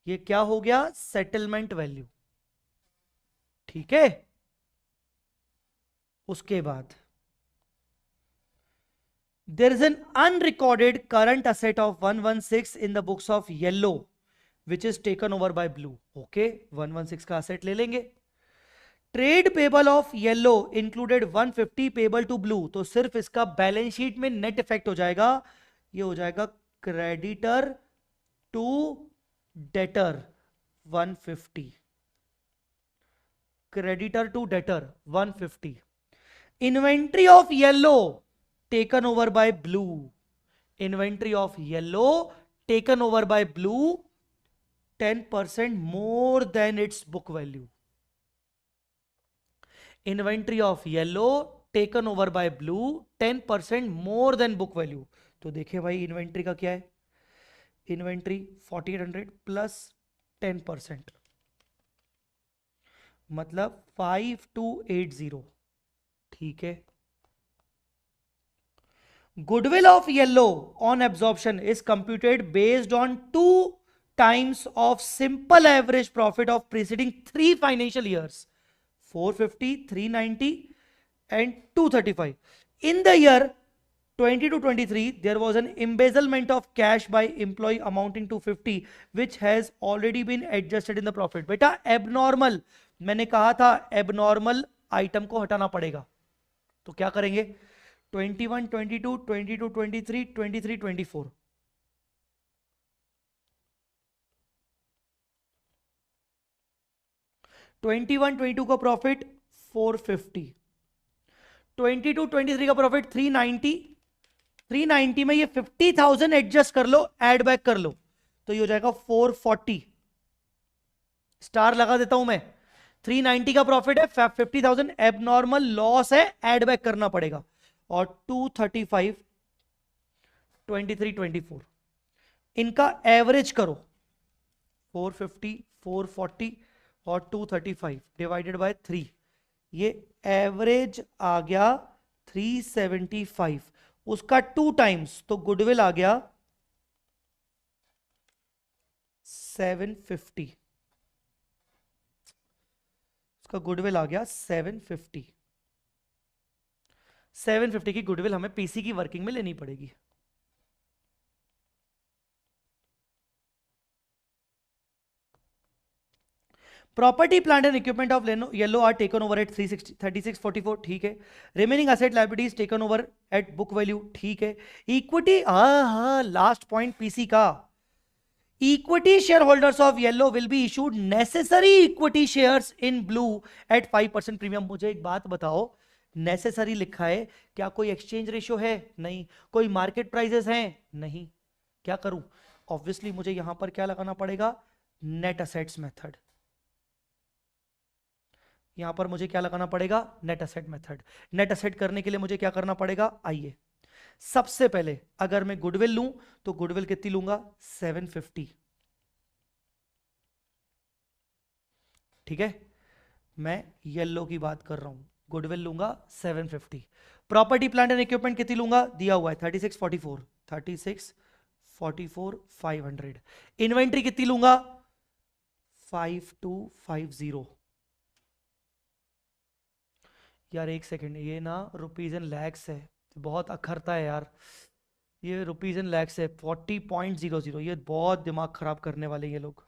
ये क्या हो गया? Settlement value. ठीक है, उसके बाद there is an unrecorded current asset of 116 in the books of yellow which is taken over by blue. okay, 116 का asset ले लेंगे। Trade payable of Yellow included 150 payable to Blue, तो सिर्फ इसका बैलेंस शीट में नेट इफेक्ट हो जाएगा, ये हो जाएगा creditor to debtor 150, creditor to debtor 150। Inventory of Yellow taken over by Blue, inventory of Yellow taken over by Blue 10% more than its book value. Inventory of Yellow taken over by Blue 10% more than book value. तो देखिए भाई inventory का क्या है, inventory 4800 plus 10%, मतलब 5280। ठीक है, goodwill of yellow on absorption is computed based on 2 times of simple average profit of preceding 3 financial years, 450, 390 and 235. In the year 20 to 23 there was an embezzlement of cash by employee amounting to 50 which has already been adjusted in the profit. बेटा abnormal, मैंने कहा था abnormal item को हटाना पड़ेगा, तो क्या करेंगे? 21, 22, 22, 23, 23, 24। 21, 22 का प्रॉफिट 450, 22, 23 का प्रॉफिट 390, 390 में ये 50,000 एडजस्ट कर लो, ऐड बैक कर लो, तो ये हो जाएगा 440। स्टार लगा देता हूं मैं, 390 का प्रॉफिट है, 50,000 एबनॉर्मल लॉस है, ऐड बैक करना पड़ेगा। और 235, 23, 24 इनका एवरेज करो, 450, 440 और 235 डिवाइडेड बाय 3, ये एवरेज आ गया 375, उसका 2 टाइम्स, तो गुडविल आ गया 750, उसका गुडविल आ गया 750। 750 की गुडविल हमें पीसी की वर्किंग में लेनी पड़ेगी। Property plant and equipment of Yellow are taken over at 3644, ठीक है। Remaining asset liabilities taken over at book value, ठीक है। इक्विटी, हाँ लास्ट पॉइंट पीसी का, equity share holders of Yellow will be issued necessary equity shares in Blue at 5% premium. मुझे एक बात बताओ, नेसेसरी लिखा है, क्या कोई एक्सचेंज रेशियो है? नहीं। कोई मार्केट प्राइसेस हैं? नहीं। क्या करूं? ऑब्वियसली मुझे यहां पर क्या लगाना पड़ेगा? Net assets method. यहां पर मुझे क्या लगाना पड़ेगा? Net asset method. Net asset करने के लिए मुझे क्या करना पड़ेगा? आइए, सबसे पहले अगर मैं गुडविल लूं तो गुडविल कितनी लूंगा? 750, ठीक है। मैं येलो की बात कर रहा हूं, गुडविल लूंगा 750। प्रॉपर्टी प्लांट एंड इक्विपमेंट कितनी लूंगा? दिया हुआ है 3644, 3644 500। इन्वेंट्री कितनी लूंगा? 5250। यार एक सेकेंड, ये ना रुपीज एंड लैक्स है, बहुत अखरता है यार, ये रुपीज एंड लैक्स है। 40.00, ये बहुत दिमाग खराब करने वाले ये लोग।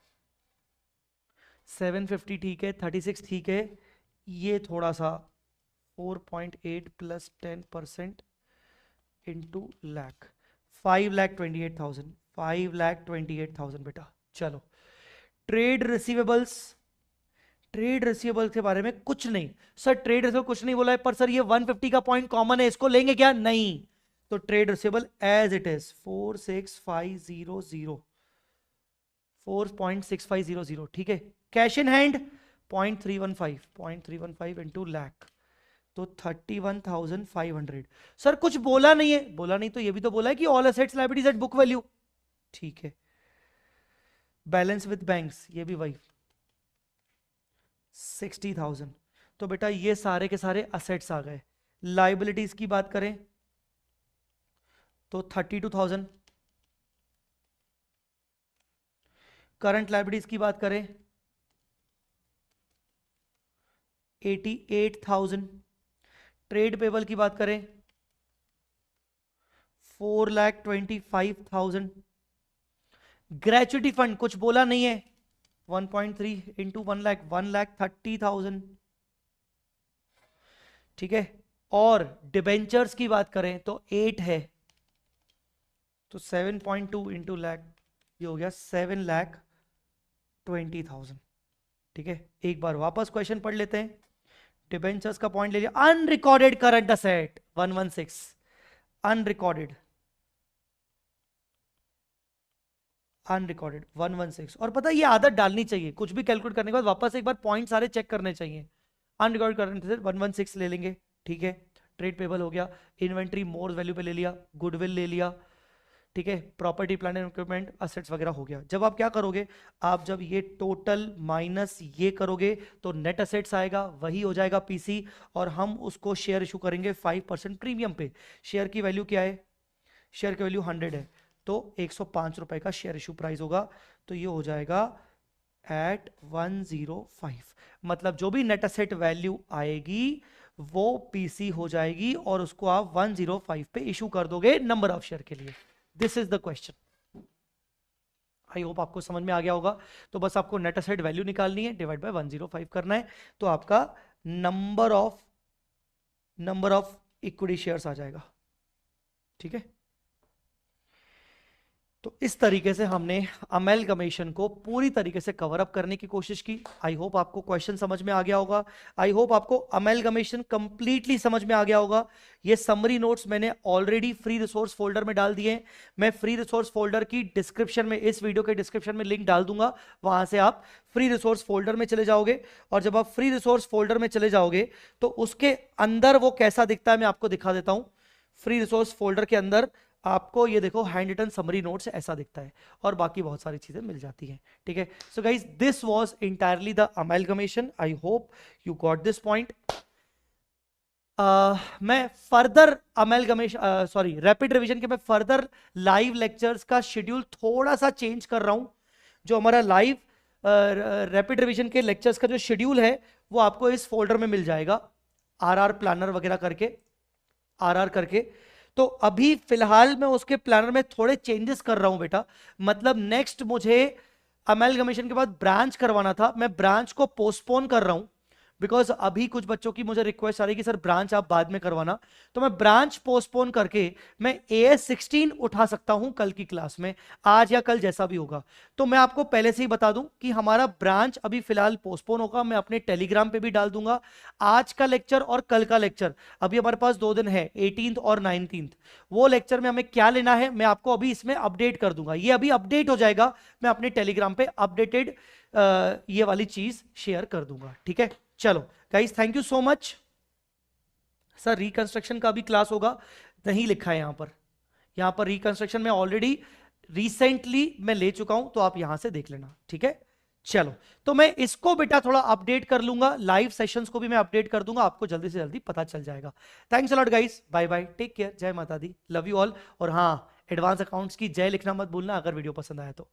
750 ठीक है, 36 ठीक है, ये थोड़ा सा 4.8 प्लस 10% इंटू लैख, 5,28,000, 5,28,000 बेटा। चलो, ट्रेड रिसीवेबल्स, ट्रेड रिसीवेबल के बारे में कुछ नहीं सर, ट्रेड रिसीवेबल कुछ नहीं बोला है, पर सर ये 150 का पॉइंट कॉमन है, इसको लेंगे क्या? नहीं। तो trade receivable as it is 46500, 4.6500, ठीक है। Cash in hand 0.315, 0.315 into lakh, तो 31,500। सर कुछ बोला नहीं है? बोला नहीं तो ये भी तो बोला है कि all assets liabilities at book value, ठीक है। बैलेंस विद बैंक्स, ये भी वही 60,000। तो बेटा ये सारे के सारे असेट्स आ गए। लाइबिलिटीज की बात करें तो 32,000, करंट लायबिलिटीज की बात करें 88,000, ट्रेड पेबल की बात करें 4,25,000, ग्रेचुटी फंड कुछ बोला नहीं है 1.3 इंटू 1 लाख 1,30,000, ठीक है। और डिबेंचर्स की बात करें तो 8 है, तो 7.2 इंटू लाख ये हो गया 7,20,000, ठीक है। एक बार वापस क्वेश्चन पढ़ लेते हैं। डिबेंचर्स का पॉइंट ले लिया, अनरिकॉर्डेड करंट असेट 116, अनरिकॉर्डेड 116। और पता है ये आदत डालनी चाहिए, कुछ भी कैलकुलेट करने के बाद वापस एक बार पॉइंट सारे चेक करने चाहिए। अनरिकॉर्डेड करंट असेट 116 ले लेंगे, ठीक है। ट्रेड पेबल हो गया, इन्वेंट्री मोर वैल्यू पे ले लिया, गुडविल ले लिया, ठीक है। Property plant and equipment assets वगैरह हो गया। जब आप क्या करोगे, आप जब ये टोटल माइनस ये करोगे तो नेट असेट्स आएगा, वही हो जाएगा पीसी, और हम उसको शेयर इशू करेंगे 5% प्रीमियम पे। शेयर की वैल्यू क्या है, शेयर की वैल्यू 100 है, तो 105 रुपए का शेयर इशू प्राइस होगा, तो ये हो जाएगा एट 105। मतलब जो भी नेट असेट वैल्यू आएगी वो पीसी हो जाएगी, और उसको आप 105 पे इशू कर दोगे नंबर ऑफ शेयर के लिए। This is the question. I hope आपको समझ में आ गया होगा। तो बस आपको नेट असेट वैल्यू निकालनी है, डिवाइड बाय 105 करना है, तो आपका नंबर ऑफ इक्विटी शेयर्स आ जाएगा, ठीक है। तो इस तरीके से हमने अमेलगमेशन को पूरी तरीके से कवर अप करने की कोशिश की। आई होप आपको क्वेश्चन समझ में आ गया होगा, आई होप आपको अमेलगमेशन कंप्लीटली समझ में आ गया होगा। ये समरी नोट्स मैंने ऑलरेडी फ्री रिसोर्स फोल्डर में डाल दिए हैं। मैं फ्री रिसोर्स फोल्डर की डिस्क्रिप्शन में, इस वीडियो के डिस्क्रिप्शन में लिंक डाल दूंगा, वहां से आप फ्री रिसोर्स फोल्डर में चले जाओगे। और जब आप फ्री रिसोर्स फोल्डर में चले जाओगे तो उसके अंदर वो कैसा दिखता है मैं आपको दिखा देता हूं। फ्री रिसोर्स फोल्डर के अंदर आपको ये देखो हैंड रिटन समरी नोट्स ऐसा दिखता है, और बाकी बहुत सारी चीजें मिल जाती हैं, ठीक है। So guys this was entirely the amalgamation. I hope you got this point. मैं फर्दर अमेलगमेशन रैपिड रिवीजन के मैं फर्दर लाइव लेक्चर्स का शेड्यूल थोड़ा सा चेंज कर रहा हूं। जो हमारा लाइव रैपिड रिवीजन के लेक्चर्स का जो शेड्यूल है वो आपको इस फोल्डर में मिल जाएगा, आरआर प्लानर वगैरह करके, आरआर करके। तो अभी फिलहाल मैं उसके प्लानर में थोड़े चेंजेस कर रहा हूं बेटा। मतलब नेक्स्ट मुझे अमेलगमेशन के बाद ब्रांच करवाना था, मैं ब्रांच को पोस्टपोन कर रहा हूं, बिकॉज अभी कुछ बच्चों की मुझे रिक्वेस्ट आ रही है कि सर ब्रांच आप बाद में करवाना। तो मैं ब्रांच पोस्टपोन करके मैं AS16 उठा सकता हूं कल की क्लास में, आज या कल जैसा भी होगा। तो मैं आपको पहले से ही बता दूं कि हमारा ब्रांच अभी फिलहाल पोस्टपोन होगा, मैं अपने टेलीग्राम पे भी डाल दूंगा आज का लेक्चर और कल का लेक्चर। अभी हमारे पास 2 दिन है, 18th और 19th। वो लेक्चर में हमें क्या लेना है मैं आपको अभी इसमें अपडेट कर दूंगा, ये अभी अपडेट हो जाएगा, मैं अपने टेलीग्राम पे अपडेटेड ये वाली चीज शेयर कर दूंगा, ठीक है। चलो guys thank you so much. Sir reconstruction का भी क्लास होगा, नहीं लिखा है यहां पर रिकंस्ट्रक्शन में ऑलरेडी रिसेंटली मैं ले चुका हूं, तो आप यहां से देख लेना, ठीक है। चलो तो मैं इसको बेटा थोड़ा अपडेट कर लूंगा, लाइव सेशंस को भी मैं अपडेट कर दूंगा, आपको जल्दी से जल्दी पता चल जाएगा। Thanks a lot guys, bye bye, take care, जय माता दी, लव यू ऑल। और हाँ, एडवांस अकाउंट्स की जय लिखना मत भूलना अगर वीडियो पसंद आया तो।